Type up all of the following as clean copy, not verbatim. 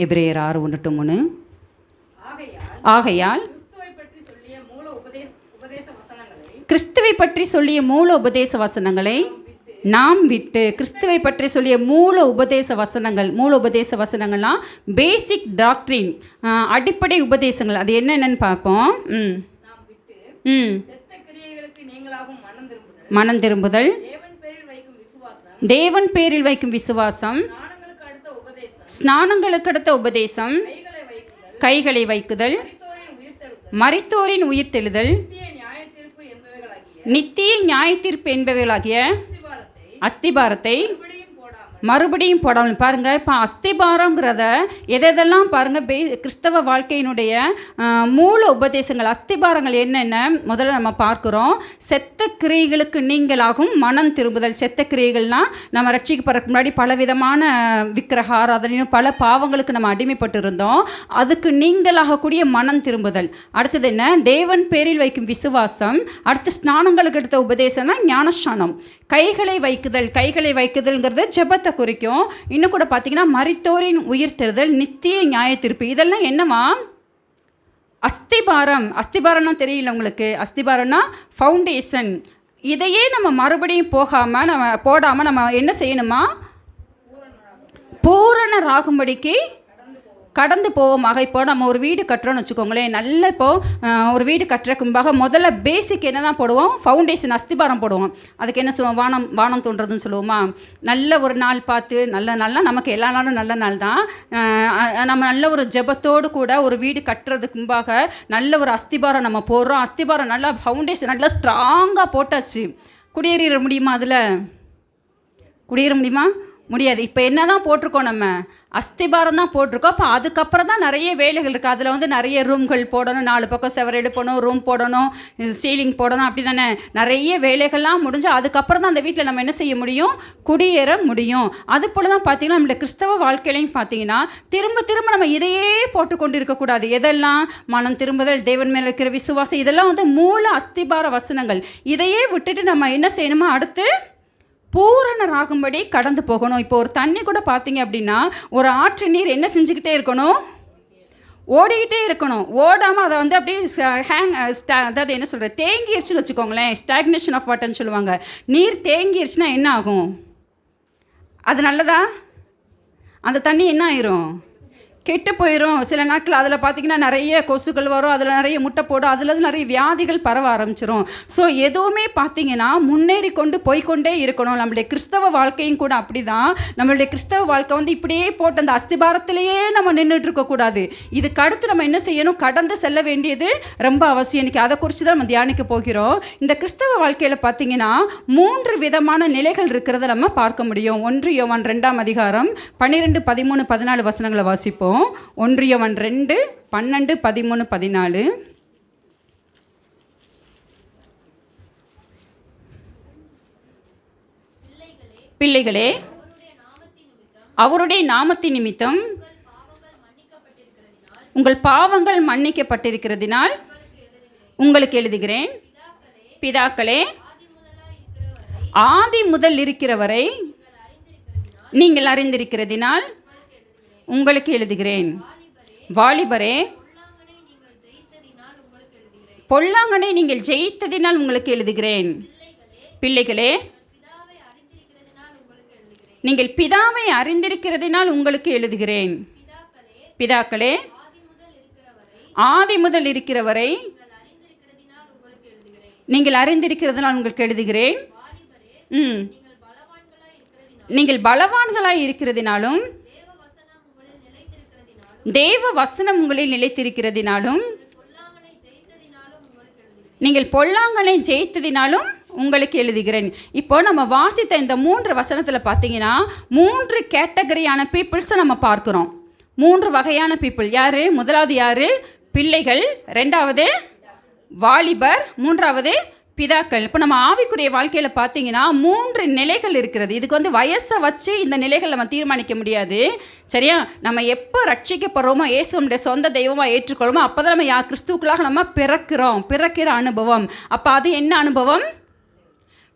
எபிரேயர் 6:1-3. ஆகையால் கிறிஸ்துவை பற்றி சொல்லிய மூல உபதேச வசனங்களை நாம் விட்டு, கிறிஸ்துவை பற்றி சொல்லிய மூல உபதேச வசனங்கள்லாம் பேசிக் டாக்ட்ரின், அடிப்படை உபதேசங்கள். அது என்னென்னு பார்ப்போம். மனம் திரும்புதல், தேவன் பேரில் வைக்கும் விசுவாசம், ஸ்நானங்களுக்கு அடுத்த உபதேசம், கைகளை வைக்குதல், மரித்தோரின் உயிர்த்தெழுதல், நித்திய நியாய தீர்ப்பு என்பவைகளாகிய அஸ்திபாரத்தை மறுபடியும் போடாமல். பாருங்கள், இப்போ அஸ்திபாரங்கிறத எதெல்லாம் பாருங்கள், கிறிஸ்தவ வாழ்க்கையினுடைய மூல உபதேசங்கள், அஸ்திபாரங்கள் என்னென்ன முதல்ல நம்ம பார்க்குறோம். செத்த கிரியைகளுக்கு நீங்களாகும் மனம் திரும்புதல். செத்த கிரியைகள்னால் நம்ம ரட்சிக்கப்படுறதுக்கு முன்னாடி பலவிதமான விக்கிரக ஆராதனையும் பல பாவங்களுக்கு நம்ம அடிமைப்பட்டு இருந்தோம். அதுக்கு நீங்களாகக்கூடிய மனம் திரும்புதல். அடுத்தது என்ன? தேவன் பேரில் வைக்கும் விசுவாசம். அடுத்து ஸ்நானங்களுக்கு எடுத்த உபதேசம்னா ஞானஸ்நானம். கைகளை வைக்குதல்ங்கிறது ஜெபத்தை குறிக்கும். இன்னும் கூட பார்த்தீங்கன்னா மரித்தோரின் உயிர்த்தெழுதல், நித்திய நியாய தீர்ப்பு. இதெல்லாம் என்னவா? அஸ்திபாரம்னா தெரியல உங்களுக்கு? அஸ்திபாரம்னா ஃபவுண்டேஷன். இதையே நம்ம மறுபடியும் போடாமல் நம்ம என்ன செய்யணுமா? பூரணராகும்படிக்கு கடந்து போவோமாக. இப்போ நம்ம ஒரு வீடு கட்டுறோன்னு வச்சுக்கோங்களேன். நல்ல இப்போது ஒரு வீடு கட்டுறதுக்கு முன்பாக முதல்ல பேசிக் என்ன தான் போடுவோம்? ஃபவுண்டேஷன், அஸ்திபாரம் போடுவோம். அதுக்கு என்ன சொல்லுவோம்? வானம் தோன்றதுன்னு சொல்லுவோமா? நல்ல ஒரு நாள் பார்த்து, நல்ல நமக்கு எல்லா நாளும் நல்ல நாள் தான். நம்ம நல்ல ஒரு ஜெபத்தோடு கூட ஒரு வீடு கட்டுறதுக்கு முன்பாக நல்ல ஒரு அஸ்திபாரம் நம்ம போடுறோம். அஸ்திபாரம் நல்லா ஃபவுண்டேஷன் நல்லா ஸ்ட்ராங்காக போட்டாச்சு. குடியேற முடியுமா? அதில் குடியேற முடியுமா? முடியாது. இப்போ என்ன தான் போட்டிருக்கோம்? நம்ம அஸ்திபாரம் தான் போட்டிருக்கோம். அப்போ அதுக்கப்புறம் தான் நிறைய வேலைகள் இருக்குது. அதில் வந்து நிறைய ரூம்கள் போடணும், 4 பக்கம் செவர் எடுப்பணும், ரூம் போடணும், சீலிங் போடணும், அப்படி தானே நிறைய வேலைகள்லாம் முடிஞ்சு அதுக்கப்புறம் தான் அந்த வீட்டில் நம்ம என்ன செய்ய முடியும்? குடியேற முடியும். அது போல் தான் பார்த்தீங்கன்னா நம்மளுடைய கிறிஸ்தவ வாழ்க்கையிலையும் பார்த்தீங்கன்னா திரும்ப நம்ம இதையே போட்டுக்கொண்டு இருக்கக்கூடாது. எதெல்லாம்? மனம் திரும்புதல், தேவன் மேலே இருக்கிற விசுவாசம், இதெல்லாம் வந்து மூல அஸ்திபார வசனங்கள். இதையே விட்டுட்டு நம்ம என்ன செய்யணுமா? அடுத்து பூரணராகும்படி கடந்து போகணும். இப்போ ஒரு தண்ணி கூட பார்த்தீங்க அப்படின்னா ஒரு ஆற்று நீர் என்ன செஞ்சுக்கிட்டே இருக்கணும்? ஓடிக்கிட்டே இருக்கணும். ஓடாமல் அதை வந்து அப்படியே அதாவது என்ன சொல்கிறது, தேங்கிருச்சுன்னு வச்சுக்கோங்களேன். ஸ்டாக்னேஷன் ஆஃப் வாட்டர்னு சொல்லுவாங்க. நீர் தேங்கிருச்சுன்னா என்ன ஆகும்? அது நல்லதா? அந்த தண்ணி என்ன ஆயிரும்? கெட்டு போயிடும். சில நாட்கள் அதில் பார்த்திங்கன்னா நிறைய கொசுக்கள் வரும், அதில் நிறைய முட்டை போடும், அதில் நிறைய வியாதிகள் பரவ ஆரம்பிச்சிடும். ஸோ எதுவுமே பார்த்திங்கன்னா முன்னேறி கொண்டு போய்கொண்டே இருக்கணும். நம்மளுடைய கிறிஸ்தவ வாழ்க்கையும் கூட அப்படி தான். நம்மளுடைய கிறிஸ்தவ வாழ்க்கை வந்து இப்படியே போட்டு அந்த அஸ்திபாரத்திலேயே நம்ம நின்றுட்டு இருக்கக்கூடாது. இதுக்கு அடுத்து நம்ம என்ன செய்யணும்? கடந்து செல்ல வேண்டியது ரொம்ப அவசியம். இன்றைக்கி அதை குறித்து தான் நம்ம தியானிக்க போகிறோம். இந்த கிறிஸ்தவ வாழ்க்கையில் பார்த்திங்கன்னா 3 விதமான நிலைகள் இருக்கிறத நம்ம பார்க்க முடியும். 1 யோவான் 2ஆம் அதிகாரம் 12, 13, 14 வசனங்களை வாசிப்போம். 1 யோவான் 2, 12, 13, 14. பிள்ளைகளே, அவருடைய நாமத்தின் நிமித்தம் உங்கள் பாவங்கள் மன்னிக்கப்பட்டிருக்கிறதினால் உங்களுக்கு எழுதுகிறேன். பிதாக்களே, ஆதி முதல் இருக்கிறவரை நீங்கள் அறிந்திருக்கிறதினால் உங்களுக்கு எழுதுகிறேன். வாலிபரே, பொல்லாங்கனை நீங்கள் ஜெயித்ததினால் உங்களுக்கு எழுதுகிறேன். பிள்ளைகளே, நீங்கள் பிதாவை அறிந்திருக்கிறதினால் உங்களுக்கு எழுதுகிறேன். பிதாக்களே, ஆதி முதல் இருக்கிறவரை நீங்கள் அறிந்திருக்கிறதினால் உங்களுக்கு எழுதுகிறேன். நீங்கள் பலவான்களாய் இருக்கிறதினாலும் தேவ வசனம் உங்களில் நிலைத்திருக்கிறதினாலும் நீங்கள் பொல்லாங்கனை ஜெயித்ததினாலும் உங்களுக்கு எழுதுகிறேன். இப்போ நம்ம வாசித்த இந்த 3 வசனத்தில் பார்த்தீங்கன்னா 3 கேட்டகரியான பீப்புள்ஸை நம்ம பார்க்குறோம். 3 வகையான பீப்புள். யார்? முதலாவது யார்? பிள்ளைகள். 2வது வாலிபர். 3வது பிதாக்கள். இப்போ நம்ம ஆவிக்குரிய வாழ்க்கையில் பார்த்தீங்கன்னா 3 நிலைகள் இருக்கிறது. இதுக்கு வந்து வயசை வச்சு இந்த நிலைகள் நம்ம தீர்மானிக்க முடியாது. சரியா? நம்ம எப்போ ரட்சிக்கப்படுறோமோ, இயேசுடைய சொந்த தெய்வமாக ஏற்றுக்கொள்ளுமோ, அப்போ தான் நம்ம கிறிஸ்துவுக்குள்ளாக நம்ம பிறக்கிற அனுபவம். அப்போ அது என்ன அனுபவம்?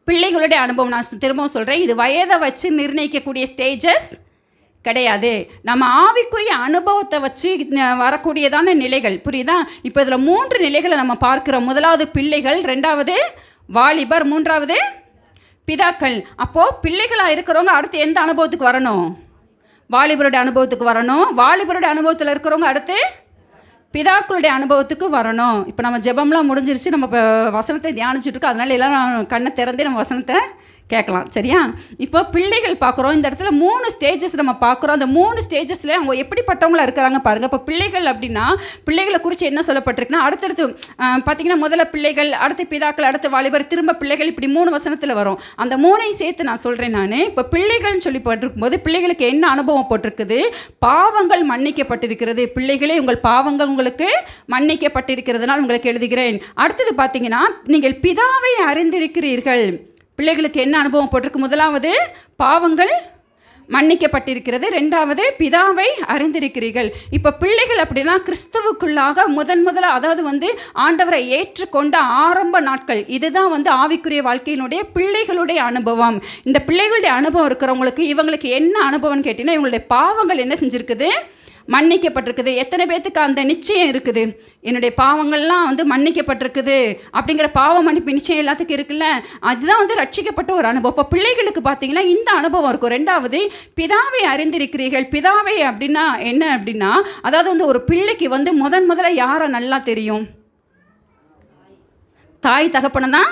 பிள்ளைகளுடைய அனுபவம். நான் திரும்பவும் சொல்கிறேன், இது வயதை வச்சு நிர்ணயிக்கக்கூடிய ஸ்டேஜஸ் கிடையாது. நம்ம ஆவிக்குரிய அனுபவத்தை வச்சு வரக்கூடியதான நிலைகள், புரியுதா? இப்போ இதில் 3 நிலைகளை நம்ம பார்க்கிறோம். முதலாவது பிள்ளைகள், 2வது வாலிபர், 3வது பிதாக்கள். அப்போது பிள்ளைகளாக இருக்கிறவங்க அடுத்து எந்த அனுபவத்துக்கு வரணும்? வாலிபருடைய அனுபவத்துக்கு வரணும். வாலிபருடைய அனுபவத்தில் இருக்கிறவங்க அடுத்து பிதாக்களுடைய அனுபவத்துக்கு வரணும். இப்போ நம்ம ஜெபம்லாம் முடிஞ்சிருச்சு, நம்ம இப்போ வசனத்தை தியானிச்சுட்டு இருக்கோம். அதனால எல்லோரும் கண்ணை திறந்தே நம்ம வசனத்தை கேட்கலாம், சரியா? இப்போ பிள்ளைகள் பார்க்குறோம். இந்த இடத்துல 3 ஸ்டேஜஸ் நம்ம பார்க்குறோம். அந்த 3 ஸ்டேஜஸில் அவங்க எப்படிப்பட்டவங்களா இருக்கிறாங்க பாருங்கள். இப்போ பிள்ளைகள் அப்படின்னா பிள்ளைகளை குறித்து என்ன சொல்லப்பட்டிருக்குன்னா, அடுத்தடுத்து பார்த்திங்கன்னா முதல்ல பிள்ளைகள், அடுத்து பிதாக்கள், அடுத்து வாலிபர், திரும்ப பிள்ளைகள், இப்படி 3 வசனத்தில் வரும். அந்த 3ஐயும் சேர்த்து நான் சொல்கிறேன். நான் இப்போ பிள்ளைகள்னு சொல்லி போட்டிருக்கும்போது பிள்ளைகளுக்கு என்ன அனுபவம் போட்டிருக்குது? பாவங்கள் மன்னிக்கப்பட்டிருக்கிறது. பிள்ளைகளே, உங்கள் பாவங்கள் உங்களுக்கு மன்னிக்கப்பட்டிருக்கிறதுனால் உங்களுக்கு எழுதுகிறேன். அடுத்தது பார்த்தீங்கன்னா, நீங்கள் பிதாவை அறிந்திருக்கிறீர்கள். பிள்ளைகளுக்கு என்ன அனுபவம் போட்டிருக்கு? முதலாவது பாவங்கள் மன்னிக்கப்பட்டிருக்கிறது, 2வது பிதாவை அறிந்திருக்கிறீர்கள். இப்போ பிள்ளைகள் அப்படின்னா கிறிஸ்துவுக்குள்ளாக முதலாக, அதாவது ஆண்டவரை ஏற்றுக்கொண்ட ஆரம்ப நாட்கள். இதுதான் ஆவிக்குரிய வாழ்க்கையினுடைய பிள்ளைகளுடைய அனுபவம். இந்த பிள்ளைகளுடைய அனுபவம் இருக்கிறவங்களுக்கு இவங்களுக்கு என்ன அனுபவம்னு கேட்டிங்கன்னா, இவங்களுடைய பாவங்கள் என்ன செஞ்சுருக்குது? மன்னிக்கப்பட்டிருக்குது. எத்தனை பேர்த்துக்கு அந்த நிச்சயம் இருக்குது? என்னுடைய பாவங்கள்லாம் மன்னிக்கப்பட்டிருக்குது அப்படிங்கிற பாவ மன்னிப்பு நிச்சயம் எல்லாத்துக்கும் இருக்குல்ல. அதுதான் ரட்சிக்கப்பட்ட ஒரு அனுபவம். இப்போ பிள்ளைகளுக்கு பார்த்தீங்கன்னா இந்த அனுபவம் இருக்கும். 2வது பிதாவை அறிந்திருக்கிறீர்கள். பிதாவை அப்படின்னா என்ன அப்படின்னா, அதாவது ஒரு பிள்ளைக்கு முதல்ல யாரை நல்லா தெரியும்? தாய் தகப்பனை தான்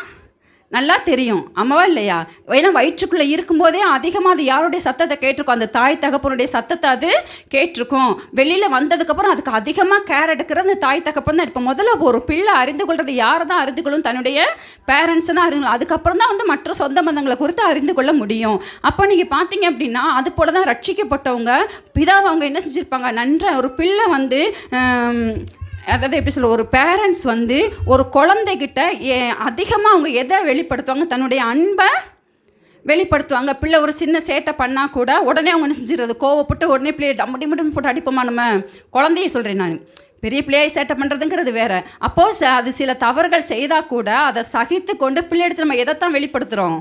நல்லா தெரியும், அம்மாவா இல்லையா? ஏன்னா வயிற்றுக்குள்ளே இருக்கும்போதே அதிகமாக அது யாருடைய சத்தத்தை கேட்டிருக்கும்? அந்த தாய் தகப்பனுடைய சத்தத்தை அது கேட்டிருக்கும். வெளியில் வந்ததுக்கப்புறம் அதுக்கு அதிகமாக கேர் எடுக்கிறது அந்த தாய் தகப்பன் தான். இப்போ முதல்ல ஒரு பிள்ளை அறிந்து கொள்வது யாரை தான் அறிந்து கொள்ளும்? தன்னுடைய பேரண்ட்ஸை தான் அறிந்து கொள்ளும். அதுக்கப்புறம் தான் மற்ற சொந்த பந்தங்களை குறித்து அறிந்து கொள்ள முடியும். அப்போ நீங்கள் பார்த்தீங்க அப்படின்னா அது போல தான் ரட்சிக்கப்பட்டவங்க பிதாவை அவங்க என்ன செஞ்சுருப்பாங்க? நன்ற ஒரு பிள்ளை அதாவது எப்படி சொல்ல, ஒரு பேரண்ட்ஸ் ஒரு குழந்தைகிட்ட அதிகமாக அவங்க எதை வெளிப்படுத்துவாங்க? தன்னுடைய அன்பை வெளிப்படுத்துவாங்க. பிள்ளை ஒரு சின்ன சேட்டை பண்ணால் கூட உடனே அவங்க என்ன செஞ்சிடறது? கோவப்பட்டு உடனே பிள்ளையை டம்முடிமுடின்னு போட்டு அடிப்போமா? நம்ம குழந்தைய சொல்கிறேன் நான். பெரிய பிள்ளையை சேட்டை பண்ணுறதுங்கிறது வேறு. அப்போது அது சில தவறுகள் செய்தால் கூட அதை சகித்து கொண்டு பிள்ளை எடுத்து நம்ம எதைத்தான் வெளிப்படுத்துகிறோம்?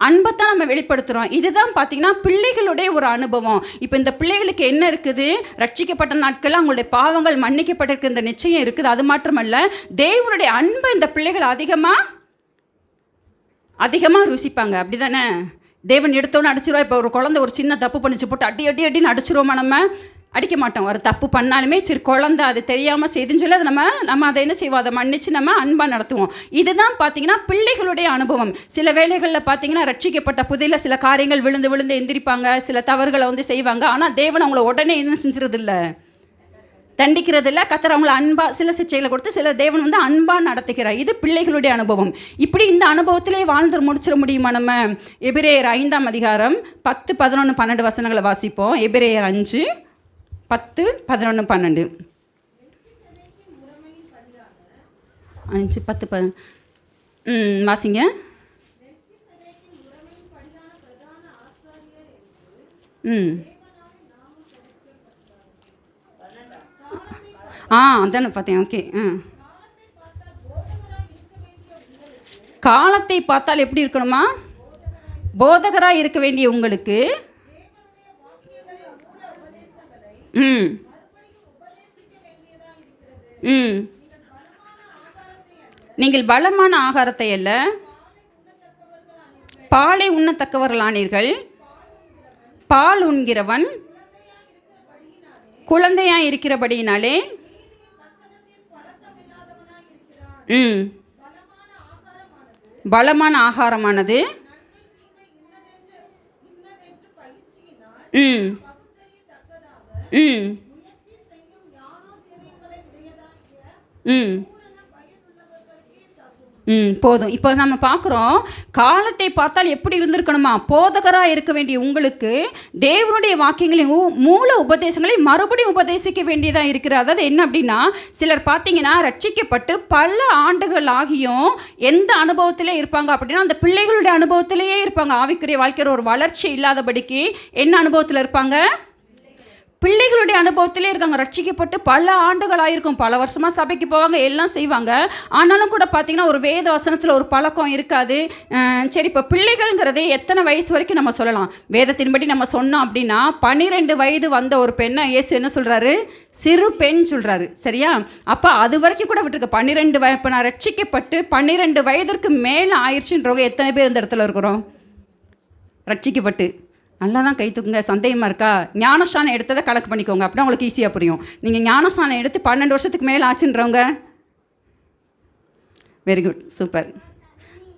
அன்பைத்தான் நம்ம வெளிப்படுத்துகிறோம். இதுதான் பார்த்திங்கன்னா பிள்ளைகளுடைய ஒரு அனுபவம். இப்போ இந்த பிள்ளைகளுக்கு என்ன இருக்குது? ரட்சிக்கப்பட்ட நாட்களில் அவங்களுடைய பாவங்கள் மன்னிக்கப்பட்டிருக்க இந்த நிச்சயம் இருக்குது. அது மாத்திரமல்ல, தேவனுடைய அன்பை இந்த பிள்ளைகள் அதிகமாக ருசிப்பாங்க. அப்படி தானே? தேவன் எடுத்தோன்னு அடிச்சிருவா. இப்போ ஒரு குழந்தை ஒரு சின்ன தப்பு பண்ணிச்சு போட்டு அடின்னு அடிச்சிருவோமா? நம்ம அடிக்க மாட்டோம். ஒரு தப்பு பண்ணாலுமே சரி, குழந்தை அது தெரியாமல் செய்துன்னு சொல்லி அதை நம்ம அதை என்ன செய்வோம்? அதை மன்னித்து நம்ம அன்பாக நடத்துவோம். இதுதான் பார்த்திங்கன்னா பிள்ளைகளுடைய அனுபவம். சில வேளைகளில் பார்த்திங்கன்னா ரட்சிக்கப்பட்ட புதியில் சில காரியங்கள் விழுந்து எந்திரிப்பாங்க, சில தவறுகளை செய்வாங்க. ஆனால் தேவன் அவங்கள உடனே என்ன செஞ்சுறது இல்லை? தண்டிக்கிறது இல்லை. கர்த்தர் அவங்கள அன்பாக சில சிச்சைகளை கொடுத்து சில தேவன் அன்பாக நடத்துகிறார். இது பிள்ளைகளுடைய அனுபவம். இப்படி இந்த அனுபவத்திலே வாழ்ந்து முடிச்சிட முடியுமா? நம்ம எபிரேயர் 5ஆம் அதிகாரம் 10, 11, 12 வசனங்களை வாசிப்போம். எபிரேயர் 5, 10, 11, 12. 5, 10, 11. வாசிங்க. அதானே பார்த்தேன். ஓகே. காலத்தை பார்த்தால் எப்படி இருக்கணுமா? போதகராக இருக்க வேண்டிய உங்களுக்கு நீங்கள் பலமான ஆகாரத்தை அல்ல பாலை உண்ணத்தக்கவர்களானீர்கள். பால் உண்கிறவன் குழந்தையாய் இருக்கிறபடியினாலே பலமான ஆகாரமானது போதும். இப்போ நம்ம பார்க்குறோம், காலத்தை பார்த்தால் எப்படி இருந்திருக்கணுமா? போதகராக இருக்க வேண்டிய உங்களுக்கு தேவனுடைய வாக்கியங்களின் மூல உபதேசங்களை மறுபடியும் உபதேசிக்க வேண்டியதாக இருக்கிறது. அதாவது என்ன அப்படின்னா, சிலர் பார்த்தீங்கன்னா ரட்சிக்கப்பட்டு பல ஆண்டுகள் ஆகியும் எந்த அனுபவத்திலே இருப்பாங்க அப்படின்னா அந்த பிள்ளைகளுடைய அனுபவத்திலேயே இருப்பாங்க. ஆவிக்குரிய வாழ்க்கையில் ஒரு வளர்ச்சி இல்லாதபடிக்கு என்ன அனுபவத்தில் இருப்பாங்க? பிள்ளைகளுடைய அனுபவத்திலே இருக்காங்க. ரட்சிக்கப்பட்டு பல ஆண்டுகள் ஆயிருக்கும், பல வருஷமாக சபைக்கு போவாங்க, எல்லாம் செய்வாங்க. ஆனாலும் கூட பார்த்திங்கன்னா ஒரு வேத வசனத்தில் ஒரு பழக்கம் இருக்காது. சரி, இப்போ பிள்ளைகள்ங்கிறதே எத்தனை வயசு வரைக்கும் நம்ம சொல்லலாம்? வேதத்தின்படி நம்ம சொன்னோம் அப்படின்னா 12 வயது வந்த ஒரு பெண்ணை இயேசு என்ன சொல்கிறாரு? சிறு பெண் சொல்கிறாரு. சரியா? அப்போ அது வரைக்கும் கூட விட்டுருக்கு. 12 வயது இப்போ நான் ரட்சிக்கப்பட்டு 12 வயதிற்கு மேலே ஆயிடுச்சுன்றவங்க எத்தனை பேர் இந்த இடத்துல இருக்கிறோம்? ரட்சிக்கப்பட்டு நல்லா தான் கை தூக்குங்க. சந்தேகமாக இருக்கா? ஞானஸ்நானம் எடுத்ததை கணக்கு பண்ணிக்கோங்க, அப்படின்னா உங்களுக்கு ஈஸியாக புரியும். நீங்கள் ஞானஸ்நானம் எடுத்து 12 வருஷத்துக்கு மேலே ஆச்சுன்றவங்க வெரி குட், சூப்பர்.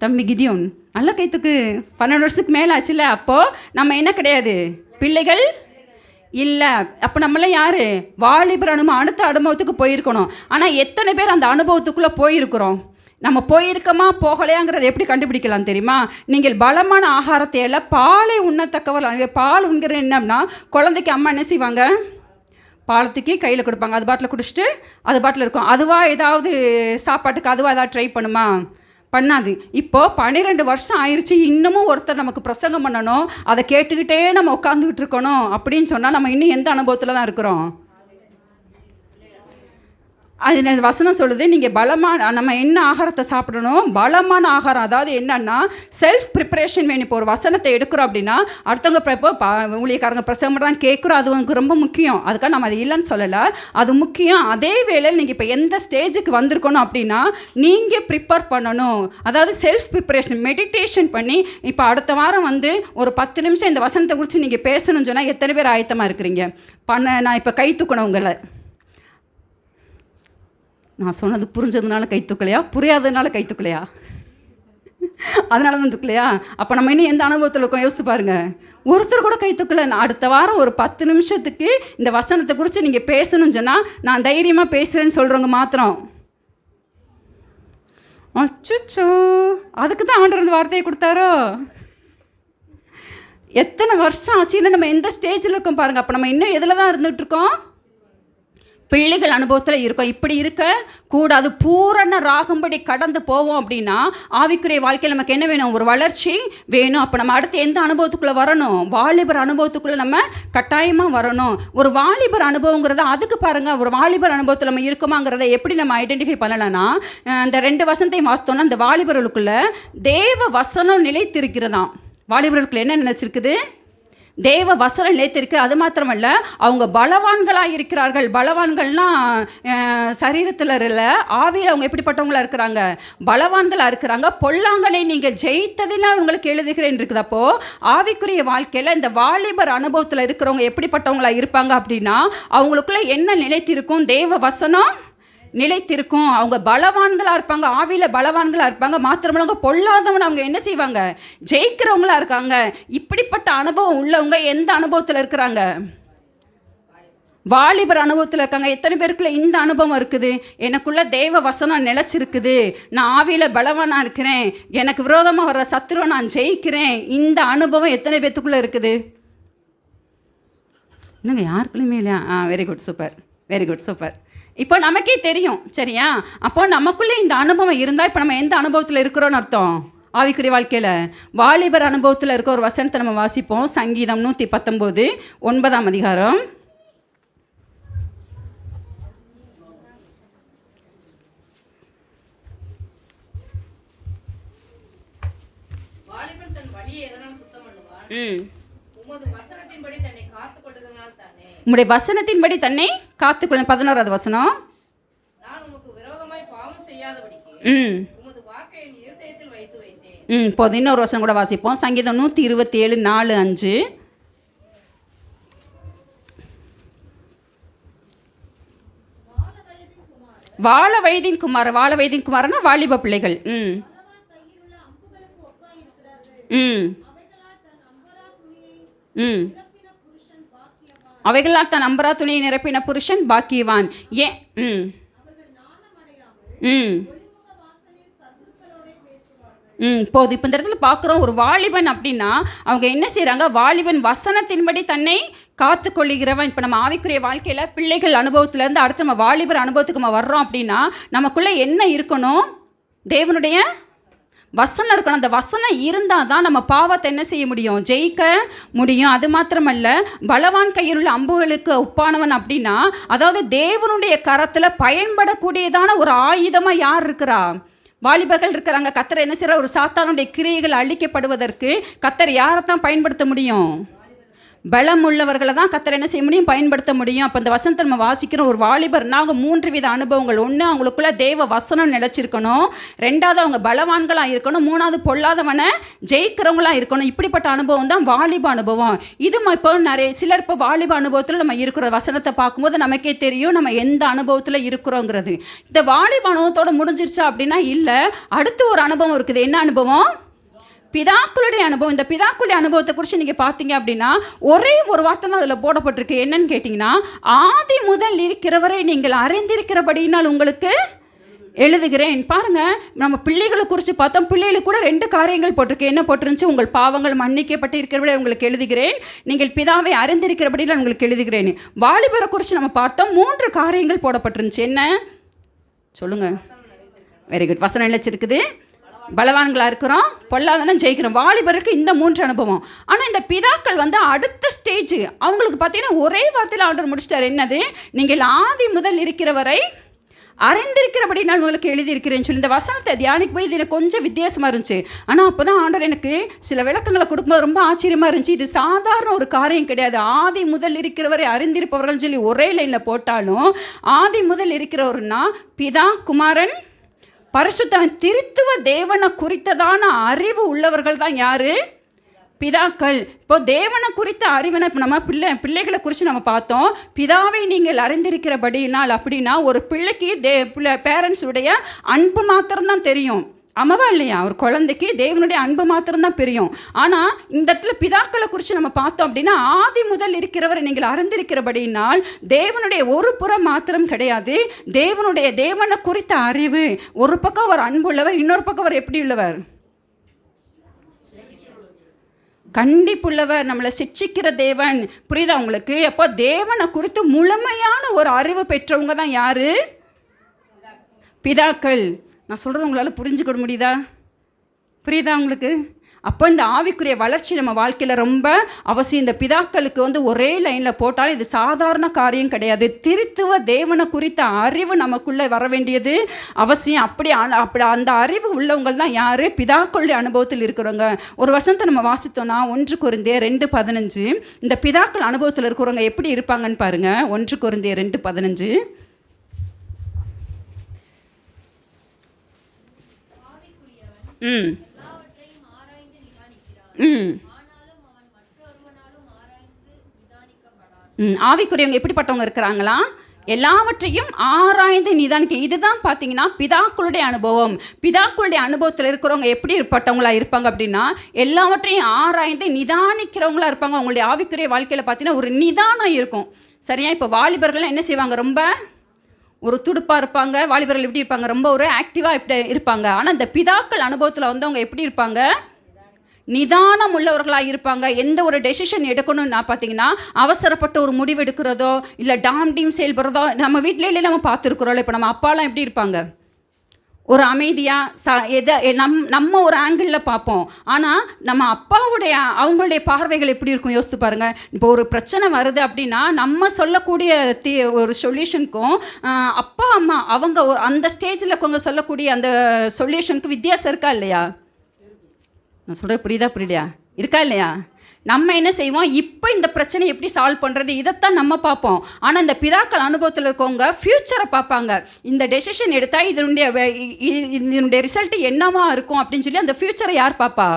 தம்பி கிதியோன் நல்லா கை தூக்கு. 12 வருஷத்துக்கு மேலே ஆச்சுல்ல, அப்போது நம்ம என்ன கிடையாது, பிள்ளைகள் இல்லை. அப்போ நம்மளாம் யார்? வாலிபர் அனுபவம், அடுத்த அனுபவத்துக்கு போயிருக்கணும். ஆனால் எத்தனை பேர் அந்த அனுபவத்துக்குள்ளே போயிருக்கிறோம்? நம்ம போயிருக்கோமா போகலையாங்கிறத எப்படி கண்டுபிடிக்கலாம் தெரியுமா? நீங்கள் பலமான ஆகாரத்தை எல்லாம் பாலை உண்ணத்தக்கவர். பால் உண்கிற என்னம்னா, குழந்தைக்கு அம்மா என்ன செய்வாங்க? பாலத்துக்கு கையில் கொடுப்பாங்க, அது பாட்டில் குடிச்சிட்டு அது பாட்டில் இருக்கும். அதுவாக ஏதாவது சாப்பாட்டுக்கு அதுவாக ஏதாவது ட்ரை பண்ணுமா? பண்ணாது. இப்போது 12 வருஷம் ஆயிடுச்சு, இன்னமும் ஒருத்தர் நமக்கு பிரசங்கம் பண்ணணும், அதை கேட்டுக்கிட்டே நம்ம உட்காந்துக்கிட்டு இருக்கணும் அப்படின்னு சொன்னால் நம்ம இன்னும் எந்த அனுபவத்தில் தான் இருக்கிறோம்? அது வசனம் சொல்லுது, நீங்கள் பலமான நம்ம என்ன ஆகாரத்தை சாப்பிடணும்? பலமான ஆகாரம். அதாவது என்னன்னா செல்ஃப் ப்ரிப்பரேஷன் வேணும். இப்போ ஒரு வசனத்தை எடுக்கிறோம் அப்படின்னா அடுத்தவங்க இப்போ ஊழியக்காரங்க பிரசங்கம் தான் கேட்குறோம், அது உங்களுக்கு ரொம்ப முக்கியம். அதுக்காக நம்ம அது இல்லைன்னு சொல்லலை, அது முக்கியம். அதே வேளையில் நீங்கள் இப்போ எந்த ஸ்டேஜுக்கு வந்திருக்கணும் அப்படின்னா நீங்கள் ப்ரிப்பேர் பண்ணணும். அதாவது செல்ஃப் ப்ரிப்பரேஷன், மெடிடேஷன் பண்ணி இப்போ அடுத்த வாரம் ஒரு 10 நிமிஷம் இந்த வசனத்தை குறித்து நீங்கள் பேசணும்னு சொன்னால் எத்தனை பேர் ஆயத்தமாக இருக்கிறீங்க? நான் இப்போ கை தூக்கணும் உங்களை. நான் சொன்னது புரிஞ்சதுனால கை தூக்கலையா, புரியாததுனால கை தூக்கலையா? அதனால தான் தூக்கலையா? அப்போ நம்ம இன்னும் எந்த அனுபவத்தில் இருக்கோம் யோசித்து பாருங்கள். ஒருத்தர் கூட கை தூக்கலை. அடுத்த வாரம் ஒரு 10 நிமிஷத்துக்கு இந்த வசனத்தை குறித்து நீங்கள் பேசணும்னு சொன்னால் நான் தைரியமாக பேசுகிறேன்னு சொல்கிறவங்க மாத்திரம். அச்சோ, அதுக்கு தான் ஆண்டவர் இந்த வார்த்தையை கொடுத்தாரோ? எத்தனை வருஷம் ஆச்சு, இல்லை நம்ம எந்த ஸ்டேஜில் இருக்கோம் பாருங்கள். அப்போ நம்ம இன்னும் எதில் தான் இருந்துகிட்ருக்கோம்? பிள்ளைகள் அனுபவத்தில் இருக்கோம். இப்படி இருக்க கூடாது. பூரண ராகும்படி கடந்து போவோம் அப்படின்னா ஆவிக்குரிய வாழ்க்கையில் நமக்கு என்ன வேணும்? ஒரு வளர்ச்சி வேணும். அப்போ நம்ம அடுத்து எந்த அனுபவத்துக்குள்ளே வரணும்? வாலிபர் அனுபவத்துக்குள்ளே நம்ம கட்டாயமாக வரணும். ஒரு வாலிபர் அனுபவங்கிறத அதுக்கு பாருங்கள், ஒரு வாலிபர் அனுபவத்தில் நம்ம இருக்கோமாங்கிறத எப்படி நம்ம ஐடென்டிஃபை பண்ணலான்னா, இந்த 2 வசனத்தையும் வாசித்தோன்னா அந்த வாலிபர்களுக்குள்ளே தேவ வசனம் நிலைத்திருக்கிறதாம். வாலிபர்களுக்குள்ள என்ன நினைச்சிருக்குது? தேவ வசனம் நிலைத்திருக்கு. அது மாத்திரமல்ல, அவங்க பலவான்களாக இருக்கிறார்கள். பலவான்கள்னால் சரீரத்தில் இல்லை, ஆவியில் அவங்க எப்படிப்பட்டவங்களாக இருக்கிறாங்க? பலவான்களாக இருக்கிறாங்க. பொல்லாங்கனை நீங்கள் ஜெயித்ததினால் உங்களுக்கு எழுதுகிறேன் இருக்குது. அப்போது ஆவிக்குரிய வாழ்க்கையில் இந்த வாலிபர் அனுபவத்தில் இருக்கிறவங்க எப்படிப்பட்டவங்களாக இருப்பாங்க அப்படின்னா, அவங்களுக்குள்ள என்ன நிலைத்திருக்கும்? தேவ வசனம் நிலைத்திருக்கும். அவங்க பலவான்களாக இருப்பாங்க, ஆவியில் பலவான்களாக இருப்பாங்க. மாத்திரமல்ல, அவங்க பொல்லாதவன் அவங்க என்ன செய்வாங்க? ஜெயிக்கிறவங்களா இருக்காங்க. இப்படிப்பட்ட அனுபவம் உள்ளவங்க எந்த அனுபவத்தில் இருக்கிறாங்க? வாலிபர் அனுபவத்தில் இருக்காங்க. எத்தனை பேருக்குள்ள இந்த அனுபவம் இருக்குது? எனக்குள்ள தேவ வசனம் நிலைச்சிருக்குது, நான் ஆவியில் பலவானாக இருக்கிறேன், எனக்கு விரோதமாக வர்ற சத்துருவை நான் ஜெயிக்கிறேன். இந்த அனுபவம் எத்தனை பேத்துக்குள்ளே இருக்குது? என்னங்க யாருக்குள்ளுமே இல்லையா? Very good, super, very good, super. இப்போ நமக்கே தெரியும், சரியா? அப்போ நமக்குள்ளே இந்த அனுபவம் இருந்தால் இப்போ நம்ம எந்த அனுபவத்தில் இருக்கிறோன்னு அர்த்தம்? ஆவிக்குரிய வாழ்க்கையில் வாலிபர் அனுபவத்தில் இருக்க ஒரு வசனத்தை நம்ம வாசிப்போம். சங்கீதம் 119 9ஆம் அதிகாரம். உம்முடைய வசனத்தின்படி தன்னை காத்துக்கொள்ள. 11ஆவது வசனம். போது இன்னொரு வசனம் கூட வாசிப்போம். சங்கீதம் 127 4 5. வாழ வயதின் குமார். வாழ வயதின் குமாரனா வாலிப பிள்ளைகள். அவைகளால் தன் அம்பரா துணியை நிரப்பின புருஷன் பாக்கியவான். போது இப்போ இந்த இடத்துல பார்க்குறோம், ஒரு வாலிபன் அப்படின்னா அவங்க என்ன செய்கிறாங்க? வாலிபன் வசனத்தின்படி தன்னை காத்து கொள்ளுகிறவன். இப்போ நம்ம ஆவிக்குரிய வாழ்க்கையில் பிள்ளைகள் அனுபவத்துலேருந்து அடுத்து நம்ம வாலிபர் அனுபவத்துக்கு நம்ம வர்றோம் அப்படின்னா நமக்குள்ளே என்ன இருக்கணும்? தேவனுடைய வசனம் இருக்கணும். அந்த வசனம் இருந்தால் தான் நம்ம பாவத்தை என்ன செய்ய முடியும்? ஜெயிக்க முடியும். அது மாத்திரமல்ல, பலவான் கையில் உள்ள அம்புகளுக்கு ஒப்பானவன் அப்படின்னா, அதாவது தேவனுடைய கரத்தில் பயன்படக்கூடியதான ஒரு ஆயுதமாக யார் இருக்கிறா? வாலிபர்கள் இருக்கிறாங்க. கர்த்தர் என்ன செய்கிற ஒரு சாத்தானுடைய கிரியைகள் அழிக்கப்படுவதற்கு கர்த்தர் யாரை தான் பயன்படுத்த முடியும்? பலம் உள்ளவர்களை தான் கர்த்தர் என்ன செய்ய முடியும்? பயன்படுத்த முடியும். அப்போ இந்த வசனத்தை நம்ம வாசிக்கிற ஒரு வாலிபர்னா அவங்க 3 வித அனுபவங்கள். ஒன்று, அவங்களுக்குள்ள தேவ வசனம் நிலச்சிருக்கணும். 2வது, அவங்க பலவான்களாக இருக்கணும். 3வது, பொல்லாதவனை ஜெயிக்கிறவங்களாக இருக்கணும். இப்படிப்பட்ட அனுபவம் தான் வாலிப அனுபவம். இது இப்போ சிலர் இப்போ வாலிப அனுபவத்தில் நம்ம இருக்கிற வசனத்தை பார்க்கும்போது நமக்கே தெரியும் நம்ம எந்த அனுபவத்தில் இருக்கிறோங்கிறது. இந்த வாலிப அனுபவத்தோடு முடிஞ்சிருச்சா அப்படின்னா இல்லை. அடுத்து ஒரு அனுபவம் இருக்குது. என்ன அனுபவம்? பிதாக்களுடைய அனுபவம். இந்த பிதாக்களுடைய அனுபவத்தை குறித்து நீங்கள் பார்த்தீங்க அப்படின்னா ஒரே ஒரு வார்த்தை தான் அதில் போடப்பட்டிருக்கு. என்னன்னு கேட்டிங்கன்னா, ஆதி முதல் இருக்கிறவரை நீங்கள் அறிந்திருக்கிறபடினால் உங்களுக்கு எழுதுகிறேன். பாருங்கள், நம்ம பிள்ளைகளை குறித்து பார்த்தோம். பிள்ளைகளுக்கு கூட 2 காரியங்கள் போட்டிருக்கு. என்ன போட்டிருந்துச்சு? உங்கள் பாவங்கள் மன்னிக்கப்பட்டு இருக்கிறபடி உங்களுக்கு எழுதுகிறேன், நீங்கள் பிதாவை அறிந்திருக்கிறபடினால் உங்களுக்கு எழுதுகிறேன். வாலிபரை குறித்து நம்ம பார்த்தோம். 3 காரியங்கள் போடப்பட்டிருந்துச்சு. என்ன சொல்லுங்கள்? Very good. வசனம் நினைச்சிருக்குது. பலவான்களாக இருக்கிறோம், பொல்லாதன ஜெயிக்கிறோம். வாலிபருக்கு இந்த 3 அனுபவம். ஆனால் இந்த பிதாக்கள் அடுத்த ஸ்டேஜ் அவங்களுக்கு பார்த்தீங்கன்னா ஒரே வார்த்தையில் ஆண்டவர் முடிச்சிட்டார். என்னது? நீங்கள் ஆதி முதல் இருக்கிறவரை அறிந்திருக்கிறபடி நான் உங்களுக்கு எழுதியிருக்கிறேன்னு சொல்லி இந்த வசனத்தை தியானிக்கு போய் இது எனக்கு கொஞ்சம் வித்தியாசமாக இருந்துச்சு. ஆனால் அப்போ தான் ஆண்டவர் எனக்கு சில விளக்கங்களை கொடுக்கும்போது ரொம்ப ஆச்சரியமாக இருந்துச்சு. இது சாதாரண ஒரு காரியம் கிடையாது. ஆதி முதல் இருக்கிறவரை அறிந்திருப்பவர்கள் சொல்லி ஒரே லைனில் போட்டாலும், ஆதி முதல் இருக்கிறவர்னா பிதா, குமாரன், பரிசுத்தவன், திருத்துவ தேவனை குறித்ததான அறிவு உள்ளவர்கள் தான் யாரு? பிதாக்கள். இப்போ தேவனை குறித்த அறிவினை இப்போ நம்ம பிள்ளைகளை குறித்து நம்ம பார்த்தோம். பிதாவை நீங்கள் அறிந்திருக்கிறபடினால் அப்படின்னா ஒரு பிள்ளைக்கு பேரண்ட்ஸுடைய அன்பு மாத்திரம்தான் தெரியும். ஆமாவா இல்லையா? ஒரு குழந்தைக்கு தேவனுடைய அன்பு மாத்திரம்தான் தெரியும். ஆனால் இந்த இடத்துல பிதாக்களை குறித்து நம்ம பார்த்தோம் அப்படின்னா, ஆதி முதல் இருக்கிறவரை நீங்கள் அறிந்திருக்கிறபடினால் தேவனுடைய ஒரு புறம் மாத்திரம் கிடையாது, தேவனை குறித்த அறிவு. ஒரு பக்கம் அவர் அன்புள்ளவர், இன்னொரு பக்கம் அவர் எப்படி உள்ளவர்? கண்டிப்புள்ளவர், நம்மளை சிட்சிக்கிற தேவன். புரியுதா உங்களுக்கு? அப்போ தேவனை குறித்து முழுமையான ஒரு அறிவு பெற்றவங்க தான் யாரு? பிதாக்கள். நான் சொல்கிறது உங்களால் புரிஞ்சுக்க முடியுதா? புரியுதா உங்களுக்கு? அப்போ இந்த ஆவிக்குரிய வளர்ச்சி நம்ம வாழ்க்கையில் ரொம்ப அவசியம். இந்த பிதாக்களுக்கு ஒரே லைனில் போட்டாலும் இது சாதாரண காரியம் கிடையாது. திருத்துவ தேவனை குறித்த அறிவு நமக்குள்ளே வர வேண்டியது அவசியம். அப்படி அந்த அறிவு உள்ளவங்க தான் யார்? பிதாக்களுடைய அனுபவத்தில் இருக்கிறவங்க. ஒரு வருஷத்தை நம்ம வாசித்தோன்னா 1 கொரிந்தியர் 2:15 இந்த பிதாக்கள் அனுபவத்தில் இருக்கிறவங்க எப்படி இருப்பாங்கன்னு பாருங்கள். 1 கொரிந்தியர் 2:15. ஆவிக்குரியவங்க எப்படிப்பட்டவங்க இருக்கிறாங்களா? எல்லாவற்றையும் ஆராய்ந்து நிதானிக்க. இதுதான் பார்த்தீங்கன்னா பிதாக்களுடைய அனுபவம். பிதாக்களுடைய அனுபவத்தில் இருக்கிறவங்க எப்படிப்பட்டவங்களா இருப்பாங்க அப்படின்னா, எல்லாவற்றையும் ஆராய்ந்து நிதானிக்கிறவங்களா இருப்பாங்க. அவங்களுடைய ஆவிக்குரிய வாழ்க்கையில் பார்த்தீங்கன்னா ஒரு நிதானம் இருக்கும். சரியா? இப்போ வாலிபர்கள்லாம் என்ன செய்வாங்க? ரொம்ப ஒரு துடுப்பாக இருப்பாங்க. வாலிபர்கள் எப்படி இருப்பாங்க? ரொம்ப ஒரு ஆக்டிவாக இப்படி இருப்பாங்க. ஆனால் இந்த பிதாக்கள் அனுபவத்தில் அவங்க எப்படி இருப்பாங்க? நிதானம் உள்ளவர்களாக இருப்பாங்க. எந்த ஒரு டெசிஷன் எடுக்கணும்னா பார்த்தீங்கன்னா, அவசரப்பட்ட ஒரு முடிவு எடுக்கிறதோ இல்லை டீம் செயல்படுறதோ நம்ம வீட்டிலே நம்ம பார்த்துருக்குறோம். இப்போ நம்ம அப்பாலாம் எப்படி இருப்பாங்க? ஒரு அமைதியாக நம்ம ஒரு ஆங்கிளில் பார்ப்போம். ஆனால் நம்ம அவங்களுடைய பார்வைகள் எப்படி இருக்கும் யோசித்து பாருங்கள். இப்போ ஒரு பிரச்சனை வருது அப்படின்னா நம்ம சொல்லக்கூடிய ஒரு சொல்யூஷனுக்கும் அப்பா அம்மா அவங்க அந்த ஸ்டேஜில் கொஞ்சம் சொல்லக்கூடிய அந்த சொல்யூஷனுக்கு வித்தியாசம் இருக்கா இல்லையா? நான் சொல்கிறேன் புரியுதா? இருக்கா இல்லையா? நம்ம என்ன செய்வோம்? இப்போ இந்த பிரச்சனை எப்படி சால்வ் பண்ணுறது இதைத்தான் நம்ம பார்ப்போம். ஆனால் இந்த பிதாக்கள் அனுபவத்தில் இருக்கவங்க ஃப்யூச்சரை பார்ப்பாங்க. இந்த டெசிஷன் எடுத்தால் இதனுடைய ரிசல்ட் என்னவா இருக்கும் அப்படின்னு சொல்லி அந்த ஃப்யூச்சரை யார் பார்ப்பா?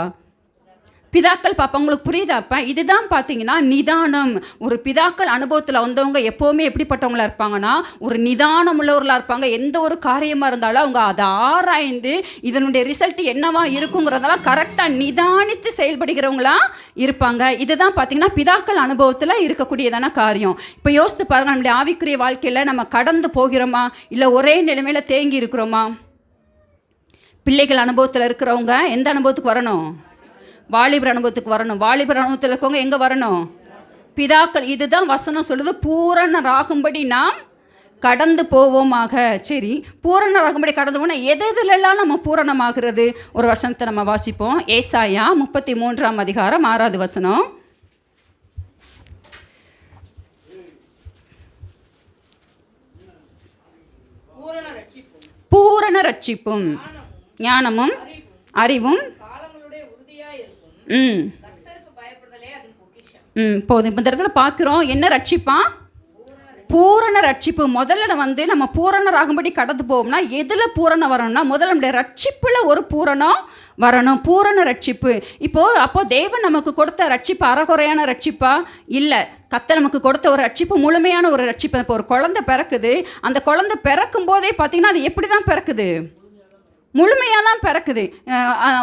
பிதாக்கள் பார்ப்பா. உங்களுக்கு புரியுதாப்பா? இதுதான் பார்த்தீங்கன்னா நிதானம். ஒரு பிதாக்கள் அனுபவத்தில் வந்தவங்க எப்போவுமே எப்படிப்பட்டவங்களா இருப்பாங்கன்னா ஒரு நிதானம் உள்ளவர்களாக இருப்பாங்க. எந்த ஒரு காரியமாக இருந்தாலும் அவங்க அதை ஆராய்ந்து இதனுடைய ரிசல்ட் என்னவா இருக்குங்கிறதெல்லாம் கரெக்டாக நிதானித்து செயல்படுகிறவங்களா இருப்பாங்க. இதுதான் பார்த்தீங்கன்னா பிதாக்கள் அனுபவத்தில் இருக்கக்கூடியதான காரியம். இப்போ யோசித்து பாருங்கள், நம்முடைய ஆவிக்குரிய வாழ்க்கையில் நம்ம கடந்து போகிறோமா இல்லை ஒரே நிலைமையில் தேங்கி இருக்கிறோமா? பிள்ளைகள் அனுபவத்தில் இருக்கிறவங்க எந்த அனுபவத்துக்கு வரணும்? வாலிபர் அனுபவத்துக்கு வரணும். வாலிபர் அனுபவத்தில் இருக்கவங்க எங்கே வரணும்? பிதாக்கள். இதுதான் வசனம் சொல்லுது, பூரணராகும்படி நாம் கடந்து போவோமாக. சரி, பூரணராகும்படி கடந்து போனால் எதெல்லாம் நம்ம பூரணமாகிறது? ஒரு வசனத்தை நம்ம வாசிப்போம். ஏசாயா 33ஆம் அதிகாரம் 6வது வசனம். பூரண ரட்சிப்பும் ஞானமும் அறிவும் போதும். இப்போ இந்த இடத்துல பார்க்குறோம், என்ன ரட்சிப்பான்? பூரண ரட்சிப்பு. முதல்ல வந்து நம்ம பூரணராகும்படி கடந்து போவோம்னா எதில் பூரணம் வரணும்னா முதல்ல நம்முடைய ரட்சிப்பில் ஒரு பூரணம் வரணும். பூரண ரட்சிப்பு. அப்போ தேவன் நமக்கு கொடுத்த ரட்சிப்பு அறகுறையான ரட்சிப்பா? இல்லை. கர்த்தர் நமக்கு கொடுத்த ஒரு ரட்சிப்பு முழுமையான ஒரு ரட்சிப்பு. இப்போ ஒரு குழந்தை பிறக்குது, அந்த குழந்தை பிறக்கும் போதே பார்த்தீங்கன்னா அது எப்படி தான் பிறக்குது? முழுமையாக தான் பிறக்குது.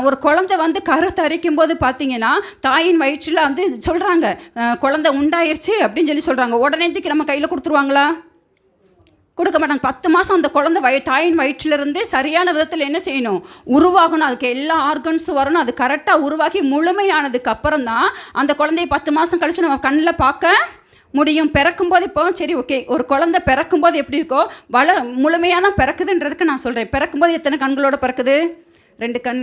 ஒரு குழந்தை வந்து கருத்தரிக்கும் போது பார்த்தீங்கன்னா தாயின் வயிற்றில் வந்து சொல்கிறாங்க குழந்தை உண்டாயிருச்சு அப்படின்னு சொல்லி சொல்கிறாங்க. உடனேக்கு நம்ம கையில் கொடுத்துருவாங்களா? கொடுக்க மாட்டாங்க. 10 மாதம் அந்த குழந்தை தாயின் வயிற்றிலிருந்து சரியான விதத்தில் என்ன செய்யணும்? உருவாகணும். அதுக்கு எல்லா ஆர்கன்ஸும் வரணும். அது கரெக்டாக உருவாகி முழுமையானதுக்கு அப்புறம் தான் அந்த குழந்தைய 10 மாதம் கழித்து நம்ம கண்ணில் பார்க்க முடியும். பிறக்கும்போது இப்போ சரி ஓகே, ஒரு குழந்தை பிறக்கும்போது எப்படி இருக்கோ முழுமையாக தான் பிறக்குதுன்றதுக்கு நான் சொல்கிறேன். பிறக்கும்போது எத்தனை கண்களோடு பிறக்குது? 2 கண்,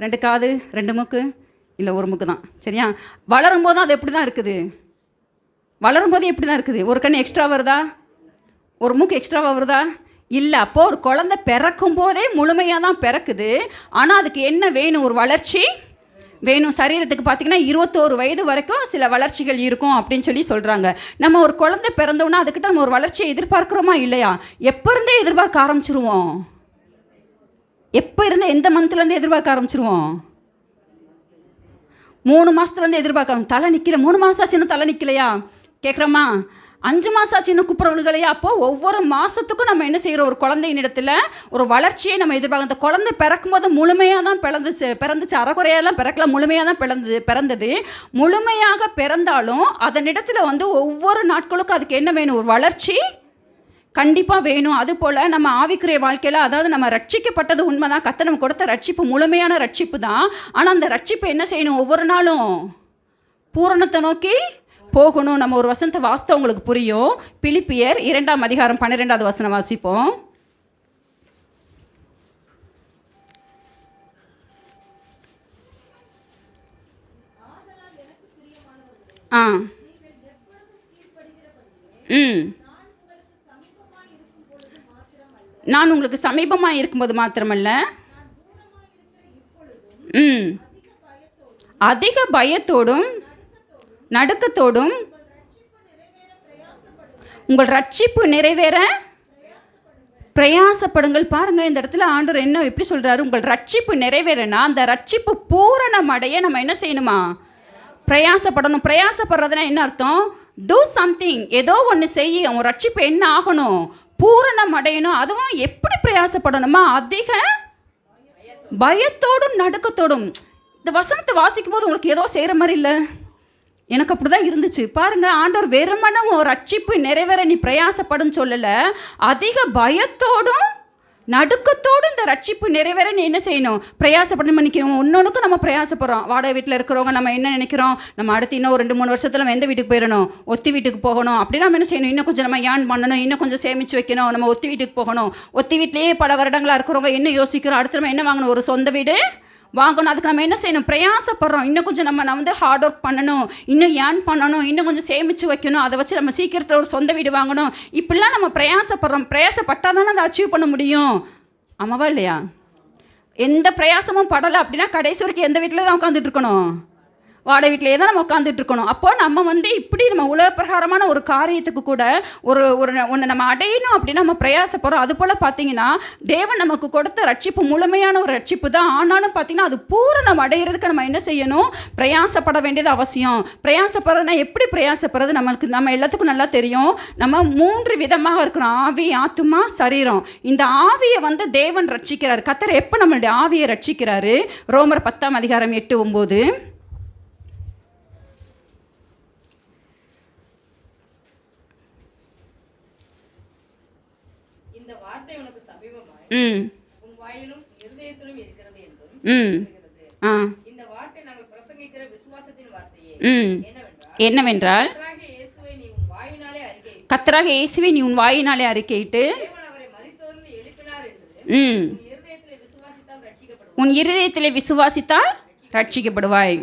2 காது, 2 மூக்கு, இல்லை ஒரு மூக்கு தான். சரியா? வளரும்போது தான் அது எப்படி தான் இருக்குது? வளரும்போது எப்படி தான் இருக்குது? ஒரு கண் எக்ஸ்ட்ரா வருதா? ஒரு மூக்கு எக்ஸ்ட்ராவாக வருதா? இல்லை. அப்போது ஒரு குழந்தை பிறக்கும் போதே முழுமையாக தான் பிறக்குது. ஆனால் அதுக்கு என்ன வேணும்? ஒரு வளர்ச்சி வேணும். சரீரத்துக்கு பார்த்திங்கன்னா 21 வயது வரைக்கும் சில வளர்ச்சிகள் இருக்கும் அப்படின்னு சொல்லி சொல்கிறாங்க. நம்ம ஒரு குழந்தை பிறந்தோன்னா அதுக்கிட்ட நம்ம ஒரு வளர்ச்சியை எதிர்பார்க்குறோமா இல்லையா? எப்போ இருந்தே எதிர்பார்க்க ஆரம்பிச்சிருவோம். எப்போ இருந்தே எந்த மந்த்லேருந்து எதிர்பார்க்க ஆரம்பிச்சிருவோம்? 3 மாதத்துலேருந்து எதிர்பார்க்க. தலை நிற்கல, 3 மாதம் ஆச்சுன்னு தலை நிற்கலையா கேட்குறோமா? 5 மாதம் ஆச்சுன்னு கூப்பிட்றவர்களையா? அப்போது ஒவ்வொரு மாதத்துக்கும் நம்ம என்ன செய்கிறோம்? ஒரு குழந்தையின் இடத்துல ஒரு வளர்ச்சியை நம்ம எதிர்பார்க்க. அந்த குழந்தை பிறக்கும்போது முழுமையாக தான் பிறந்துச்சு. அறகுறையெல்லாம் பிறக்கல, முழுமையாக தான் பிறந்தது. முழுமையாக பிறந்தாலும் அதனிடத்தில் வந்து ஒவ்வொரு நாட்களுக்கும் அதுக்கு என்ன வேணும்? ஒரு வளர்ச்சி கண்டிப்பாக வேணும். அதுபோல் நம்ம ஆவிக்குரிய வாழ்க்கையில், அதாவது நம்ம ரட்சிக்கப்பட்டது உண்மைதான். கர்த்தர் நம்ம கொடுத்த ரட்சிப்பு முழுமையான ரட்சிப்பு தான். ஆனால் அந்த ரட்சிப்பு என்ன செய்யணும்? ஒவ்வொரு நாளும் பூரணத்தை நோக்கி போகணும். நம்ம ஒரு வசனத்தை வாசித்தா உங்களுக்கு புரியும். பிலிப்பியர் 2ஆம் அதிகாரம் 12வது வசனம் வாசிப்போம். நான் உங்களுக்கு சமீபமாக இருக்கும்போது மாத்திரமல்ல, அதிக பயத்தோடும் நடுக்கத்தோடும் உங்கள் ரட்சிப்பு நிறைவேற பிரயாசப்படுங்கள். பாருங்கள், இந்த இடத்துல ஆண்டவர் என்ன எப்படி சொல்கிறாரு? உங்கள் ரட்சிப்பு நிறைவேறனா அந்த ரட்சிப்பு பூரணம் அடைய நம்ம என்ன செய்யணுமா? பிரயாசப்படணும். பிரயாசப்படுறதுனா என்ன அர்த்தம்? டூ சம்திங், ஏதோ ஒன்று செய்ய. உன் ரட்சிப்பு என்ன ஆகணும்? பூரணம் அடையணும். அதுவும் எப்படி பிரயாசப்படணுமா? அதிக பயத்தோடும் நடுக்கத்தோடும். இந்த வசனத்தை வாசிக்கும் போது உங்களுக்கு ஏதோ செய்கிற மாதிரி இல்லை? எனக்கு அப்படி தான் இருந்துச்சு. பாருங்கள், ஆண்டவர் வெறுமனே ஒரு ரட்சிப்பு நிறைவேற நீ பிரயாசப்படுன்னு சொல்லலை. அதிக பயத்தோடும் நடுக்கத்தோடு இந்த ரட்சிப்பு நிறைவேற நீ என்ன செய்யணும்? பிரயாசப்படணும். நினைக்கிறோம் ஒன்னொன்றுக்கும் நம்ம பிரயாசப்படுறோம். வாடகை வீட்டில் இருக்கிறவங்க நம்ம என்ன நினைக்கிறோம்? நம்ம அடுத்து இன்னும் ஒரு 2-3 வருஷத்தில் நம்ம எந்த வீட்டுக்கு போயிடணும்? ஒத்தி வீட்டுக்கு போகணும். அப்படி நம்ம என்ன செய்யணும்? இன்னும் கொஞ்சம் நம்ம ஏர்ன் பண்ணணும், இன்னும் கொஞ்சம் சேமித்து வைக்கணும், நம்ம ஒத்தி வீட்டுக்கு போகணும். ஒத்தி வீட்டிலேயே பல வருடங்களாக இருக்கிறவங்க என்ன யோசிக்கிறோம்? அடுத்து நம்ம என்ன வாங்கணும்? ஒரு சொந்த வீடு வாங்கணும். அதுக்கு நம்ம என்ன செய்யணும்? பிரயாசப்படுறோம். இன்னும் கொஞ்சம் நம்ம வந்து ஹார்ட் ஒர்க் பண்ணணும், இன்னும் ஏர்ன் பண்ணணும், இன்னும் கொஞ்சம் சேமித்து வைக்கணும், அதை வச்சு நம்ம சீக்கிரத்தில் ஒரு சொந்த வீடு வாங்கணும். இப்படிலாம் நம்ம பிரயாசப்படுறோம். பிரயாசப்பட்டால் தானே அதை அச்சீவ் பண்ண முடியும். ஆமாவா இல்லையா? எந்த பிரயாசமும் படலை அப்படின்னா கடைசி வரைக்கும் எந்த வீட்டில் தான் உட்காந்துட்டு இருக்கணும்? வாடகை வீட்டிலே தான் நம்ம உட்காந்துட்டு இருக்கணும். அப்போ நம்ம வந்து இப்படி நம்ம உலக பிரகாரமான ஒரு காரியத்துக்கு கூட ஒன்று நம்ம அடையணும் அப்படின்னு நம்ம பிரயாசப்படுறோம். அதுபோல் பார்த்தீங்கன்னா தேவன் நமக்கு கொடுத்த ரட்சிப்பு முழுமையான ஒரு ரட்சிப்பு தான். ஆனாலும் பார்த்தீங்கன்னா அது பூரணம் அடைகிறதுக்கு நம்ம என்ன செய்யணும்? பிரயாசப்பட வேண்டியது அவசியம். பிரயாசப்படுறதுனா எப்படி பிரயாசப்படுறது? நம்ம எல்லாத்துக்கும் நல்லா தெரியும். நம்ம 3 விதமாக இருக்கிறோம்: ஆவி, ஆத்துமா, சரீரம். இந்த ஆவியை வந்து தேவன் ரட்சிக்கிறார். கர்த்தர் எப்போ நம்மளுடைய ஆவியை ரட்சிக்கிறாரு? ரோமர் 10ஆம் அதிகாரம் 8-9. என்னவென்றால் கர்த்தராகிய இயேசுவை நீ உன் வாயினாலே அறிக்கையிட்டு உன் இருதயத்திலே விசுவாசித்தால் ரட்சிக்கப்படுவாய்.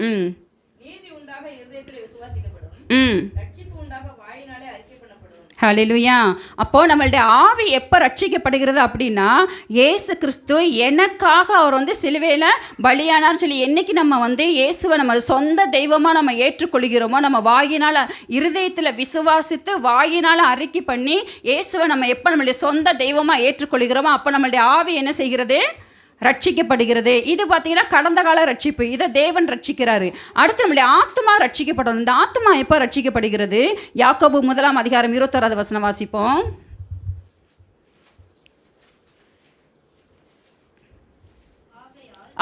ஹல்லேலூயா. அப்போது நம்மளுடைய ஆவி எப்போ ரட்சிக்கப்படுகிறது அப்படின்னா, இயேசு கிறிஸ்து எனக்காக அவர் சிலுவையில் பலியானார்னு சொல்லி என்னைக்கு நம்ம இயேசுவை நம்ம சொந்த தெய்வமாக நம்ம ஏற்றுக்கொள்கிறோமோ, நம்ம வாயினால் இருதயத்தில் விசுவாசித்து வாயினால் அறிக்கை பண்ணி இயேசுவை நம்ம எப்போ நம்மளுடைய சொந்த தெய்வமாக ஏற்றுக்கொள்கிறோமோ, அப்போ நம்மளுடைய ஆவி என்ன செய்கிறது? ரட்சிக்கப்படுகிறது. இது பார்த்தீங்கன்னா கடந்த கால ரட்சிப்பு. இதை தேவன் ரட்சிக்கிறாரு. அடுத்து நம்மளுடைய ஆத்மா ரட்சிக்கப்படணும். இந்த ஆத்மா எப்போ ரட்சிக்கப்படுகிறது? யாக்கோபு 1:21 வாசிப்போம்.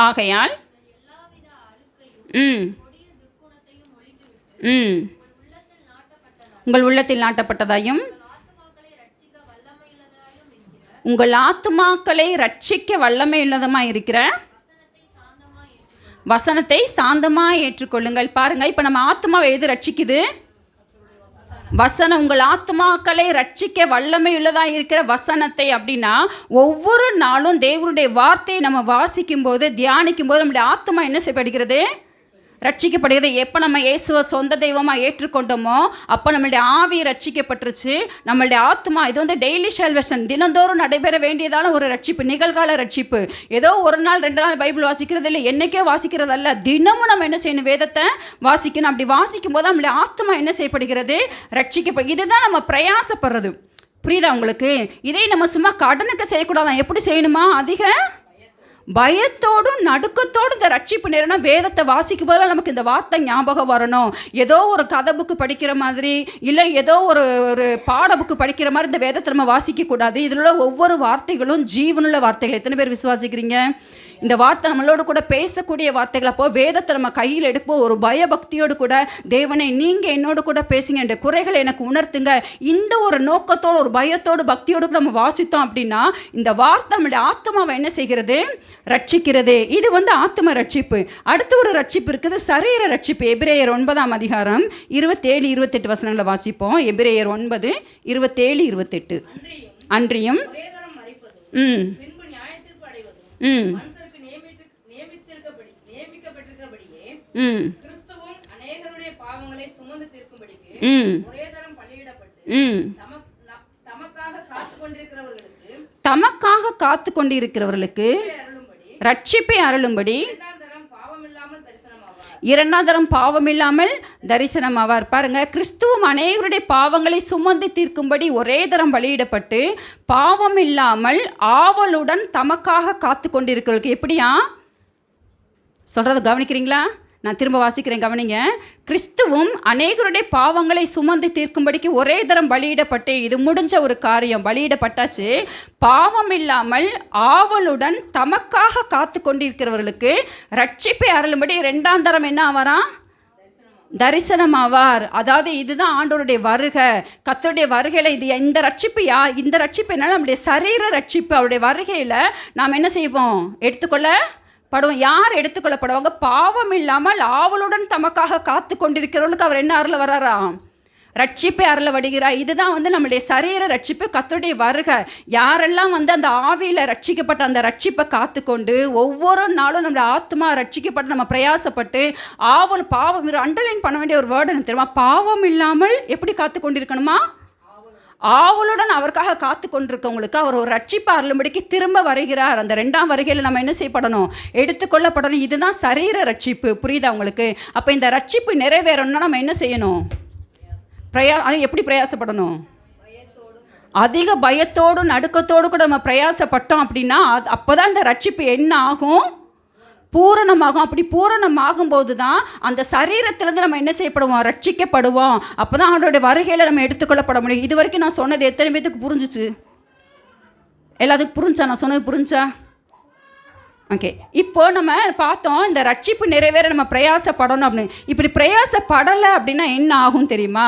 ஆகையால் உங்கள் உள்ளத்தில் நாட்டப்பட்டதாயும் உங்கள் ஆத்துமாக்களை ரட்சிக்க வல்லமை உள்ளதுமாக இருக்கிற வசனத்தை சாந்தமாக ஏற்றுக்கொள்ளுங்கள். பாருங்கள், இப்போ நம்ம ஆத்மாவை எது ரட்சிக்குது? வசனம். உங்கள் ஆத்மாக்களை ரட்சிக்க வல்லமை உள்ளதாக இருக்கிற வசனத்தை அப்படின்னா, ஒவ்வொரு நாளும் தேவனுடைய வார்த்தையை நம்ம வாசிக்கும் போது தியானிக்கும் போது நம்முடைய ஆத்மா என்ன செய்யப்படுகிறது? ரட்சிக்கப்படுகிறது. எப்போ நம்ம இயேசுவை சொந்த தெய்வமாக ஏற்றுக்கொண்டோமோ அப்போ நம்மளுடைய ஆவி ரட்சிக்கப்பட்டுருச்சு. நம்மளுடைய ஆத்மா இது டெய்லி சால்வேஷன், தினந்தோறும் நடைபெற வேண்டியதான ஒரு ரட்சிப்பு, நிகழ்கால ரட்சிப்பு. ஏதோ ஒரு நாள் 2 நாள் பைபிள் வாசிக்கிறது இல்லை, என்றைக்கே வாசிக்கிறது அல்ல, தினமும் நம்ம என்ன செய்யணும்? வேதத்தை வாசிக்கணும். அப்படி வாசிக்கும் போது நம்மளுடைய ஆத்மா என்ன செய்யப்படுகிறது? ரட்சிக்கப்படும். இதுதான் நம்ம பிரயாசப்படுறது. புரியுதா உங்களுக்கு? இதை நம்ம சும்மா கடனுக்கு செய்யக்கூடாதான். எப்படி செய்யணுமா? அதிக பயத்தோடும் நடுக்கத்தோடும் இந்த ரட்சிப்பு நேரம்னா வேதத்தை வாசிக்கும் போதெல்லாம் நமக்கு இந்த வார்த்தை ஞாபகம் வரணும். ஏதோ ஒரு கதை புக்கு படிக்கிற மாதிரி இல்லை ஏதோ ஒரு பாட புக்கு படிக்கிற மாதிரி இந்த வேதத்தை நம்ம வாசிக்கக்கூடாது. இதில் உள்ள ஒவ்வொரு வார்த்தைகளும் ஜீவனுள்ள வார்த்தைகள். எத்தனை பேர் விசுவாசிக்கிறீங்க? இந்த வார்த்தை நம்மளோட கூட பேசக்கூடிய வார்த்தைகள். அப்போ வேதத்தை நம்ம கையில் எடுப்போம் ஒரு பயபக்தியோடு கூட, தேவனை நீங்கள் என்னோடு கூட பேசுங்க, என்ற குறைகளை எனக்கு உணர்த்துங்க, இந்த ஒரு நோக்கத்தோடு ஒரு பயத்தோடு பக்தியோடு நம்ம வாசித்தோம் அப்படின்னா இந்த வார்த்தை நம்மளுடைய ஆத்மாவை என்ன செய்கிறது? ரட்சிக்கிறது. இது ஆத்ம ரட்சிப்பு. அடுத்து ஒரு ரட்சிப்பு இருக்குது, சரீர ரட்சிப்பு. எபிரேயர் 9:27-28 வாசிப்போம். எபிரேயர் 9:27-28. அன்றியும் தமக்காக காத்து கொண்டிருக்கிறவர்களுக்கு ரட்சிப்பை அருளும்படி இரண்டாம் தரம் பாவமில்லாமல் தரிசனமாவார். பாருங்க, கிறிஸ்துவும் அநேகருடைய பாவங்களை சுமந்து தீர்க்கும்படி ஒரே தரம் பலியிடப்பட்டு பாவம் இல்லாமல் ஆவலுடன் தமக்காக காத்து கொண்டிருக்கிறவர்களுக்கு. எப்படியா சொல்றது கவனிக்கிறீங்களா? நான் திரும்ப வாசிக்கிறேன், கவனிங்க. கிறிஸ்துவும் அநேகருடைய பாவங்களை சுமந்து தீர்க்கும்படிக்கு ஒரே தரம் பலியிடப்பட்டு, இது முடிஞ்ச ஒரு காரியம், பலியிடப்பட்டாச்சு. பாவம் இல்லாமல் ஆவலுடன் தமக்காக காத்து கொண்டிருக்கிறவர்களுக்கு ரட்சிப்பை அருளும்படி 2ஆம் தரம் என்ன ஆவாரா? தரிசனமாவார். அதாவது இதுதான் ஆண்டவருடைய வருகை, கர்த்தருடைய வருகையில். இது இந்த ரட்சிப்பு இந்த ரட்சிப்பு என்னால் நம்முடைய சரீர ரட்சிப்பு. அவருடைய வருகையில் நாம் என்ன செய்வோம்? எடுத்துக்கொள்ளப்படுவோம். யார் எடுத்துக்கொள்ளப்படுவாங்க? பாவம் இல்லாமல் ஆவலுடன் தமக்காக காத்து கொண்டிருக்கிறவர்களுக்கு அவர் என்ன அருள வராராம்? ரட்சிப்பை அருள வருகிறார். இதுதான் நம்முடைய சரீர ரட்சிப்பு, கர்த்தருடைய வருகை. யாரெல்லாம் அந்த ஆவியில் ரட்சிக்கப்பட்ட அந்த ரட்சிப்பை காத்துக்கொண்டு ஒவ்வொரு நாளும் நம்முடைய ஆத்மா ரட்சிக்கப்பட்டு நம்ம பிரயாசப்பட்டு ஆவல் பாவம் அண்டர்லைன் பண்ண வேண்டிய ஒரு வேர்டு எனக்கு தெரியுமா? பாவம் இல்லாமல் எப்படி காத்து கொண்டிருக்கணுமா? ஆவலுடன் அவருக்காக காத்து கொண்டிருக்கவங்களுக்கு அவர் ஒரு ரட்சிப்பு அருளும்படிக்கு திரும்ப வருகிறார். அந்த 2ஆம் வருகையில் நம்ம என்ன செய்யப்படணும்? எடுத்துக்கொள்ளப்படணும். இதுதான் சரீர ரட்சிப்பு. புரியுதா உங்களுக்கு? அப்போ இந்த ரட்சிப்பு நிறைவேறணும்னா நம்ம என்ன செய்யணும்? அது எப்படி பிரயாசப்படணும்? அதிக பயத்தோடு நடுக்கத்தோடு கூட நம்ம பிரயாசப்பட்டோம் அப்படின்னா அப்போ தான் இந்த ரட்சிப்பு என்ன ஆகும்? பூரணமாகும். அப்படி பூரணமாகும் போது தான் அந்த சரீரத்திலேருந்து நம்ம என்ன செய்யப்படுவோம்? ரட்சிக்கப்படுவோம். அப்போ தான் அவனுடைய வருகையில் நம்ம எடுத்துக்கொள்ளப்பட முடியும். இது வரைக்கும் நான் சொன்னது எத்தனை பேத்துக்கு புரிஞ்சிச்சு? எல்லாத்துக்கும் புரிஞ்சா? நான் சொன்னது புரிஞ்சா? ஓகே, இப்போ நம்ம பார்த்தோம் இந்த ரட்சிப்பு நிறைவேற நம்ம பிரயாசப்படணும் அப்படின்னு. இப்படி பிரயாசப்படலை அப்படின்னா என்ன ஆகும் தெரியுமா?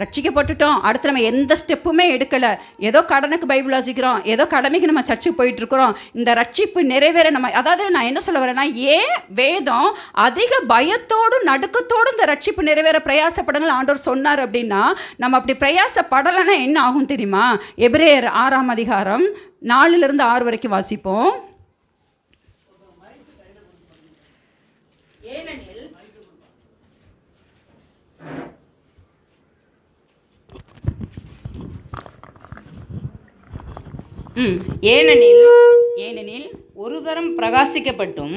ரட்சிக்கப்பட்டுட்டோம், அடுத்து நம்ம எந்த ஸ்டெப்புமே எடுக்கலை, ஏதோ கடனுக்கு பைபிள் வாசிக்கிறோம், ஏதோ கடமைக்கு நம்ம சர்ச்சுக்கு போயிட்டுருக்குறோம். இந்த ரட்சிப்பு நிறைவேற நம்ம, அதாவது நான் என்ன சொல்ல வரேன்னா, ஏன் வேதம் அதிக பயத்தோடும் நடுக்கத்தோடும் இந்த ரட்சிப்பு நிறைவேற பிரயாசப்படுங்கள் ஆண்டவர் சொன்னார் அப்படின்னா, நம்ம அப்படி பிரயாசப்படலைன்னா என்ன ஆகும் தெரியுமா? எபிரேயர் 6ஆம் அதிகாரம் 4லிருந்து 6 வரைக்கும் வாசிப்போம். ஏனெனில் ஒரு தரம் பிரகாசிக்கப்பட்டும்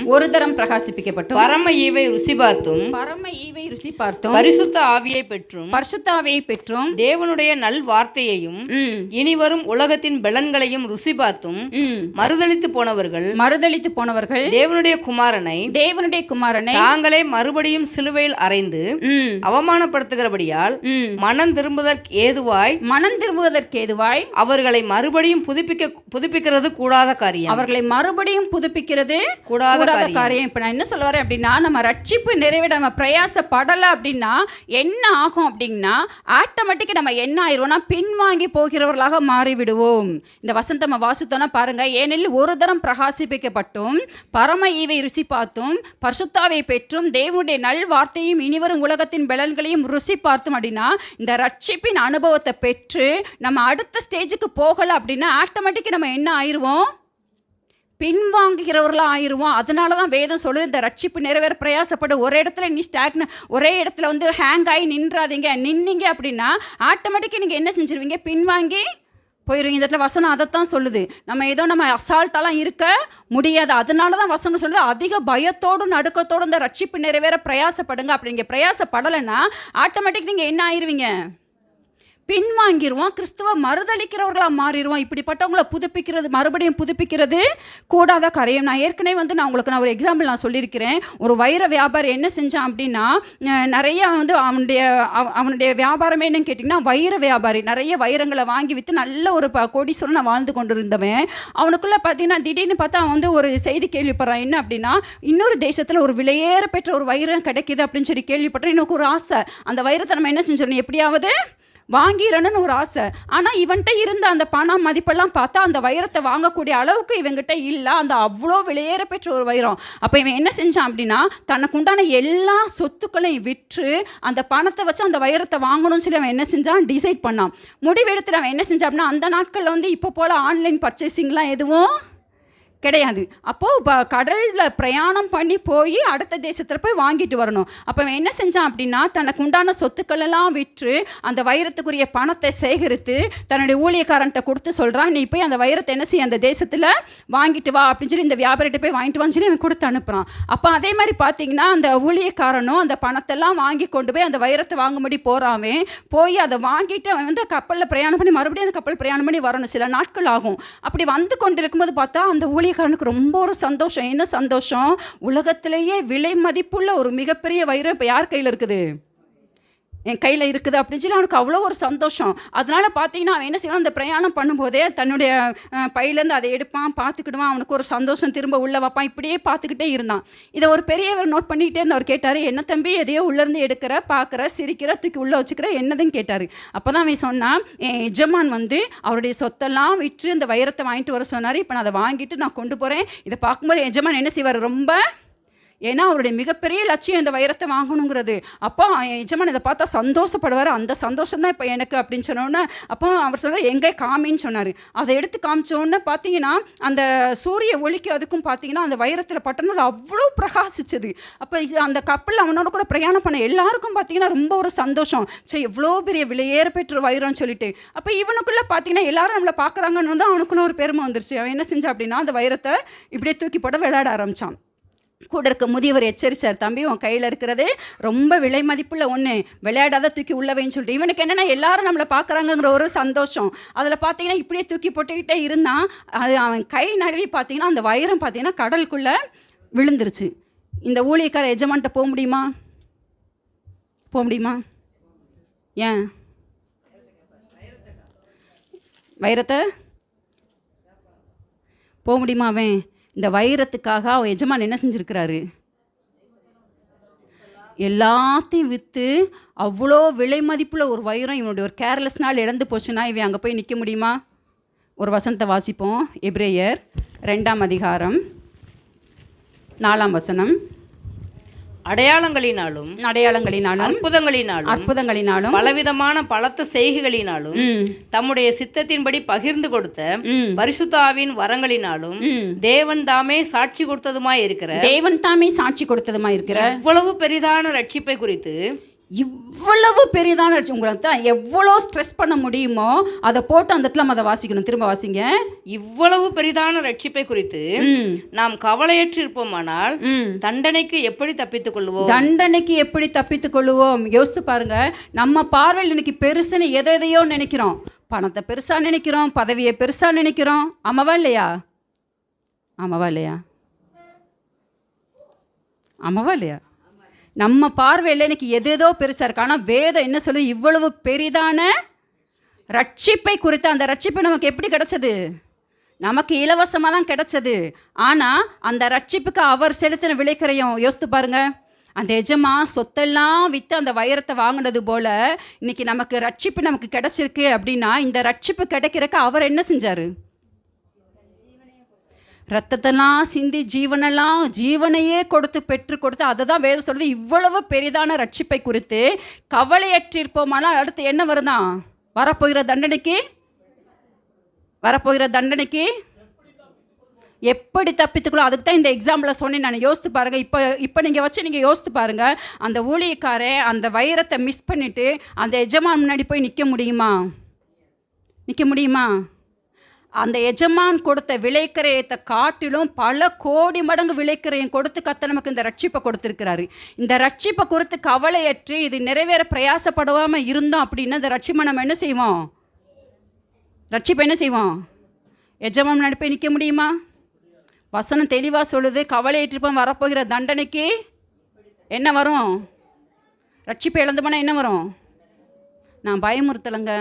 பரம ஈவை ருசி பார்த்தும் பரிசுத்த ஆவியை பெற்றும் தேவனுடைய நல் வார்த்தையையும் இனிவரும் உலகத்தின் பலன்களையும் ருசி பார்த்தும் மறுதலித்து போனவர்கள் தேவனுடைய குமாரனை தாங்களே மறுபடியும் சிலுவையில் அறைந்து அவமானப்படுத்துகிறபடியால் மனம் திரும்புவதற்கு ஏதுவாய் அவர்களை மறுபடியும் புதுப்பிக்கிறது கூடாத காரியம். இப்ப நான் என்ன சொல்ல வரேன் அப்படின்னா, நம்ம ரட்சிப்பு நிறைவேற நம்ம பிரயாசப்படலை அப்படின்னா என்ன ஆகும் அப்படின்னா, ஆட்டோமேட்டிக்காக நம்ம என்ன ஆயிடுவோம்னா பின்வாங்கி போகிறவர்களாக மாறிவிடுவோம். இந்த வசந்தம் வாசித்தோன்னா பாருங்க, ஏனெனில் ஒரு தரம் பிரகாசிப்பிக்கப்பட்டும் பரம ஈவை ருசி பார்த்தும் பரிசுத்தாவை பெற்றும் தேவனுடைய நல் வார்த்தையும் இனிவரும் உலகத்தின் பலன்களையும் ருசி பார்த்தும் அப்படின்னா, இந்த ரட்சிப்பின் அனுபவத்தை பெற்று நம்ம அடுத்த ஸ்டேஜுக்கு போகலை அப்படின்னா ஆட்டோமேட்டிக்காக நம்ம என்ன ஆயிடுவோம்? பின்வாங்குகிறவர்களாக ஆயிடுவோம். அதனால தான் வேதம் சொல்லுது, இந்த ரட்சிப்பு நிறைவேற பிரயாசப்படு, ஒரே இடத்துல ஒரே இடத்துல வந்து ஹேங் ஆகி நின்னீங்க அப்படின்னா ஆட்டோமேட்டிக்காக நீங்கள் என்ன செஞ்சிருவீங்க? பின்வாங்கி போயிடுவீங்க. இந்த இடத்துல வசனம் அதைத்தான் சொல்லுது. நம்ம அசால்ட்டாலாம் இருக்க முடியாது. அதனால தான் வசனம் சொல்லுது, அதிக பயத்தோடும் நடுக்கத்தோடும் இந்த ரட்சிப்பு நிறைவேற பிரயாசப்படுங்க. அப்படி நீங்கள் பிரயாசப்படலைன்னா ஆட்டோமேட்டிக் நீங்கள் என்ன ஆயிடுவீங்க? பின்வாங்கிடுவோம், கிறிஸ்துவ மறுதளிக்கிறவர்களாக மாறிடுவோம். இப்படிப்பட்டவங்களை மறுபடியும் புதுப்பிக்கிறது கூடாத காரியம். நான் ஏற்கனவே நான் உங்களுக்கு ஒரு எக்ஸாம்பிள் சொல்லியிருக்கிறேன். ஒரு வைர வியாபாரி என்ன செஞ்சான் அப்படின்னா, நிறைய அவனுடைய வியாபாரமே என்னன்னு கேட்டிங்கன்னா, வைர வியாபாரி நிறைய வைரங்களை வாங்கி விற்று நல்ல ஒரு கோடீஸ்வரன் வாழ்ந்து கொண்டு இருந்தவன். அவனுக்குள்ளே பார்த்தீங்கன்னா திடீர்னு பார்த்தா அவன் ஒரு செய்தி கேள்விப்படுறான். என்ன அப்படின்னா, இன்னொரு தேசத்தில் ஒரு விலையேற பெற்ற ஒரு வைரம் கிடைக்கிது அப்படின்னு சொல்லி கேள்விப்பட்டேன். எனக்கு ஒரு ஆசை, அந்த வைரத்தை நம்ம என்ன செஞ்சிடணும், எப்படியாவது வாங்கிடணும்னு ஒரு ஆசை. ஆனால் இவன்கிட்ட இருந்த அந்த பணம் மதிப்பெல்லாம் பார்த்தா அந்த வைரத்தை வாங்கக்கூடிய அளவுக்கு இவங்கிட்ட இல்லை. அந்த அவ்வளோ விலையேற பெற்ற ஒரு வைரம். அப்போ இவன் என்ன செஞ்சான் அப்படின்னா, தனக்கு உண்டான எல்லா சொத்துக்களையும் விற்று அந்த பணத்தை வச்சு அந்த வைரத்தை வாங்கணும்னு சொல்லி அவன் என்ன செஞ்சான், டிசைட் பண்ணான். முடிவெடுத்து அவன் என்ன செஞ்சான் அப்படின்னா, அந்த நாட்களில் இப்போ போல் ஆன்லைன் பர்ச்சேசிங்லாம் எதுவும் கிடையாது. அப்போது கடலில் பிரயாணம் பண்ணி போய் அடுத்த தேசத்தில் போய் வாங்கிட்டு வரணும். அப்போ அவன் என்ன செஞ்சான் அப்படின்னா, தனக்கு உண்டான சொத்துக்களெல்லாம் விற்று அந்த வைரத்துக்குரிய பணத்தை சேகரித்து தன்னுடைய ஊழியக்காரன்ட்ட கொடுத்து சொல்கிறான், நீ போய் அந்த வைரத்தை என்ன செய்ய அந்த தேசத்தில் வாங்கிட்டு வா அப்படின்னு சொல்லி இந்த வியாபாரிகிட்ட போய் வாங்கிட்டு வான்னு சொல்லி அவன் கொடுத்து அனுப்புகிறான். அப்போ அதே மாதிரி பார்த்தீங்கன்னா, அந்த ஊழியக்காரனும் அந்த பணத்தெல்லாம் வாங்கி கொண்டு போய் அந்த வைரத்தை வாங்கும்படி போகிறாமே, போய் அதை வாங்கிட்டு அவன் கப்பலில் பிரயாணம் பண்ணி மறுபடியும் அந்த கப்பல் பிரயாணம் பண்ணி வரணும். சில நாட்கள் ஆகும். அப்படி வந்து கொண்டு இருக்கும்போது பார்த்தா அந்த ஊழியக்காரனுக்கு ரொம்ப ஒரு சந்தோஷம். என்ன சந்தோஷம்? உலகத்திலேயே விலை மதிப்புள்ள ஒரு மிகப்பெரிய வைரம் இப்போ யார் கையில் இருக்குது? என் கையில் இருக்குது அப்படின்னு சொல்லி அவனுக்கு அவ்வளோ ஒரு சந்தோஷம். அதனால் பார்த்தீங்கன்னா அவன் என்ன செய்வான், அந்த பிரயாணம் பண்ணும்போதே தன்னுடைய பையிலேருந்து அதை எடுப்பான், பார்த்துக்கிடுவான். அவனுக்கு ஒரு சந்தோஷம், திரும்ப உள்ளே வைப்பான். இப்படியே பார்த்துக்கிட்டே இருந்தான். இதை ஒரு பெரியவர் நோட் பண்ணிக்கிட்டே இருந்தவர் கேட்டார், என்ன தம்பி எதையோ உள்ளேருந்து எடுக்கிற, பார்க்குற, சிரிக்கிற, தூக்கி உள்ளே வச்சுக்கிற, என்னதுன்னு கேட்டார். அப்போ தான் அவன் சொன்னான், என் எஜமான் அவருடைய சொத்தெல்லாம் விற்று இந்த வைரத்தை வாங்கிட்டு வர சொன்னார். இப்போ நான் அதை வாங்கிட்டு நான் கொண்டு போகிறேன். இதை பார்க்கும்போது எஜமான் என்ன செய்வார், ரொம்ப, ஏன்னா அவருடைய மிகப்பெரிய லட்சியம் இந்த வைரத்தை வாங்கணுங்கிறது. அப்போ எஜமான் இதை பார்த்தா சந்தோஷப்படுவார். அந்த சந்தோஷம் தான் இப்போ எனக்கு அப்படின்னு சொன்னோன்னே அப்போ அவர் சொன்னார், எங்கே காமின்னு சொன்னார். அதை எடுத்து காமிச்சோன்னே பார்த்தீங்கன்னா அந்த சூரிய ஒளிக்கு அதுக்கும் பார்த்தீங்கன்னா அந்த வைரத்தில் பட்டணும், அது அவ்வளோ பிரகாசிச்சது. அப்போ அந்த கப்பலில் அவனோட கூட பிரயாணம் பண்ண எல்லாருக்கும் பார்த்தீங்கன்னா ரொம்ப ஒரு சந்தோஷம். சரி, எவ்வளோ பெரிய விலையேற பெற்ற வைரம்னு சொல்லிட்டு. அப்போ இவனுக்குள்ளே பார்த்தீங்கன்னா எல்லாரும் நம்மளை பார்க்குறாங்கன்னு அவனுக்குள்ள ஒரு பெருமை வந்துருச்சு. அவன் என்ன செஞ்சான் அப்படின்னா, அந்த வைரத்தை இப்படியே தூக்கி போட விளையாட ஆரம்பித்தான். கூட இருக்க முதியவர் எச்சரிச்சார், தம்பி உன் கையில் இருக்கிறது ரொம்ப விலை மதிப்புள்ள ஒன்று, விளையாடாத தூக்கி உள்ள வைன்னு சொல்லிட்டு. இவனுக்கு என்னென்னா எல்லாரும் நம்மளை பார்க்குறாங்கங்கிற ஒரு சந்தோஷம். அதில் பார்த்தீங்கன்னா இப்படியே தூக்கி போட்டுக்கிட்டே இருந்தான். அது அவன் கை நழுவி பார்த்தீங்கன்னா அந்த வைரம் பார்த்தீங்கன்னா கடலுக்குள்ளே விழுந்துருச்சு. இந்த ஊழியக்கார எஜமான்ட்ட போக முடியுமா? ஏன் வைரத்தை போக முடியுமா? அவன் இந்த வைரத்துக்காக அவன் எஜமான் என்ன செஞ்சுருக்கிறாரு? எல்லாத்தையும் விற்று அவ்வளோ விலை மதிப்புள்ள ஒரு வைரம் இவனுடைய ஒரு கேர்லெஸ்னால் இழந்து போச்சுன்னா இவன் அங்கே போய் நிற்க முடியுமா? ஒரு வசனத்தை வாசிப்போம். எபிரேயர் 2ஆம் அதிகாரம் 4ஆம் வசனம். அடையாளங்களினாலும் அற்புதங்களினாலும் பலவிதமான பலத்த செய்கைகளினாலும் தம்முடைய சித்தத்தின்படி பகிர்ந்து கொடுத்த பரிசுத்த ஆவியின் வரங்களினாலும் தேவன் தாமே சாட்சி கொடுத்ததுமாய் இருக்கிற இவ்வளவு பெரிதான ரட்சிப்பை குறித்து, இவ்வளவு பெரிதான உங்களுக்கு தான் எவ்வளோ ஸ்ட்ரெஸ் பண்ண முடியுமோ அதை போட்டு அந்த இடத்துல அதை வாசிக்கணும். திரும்ப வாசிங்க. இவ்வளவு பெரிதான ரட்சிப்பை குறித்து நாம் கவலையற்று இருப்போமானால் தண்டனைக்கு எப்படி தப்பித்துக் கொள்ளுவோம்? யோசித்து பாருங்க. நம்ம பார்வையில் இன்னைக்கு பெருசுன்னு எதையோ நினைக்கிறோம். பணத்தை பெருசா நினைக்கிறோம், பதவியை பெருசா நினைக்கிறோம். ஆமாவா இல்லையா? நம்ம பார்வையில் இன்னைக்கு எதேதோ பெருசாக இருக்கு. ஆனால் வேதம் என்ன சொல்லுது? இவ்வளவு பெரிதான ரட்சிப்பை குறித்து. அந்த ரட்சிப்பு நமக்கு எப்படி கிடைச்சது? நமக்கு இலவசமாக தான் கிடைச்சது. ஆனால் அந்த ரட்சிப்புக்கு அவர் செலுத்தின விலைக்கரையும் யோசித்து பாருங்க. அந்த எஜமா சொத்தெல்லாம் விற்று அந்த வைரத்தை வாங்கினது போல இன்னைக்கு நமக்கு ரட்சிப்பு நமக்கு கிடைச்சிருக்கு அப்படின்னா, இந்த ரட்சிப்பு கிடைக்கிறக்கு அவர் என்ன செஞ்சார்? ரத்தத்தெல்லாம் சிந்தி ஜீவனையே பெற்று கொடுத்து. அதை தான் வேதம் சொல்லுது. இவ்வளவு பெரிதான ரட்சிப்பை குறித்து கவலையற்றிருப்போமானால் அடுத்து என்ன வருதான்? வரப்போகிற தண்டனைக்கு எப்படி தப்பித்துக்கலாம்? அதுக்கு தான் இந்த எக்ஸாம்பிளை சொன்னேன் நான். யோசித்து பாருங்கள். இப்போ நீங்கள் யோசித்து பாருங்கள். அந்த ஊழியக்காரன் அந்த வைரத்தை மிஸ் பண்ணிவிட்டு அந்த எஜமான் முன்னாடி போய் நிற்க முடியுமா? அந்த எஜமான் கொடுத்த விலைக்கரையத்தை காட்டிலும் பல கோடி மடங்கு விலைக்கரையும் கொடுத்து கர்த்தர் நமக்கு இந்த ரட்சிப்பை கொடுத்துருக்கிறாரு. இந்த ரட்சிப்பை குறித்து கவலையற்று இது நிறைவேற பிரயாசப்படாமல் இருந்தோம் அப்படின்னா இந்த ரட்சிப்பை நம்ம என்ன செய்வோம்? எஜமான் முன்னாடி போய் நிற்க முடியுமா? வசனம் தெளிவாக சொல்லுது. கவலையற்றிருப்போம் வரப்போகிற தண்டனைக்கு என்ன வரும்? ரட்சிப்பை இழந்து போனால் என்ன வரும்? நான் பயமுறுத்தலைங்க,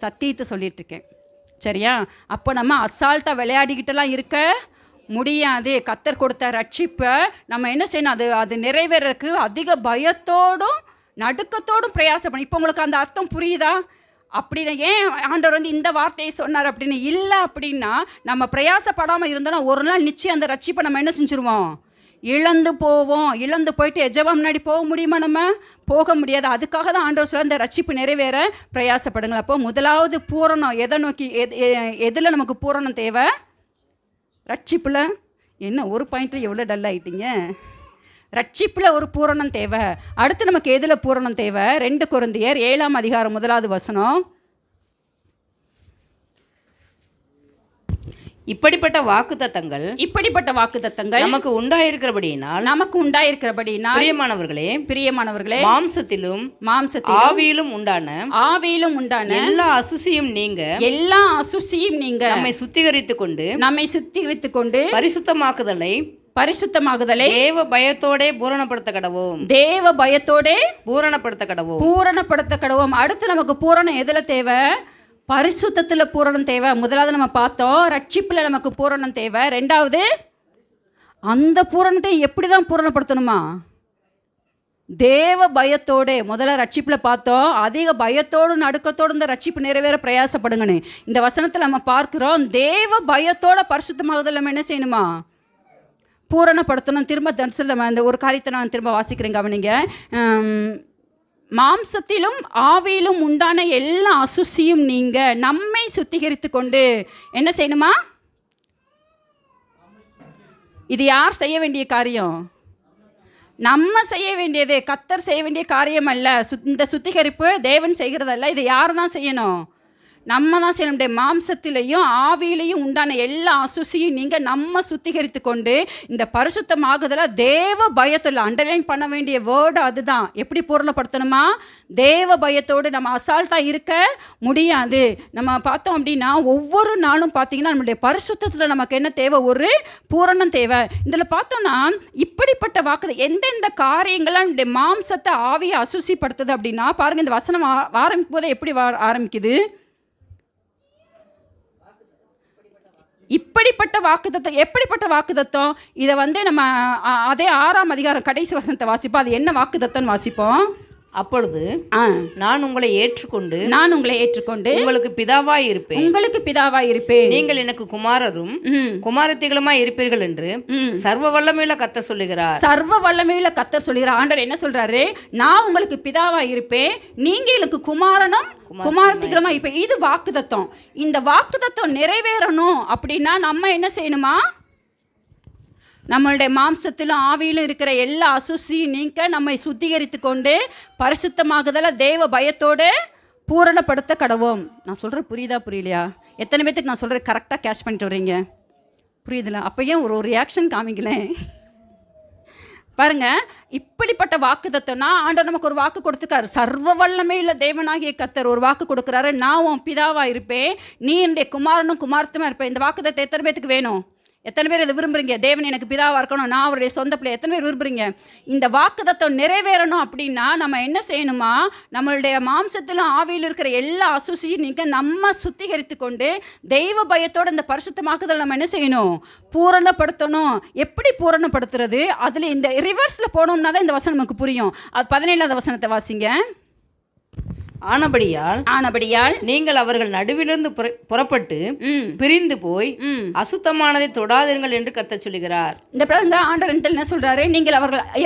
சத்தியத்தை சொல்லிகிட்ருக்கேன். சரியா? அப்போ நம்ம அசால்ட்டாக விளையாடிக்கிட்டெல்லாம் இருக்க முடியாது. கர்த்தர் கொடுத்த ரட்சிப்பை நம்ம என்ன செய்யணும்? அது நிறைவேறக்கு அதிக பயத்தோடும் நடுக்கத்தோடும் பிரயாசப்படும். இப்போ உங்களுக்கு அந்த அர்த்தம் புரியுதா? அப்படின்னு ஏன் ஆண்டவர் இந்த வார்த்தையை சொன்னார் அப்படின்னு இல்லை அப்படின்னா, நம்ம பிரயாசப்படாமல் இருந்தோன்னா ஒரு நாள் நிச்சயம் அந்த ரட்சிப்பை நம்ம என்ன செஞ்சுருவோம்? இழந்து போயிட்டு எஜமான் முன்னாடி போக முடியுமா? நம்ம போக முடியாது. அதுக்காக தான் ஆண்டவர் சொல்ல இந்த ரட்சிப்பு நிறைவேற பிரயாசப்படுங்கள். அப்போ முதலாவது பூரணம் எதை நோக்கி, எதில் நமக்கு பூரணம் தேவை? ரட்சிப்பில். என்ன ஒரு பாயிண்ட்டில் எவ்வளோ டல் ஆகிட்டீங்க? ரட்சிப்பில் ஒரு பூரணம் தேவை. அடுத்து நமக்கு எதில் பூரணம் தேவை? 2 கொரிந்தியர் 7ஆம் அதிகாரம் 1வது வசனம். இப்படிப்பட்ட வாக்குத்தத்தங்கள் நமக்கு உண்டாயிருக்கிறபடியினால் பிரியமானவர்களே மாம்சத்திலும் ஆவியிலும் உண்டான எல்லா அசுசியும் நீங்க நம்மை சுத்திகரித்துக் கொண்டு பரிசுத்தமாக்குதலை தேவ பயத்தோடே பூரணப்படுத்த கடவோம். அடுத்து நமக்கு பூரணம் எதுல தேவை? பரிசுத்தத்தில் பூரணம் தேவை. முதலாவது நம்ம பார்த்தோம் ரட்சிப்பில் நமக்கு பூரணம் தேவை. 2வது அந்த பூரணத்தை எப்படி தான் பூரணப்படுத்தணுமா? தேவ பயத்தோடு. முதல்ல ரட்சிப்பில் பார்த்தோம் அதிக பயத்தோடு நடுக்கத்தோடு இந்த ரட்சிப்பு நிறைவேற பிரயாசப்படுங்கன்னு. இந்த வசனத்தில் நம்ம பார்க்குறோம் தேவ பயத்தோட பரிசுத்தமாகுதல் நம்ம என்ன செய்யணுமா? பூரணப்படுத்தணும். திரும்ப நம்ம அந்த ஒரு காரியத்தை நான் திரும்ப வாசிக்கிறேன், கவனிங்க. மாம்சத்திலும் ஆவியிலும் உண்டான எல்லா அசுசியும் நீங்க நம்மை சுத்திகரித்து கொண்டு என்ன செய்யணுமா? இது யார் செய்ய வேண்டிய காரியம்? நம்ம செய்ய வேண்டியது. கர்த்தர் செய்ய வேண்டிய காரியம் அல்ல. இந்த சுத்திகரிப்பு தேவன் செய்கிறதல்ல. இதை யார் தான் செய்யணும்? நம்ம தான் செய்யணும். மாம்சத்திலையும் ஆவியிலையும் உண்டான எல்லா அசுசியும் நீங்கள் நம்ம சுத்திகரித்து கொண்டு இந்த பரிசுத்தமாகுதல தேவ பயத்தில் அண்டர்லைன் பண்ண வேண்டிய வேர்டு அதுதான். எப்படி பூரணப்படுத்தணுமா? தேவ பயத்தோடு நம்ம அசால்ட்டாக இருக்க முடியாது. நம்ம பார்த்தோம் அப்படின்னா ஒவ்வொரு நாளும் பார்த்தீங்கன்னா நம்மளுடைய பரிசுத்தத்தில் நமக்கு என்ன தேவை? ஒரு பூரணம் தேவை. இதில் பார்த்தோன்னா இப்படிப்பட்ட வாக்கு எந்தெந்த காரியங்கள்லாம் நம்முடைய மாம்சத்தை ஆவியை அசுசிப்படுத்துது அப்படின்னா பாருங்கள். இந்த வசனம் ஆரம்பிக்கும் போது எப்படி ஆரம்பிக்குது? இப்படிப்பட்ட வாக்குத்தத்தம் எப்படிப்பட்ட வாக்குத்தத்தம்? இதை நம்ம அதே 6ஆம் அதிகாரம் கடைசி வசனத்தை வாசிப்போம். அது என்ன வாக்குத்தத்தம்னு வாசிப்போம். அப்பொழுது நான் உங்களை ஏற்றுக்கொண்டு உங்களுக்கு பிதாவாய் இருப்பேன். நீங்கள் எனக்கு குமாரரும் குமாரத்திகளுமாய் இருப்பீர்கள் என்று சர்வ வல்லமையுள்ள கர்த்தர் சொல்லுகிறார். சர்வ வல்லமையுள்ள கர்த்தர் சொல்லுகிறார். ஆண்டவர் என்ன சொல்றாரு? நான் உங்களுக்கு பிதாவாய் இருப்பேன், நீங்க எனக்கு குமாரனும் குமாரத்திகளுமா இருப்பேன். இது வாக்குத்தத்தம். இந்த வாக்குத்தத்தம் நிறைவேறணும் அப்படின்னா நம்ம என்ன செய்யணுமா? நம்மளுடைய மாம்சத்திலும் ஆவியிலும் இருக்கிற எல்லா அசுசியும் நீக்க நம்மை சுத்திகரித்து கொண்டு பரிசுத்தமாகுதல தேவ பயத்தோடு பூரணப்படுத்த கடவோம். நான் சொல்கிறேன் புரியுதா புரியலையா? எத்தனை பேத்துக்கு நான் சொல்கிறேன் கரெக்டாக கேட்ச் பண்ணிட்டு வர்றீங்க? புரியுதுல? அப்போ ஏன் ஒரு ரியாக்ஷன் காமிங்களேன். பாருங்க, இப்படிப்பட்ட வாக்குத்தத்தம்னா ஆண்டவர் நமக்கு ஒரு வாக்கு கொடுத்துருக்காரு. சர்வ வல்லமையுள்ள தேவனாகிய கர்த்தர் ஒரு வாக்கு கொடுக்குறாரு. நான் உன் பிதாவாக இருப்பேன், நீ என்னுடைய குமாரனும் குமாரத்துமா இருப்பேன். இந்த வாக்குத்தத்தம் எத்தனை பேத்துக்கு வேணும்? எத்தனை பேர் இதை விரும்புகிறீங்க? தேவன் எனக்கு பிதாவாக இருக்கணும், நான் அவருடைய சொந்த பிள்ளை. எத்தனை பேர் விரும்புகிறீங்க? இந்த வாக்குத்தத்தம் நிறைவேறணும் அப்படின்னா நம்ம என்ன செய்யணுமா? நம்மளுடைய மாம்சத்திலும் ஆவியில் இருக்கிற எல்லா அசுசியும் நீங்க நம்ம சுத்திகரித்து கொண்டு தெய்வ பயத்தோடு இந்த பரிசுத்தமாக்குதல் நம்ம என்ன செய்யணும்? பூரணப்படுத்தணும். எப்படி பூரணப்படுத்துறது? அதில் இந்த ரிவர்ஸில் போனோம்னா தான் இந்த வசனம் நமக்கு புரியும். அது 17ஆவது வசனத்தை வாசிங்க. ஆனபடியால் நீங்கள் அவர்கள் நடுவிலிருந்து புறப்பட்டு பிரிந்து போய் அசுத்தமானதை தொடாதீர்கள் என்று கர்த்தர் சொல்லுகிறார். இந்த பிறகு ஆண்டவர் என்ன சொல்றாரு? நீங்கள்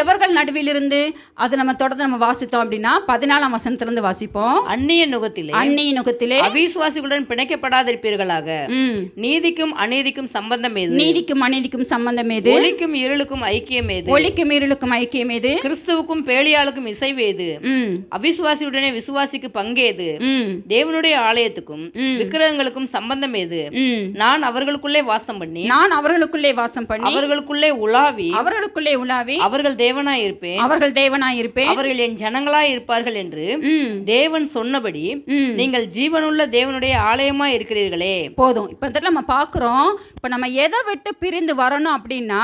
எவர்கள் நடுவிலிருந்து, அது நம்ம தொடர்ந்து நம்ம வாசித்தோம் அப்படின்னா 14ஆம் வசனத்திலிருந்து வாசிப்போம். அந்நிய நுகத்திலே அவிசுவாசிகளுடன் பிணைக்கப்படாதிருப்பீர்களாக. நீதிக்கும் அநீதிக்கும் சம்பந்தம் ஏது? ஒளிக்கும் இருளுக்கும் ஐக்கியம் ஏது? கிறிஸ்துவுக்கும் பேலியாளுக்கும் இசைவேது? அவிசுவாசியுடனே விசுவாசிக்கு பங்கேது? தேவனுடைய ஆலயத்துக்கும் விக்கிரகங்களுக்கும் சம்பந்தம் ஏது? நான் அவர்களுக்குள்ளே வாசம் பண்ணி அவர்களுக்குள்ளே உலாவி அவர்கள் தேவனாய் இருப்பேன், அவர்கள் என் ஜனங்களாய் இருப்பார்கள் என்று தேவன் சொன்னபடி நீங்கள் ஜீவனுள்ள தேவனுடைய ஆலயமாய் இருக்கிறீர்களே. போதும். இப்ப நம்ம பார்க்கிறோம், இப்ப நம்ம எதை விட்டு பிரிந்து வரணும் அப்படின்னா,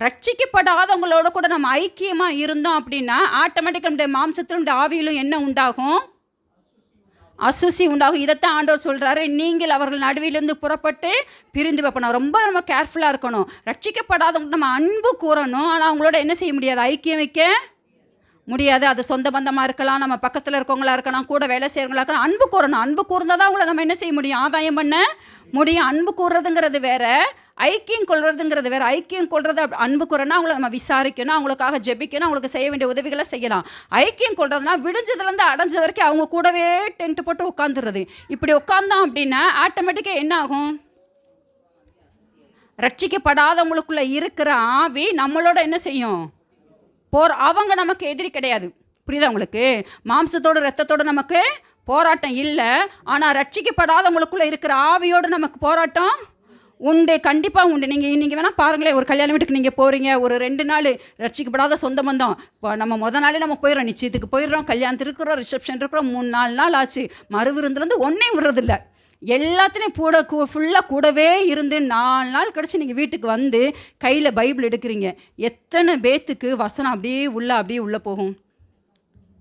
ரட்சிக்கப்படாதவங்களோட கூட நம்ம ஐக்கியமா இருந்தோம் அப்படின்னா ஆட்டோமேட்டிக்கா நம்முடைய மாம்சத்திலும் ஆவியிலும் என்ன உண்டாகும்? அசுசி உண்டாகும். இதைத்தான் ஆண்டவர் சொல்கிறாரு, நீங்கள் அவர்கள் நடுவிலிருந்து புறப்பட்டு பிரிந்து வைப்பணும். நம்ம கேர்ஃபுல்லாக இருக்கணும். ரட்சிக்கப்படாதவங்க நம்ம அன்பு கூறணும், ஆனால் அவங்களோட என்ன செய்ய முடியாது? ஐக்கியம் வைக்க முடியாது. அது சொந்த பந்தமாக இருக்கலாம், நம்ம பக்கத்தில் இருக்கவங்களா இருக்கலாம், கூட வேலை செய்கிறவங்களா இருக்கலாம். அன்பு கூறணும். அன்பு கூர்ந்தால் தான் அவங்கள நம்ம என்ன செய்ய முடியும்? ஆதாயம் பண்ண முடியும். அன்பு கூறுறதுங்கிறது வேற, ஐக்கியம் கொள்றதுங்கிறது வேறு. ஐக்கியம் கொள்றது அன்பு கூறனா அவங்கள நம்ம விசாரிக்கணும், அவங்களுக்காக ஜெபிக்கணும், அவங்களுக்கு செய்ய வேண்டிய உதவிகளை செய்யலாம். ஐக்கியம் கொள்றதுனா விடிஞ்சதுலேருந்து அடைஞ்சது வரைக்கும் அவங்க கூடவே டென்ட் போட்டு உட்காந்துடுறது. இப்படி உட்காந்தோம் அப்படின்னா ஆட்டோமேட்டிக்காக என்ன ஆகும்? ரட்சிக்கப்படாதவங்களுக்குள்ள இருக்கிற ஆவி நம்மளோட என்ன செய்யும்? அவங்க நமக்கு எதிரி கிடையாது. புரியுதா உங்களுக்கு? மாம்சத்தோடு ரத்தத்தோடு நமக்கு போராட்டம் இல்லை. ஆனால் ரட்சிக்கப்படாதவங்களுக்குள்ள இருக்கிற ஆவியோடு நமக்கு போராட்டம் உண்டு, கண்டிப்பாக உண்டு. நீங்கள் வேணால் பாருங்களேன், ஒரு கல்யாண வீட்டுக்கு நீங்கள் போகிறீங்க, ஒரு 2 நாள் ரட்சிக்கப்படாத சொந்த பந்தம். இப்போ நம்ம நாளே நம்ம போயிடறோம், நிச்சயத்துக்கு போயிடுறோம், கல்யாணத்துக்கு இருக்கிறோம், ரிசப்ஷன் இருக்கிறோம், 3-4 நாள் ஆச்சு. மறுவிருந்துலேருந்து ஒன்றையும் விடுறதில்ல. எல்லாத்துலேயும் ஃபுல்லாக கூடவே இருந்து 4 நாள் கழிச்சு நீங்கள் வீட்டுக்கு வந்து கையில் பைபிள் எடுக்கிறீங்க. எத்தனை பேத்துக்கு வசனம் அப்படியே உள்ளே போகும்?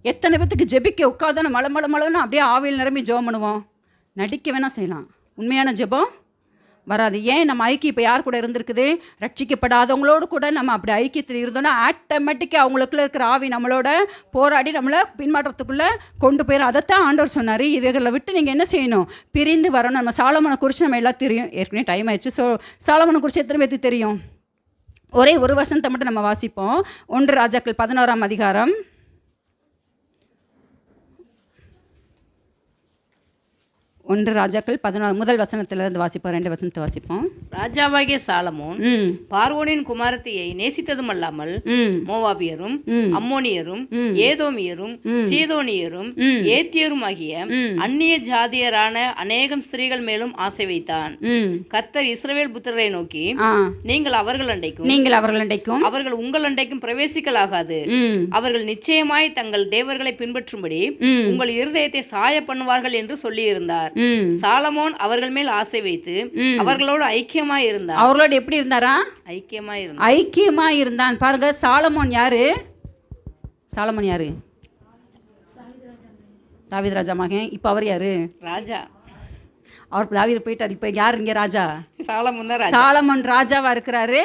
எத்தனை பேத்துக்கு ஜெபிக்க உட்காதான மலன்னு அப்படியே ஆவியில் நிரம்பி ஜெபம் பண்ணுவோம்? நடிக்க வேணால் செய்யலாம், உண்மையான ஜெபம் வராது. ஏன்? நம்ம ஐக்கியம் இப்போ யார் கூட இருந்திருக்குது? ரட்சிக்கப்படாதவங்களோடு கூட நம்ம அப்படி ஐக்கியத்தில் இருந்தோன்னா ஆட்டோமேட்டிக்காக அவங்களுக்குள்ள இருக்கிற ஆவி நம்மளோட போராடி நம்மளை பின்மாற்றத்துக்குள்ளே கொண்டு போயிடும். அதைத்தான் ஆண்டவர் சொன்னார், இவைகளை விட்டு நீங்கள் என்ன செய்யணும்? பிரிந்து வரணும். நம்ம சாலமோனை குறித்து நம்ம எல்லாம் தெரியும், ஏற்கனவே டைம் ஆயிடுச்சு. ஸோ சாலமோனை குறித்து எத்தனை பேருக்கு தெரியும்? ஒரே ஒரு வசனத்தை மட்டும் நம்ம வாசிப்போம். 1 ராஜாக்கள் 11ஆம் அதிகாரம் 1 ராஜாக்கள் 16 முதல் வசனத்திலிருந்து வாசிப்போம், 2 வசனத்தை வாசிப்போம். ராஜாவாகிய சாலமோன் பார்வோனின் குமாரத்தியை நேசித்ததும் அல்லாமல் மோவாபியரும் அம்மோனியரும் ஏதோமியரும் சீதோனியரும் ஏத்தியரும் ஆகிய அந்நிய ஜாதியரான அநேகம் ஸ்திரீகள் மேலும் ஆசை வைத்தான். கர்த்தர் இஸ்ரவேல் புத்திரரை நோக்கி, நீங்கள் அவர்கள் அண்டைக்கும் அவர்கள் உங்கள் அண்டைக்கும் பிரவேசிக்கலாகாது. அவர்கள் நிச்சயமாய் தங்கள் தேவர்களை பின்பற்றும்படி உங்கள் இருதயத்தை சாய பண்ணுவார்கள் என்று சொல்லியிருந்தார். சாலமோன் அவர்கள் மேல் ஆசை வைத்து அவர்களோடு ஐக்கியமா இருந்தார். அவர்களோடு எப்படி இருந்தாரா? ஐக்கியமா இருந்தான். பாருங்க, சாலமோன் யாரு? தாவீது ராஜா மகன். இப்போ அவர் யாரு? ராஜா. அவர் தாவீது போயிட்டார். இப்போ யார் இங்கே ராஜா? சாலமோன் தான் ராஜா. சாலமோன் ராஜாவாக இருக்கிறாரு.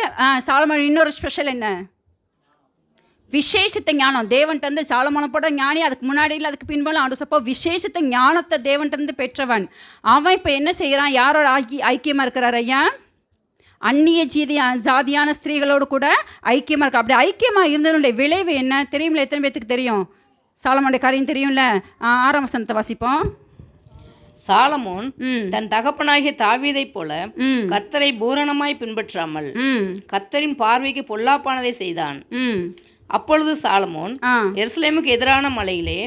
சாலமோன் இன்னொரு ஸ்பெஷல் என்ன? விசேஷத்த ஞானம் தேவன்ட்டு வந்து. சாலமோனை போட ஞானி, அதுக்கு முன்னாடி இல்லை அதுக்கு பின்பாலும் ஆண்டு சப்போ விசேஷத்த ஞானத்தை தேவன்ட்டு வந்து பெற்றவன். அவன் இப்போ என்ன செய்கிறான்? யாரோட ஐக்கியமாக இருக்கிறார் ஐயா? அந்நிய ஜாதியான ஸ்திரீகளோடு கூட ஐக்கியமாக இருக்கு. அப்படி ஐக்கியமாக இருந்ததனுடைய விளைவு என்ன தெரியுமில்ல? எத்தனை பேத்துக்கு தெரியும்? சாலமோனுடைய காரியம் தெரியும்ல? 6ஆம் வசனத்தை வாசிப்போம். சாலமோன் தன் தகப்பனாகிய தாவீதைப் போல கர்த்தரை பூரணமாய் பின்பற்றாமல் கர்த்தரின் பார்வைக்கு பொல்லாப்பானதை செய்தான். அப்பொழுது சாலமோன் எருசலேமுக்கு எதிரான மலையிலே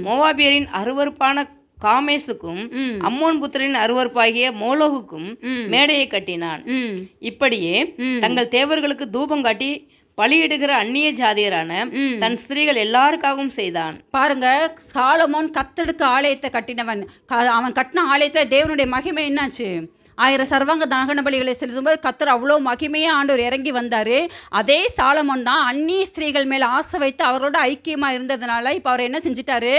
மோவாபியரின் அருவருப்பான காமேசுக்கும் அம்மோன் புத்திரின் அருவருப்பாகிய மோலோகுக்கும் மேடையை கட்டினான். இப்படியே தங்கள் தேவர்களுக்கு தூபம் காட்டி பலியிடுகிற அந்நிய ஜாதியரான தன் ஸ்திரீகள் எல்லாருக்காகவும் செய்தான். பாருங்க, சாலமோன் கத்தெடுக்க ஆலயத்தை கட்டினவன். அவன் கட்டின ஆலயத்தில் தேவனுடைய மகிமை என்னாச்சு? 1000 சர்வாங்க தகன பலிகளை செலுத்தும்போது கத்தர் அவ்வளோ மகிமையாக ஆண்டவர் இறங்கி வந்தார். அதே சாலமோன் தான் அந்நிய ஸ்திரீகள் மேலே ஆசை வைத்து அவரோட ஐக்கியமாக இருந்ததுனால இப்போ அவர் என்ன செஞ்சிட்டாரு?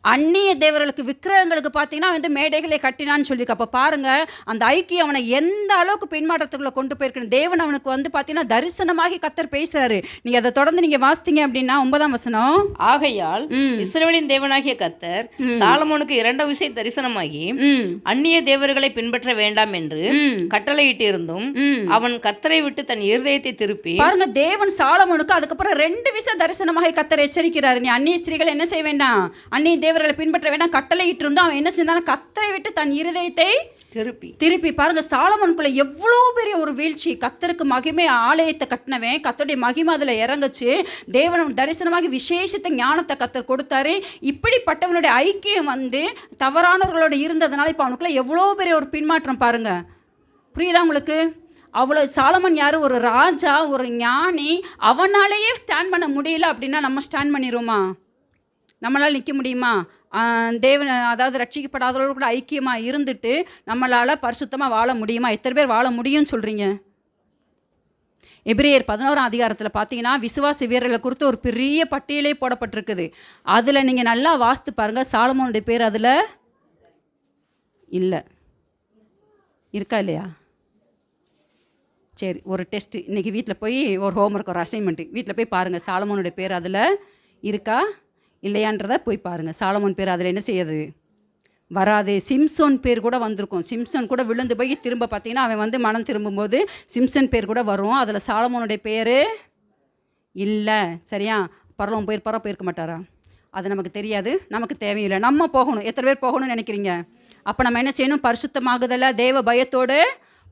அந்நிய தேவர்களுக்கு விக்கிரகங்களுக்கு பார்த்தீங்கன்னா வந்து மேடைகளை கட்டினான்னு சொல்லியிருக்கு. அப்போ பாருங்கள், அந்த ஐக்கியம் அவனை எந்த அளவுக்கு பின்மாற்றத்துக்குள்ளே கொண்டு போயிருக்கணும். தேவன் அவனுக்கு வந்து பார்த்தீங்கன்னா தரிசனமாகி கத்தர் பேசுகிறாரு. நீங்கள் அதை தொடர்ந்து நீங்கள் வாசித்தீங்க அப்படின்னா 9ஆம் வசனம். ஆகையால் இஸ்ரவேலின் தேவனாகிய கத்தர் சாலமோனுக்கு 2 விஷயம் தரிசனமாகி அந்நிய தேவர்களை பின்பற்ற வேண்டாம் என்று கட்டளையிட்டிருந்தும் அவன் கத்தரை விட்டு தன் இருதயத்தை திருப்பி. பாருங்க, தேவன் சாலமோனுக்கு அதுக்கப்புறம் 2 விஷயம் தரிசனமாகி கத்தர் எச்சரிக்கிறாரு. நீ அந்நிய ஸ்திரீகள் என்ன செய்ய வேண்டாம், அந்நிய தேவர்களை பின்பற்ற வேண்டாம் கட்டளையிட்டு இருந்தோம். அவன் என்ன செஞ்சான்? கத்தரை விட்டு தன் இருதயத்தை திருப்பி. பாருங்க, சாலமோனுக்குள்ள எவ்வளோ பெரிய ஒரு வீழ்ச்சி. கத்தருக்கு மகிமை ஆலயத்தை கட்டினவன், கத்தருடைய மகிமை அதில் இறங்குச்சு. தேவன் தரிசனமாகி விசேஷத்தை ஞானத்தை கத்தர் கொடுத்தாரு. இப்படிப்பட்டவனுடைய ஐக்கியம் வந்து தவறானவர்களோட இருந்ததுனால இப்போ அவனுக்குள்ள எவ்வளோ பெரிய ஒரு பின்மாற்றம் பாருங்க. புரியுதா உங்களுக்கு? அவ்வளோ சாலமோன் யார்? ஒரு ராஜா, ஒரு ஞானி. அவனாலேயே ஸ்டாண்ட் பண்ண முடியல அப்படின்னா நம்ம ஸ்டாண்ட் பண்ணிடுவோமா? நம்மளால் நிற்க முடியுமா? தேவன் அதாவது ரட்சிக்கப்படாதவர்களோடு கூட ஐக்கியமாக இருந்துட்டு நம்மளால் பரிசுத்தமாக வாழ முடியுமா? எத்தனை பேர் வாழ முடியும்னு சொல்கிறீங்க? எபிரேயர் 11ஆம் அதிகாரத்தில் பார்த்தீங்கன்னா விசுவாச வீரர்களை குறித்து ஒரு பெரிய பட்டியலே போடப்பட்டிருக்குது. அதில் நீங்கள் நல்லா வாசித்து பாருங்கள். சாலமோனுடைய பேர் அதில் இல்லை. இருக்கா இல்லையா? சரி, ஒரு டெஸ்ட்டு இன்றைக்கி வீட்டில் போய் ஒரு ஹோம்ஒர்க், ஒரு அசைன்மெண்ட்டு வீட்டில் போய் பாருங்கள். சாலமோனுடைய பேர் அதில் இருக்கா இல்லையான்றதை போய் பாருங்கள். சாலமோன் பேர் அதில் என்ன செய்யாது? வராது. சிம்சோன் பேர் கூட வந்திருக்கும். சிம்சன் கூட விழுந்து போய் திரும்ப பார்த்தீங்கன்னா அவன் வந்து மனம் திரும்பும்போது சிம்சன் பேர் கூட வரும். அதில் சாலமோனுடைய பேர் இல்லை. சரியா? பரலோகம் போயிருக்க மாட்டாரா? அது நமக்கு தெரியாது, நமக்கு தேவையில்லை. நம்ம போகணும். எத்தனை பேர் போகணும்னு நினைக்கிறீங்க? அப்போ நம்ம என்ன செய்யணும்? பரிசுத்தமாகுதல தேவ பயத்தோடு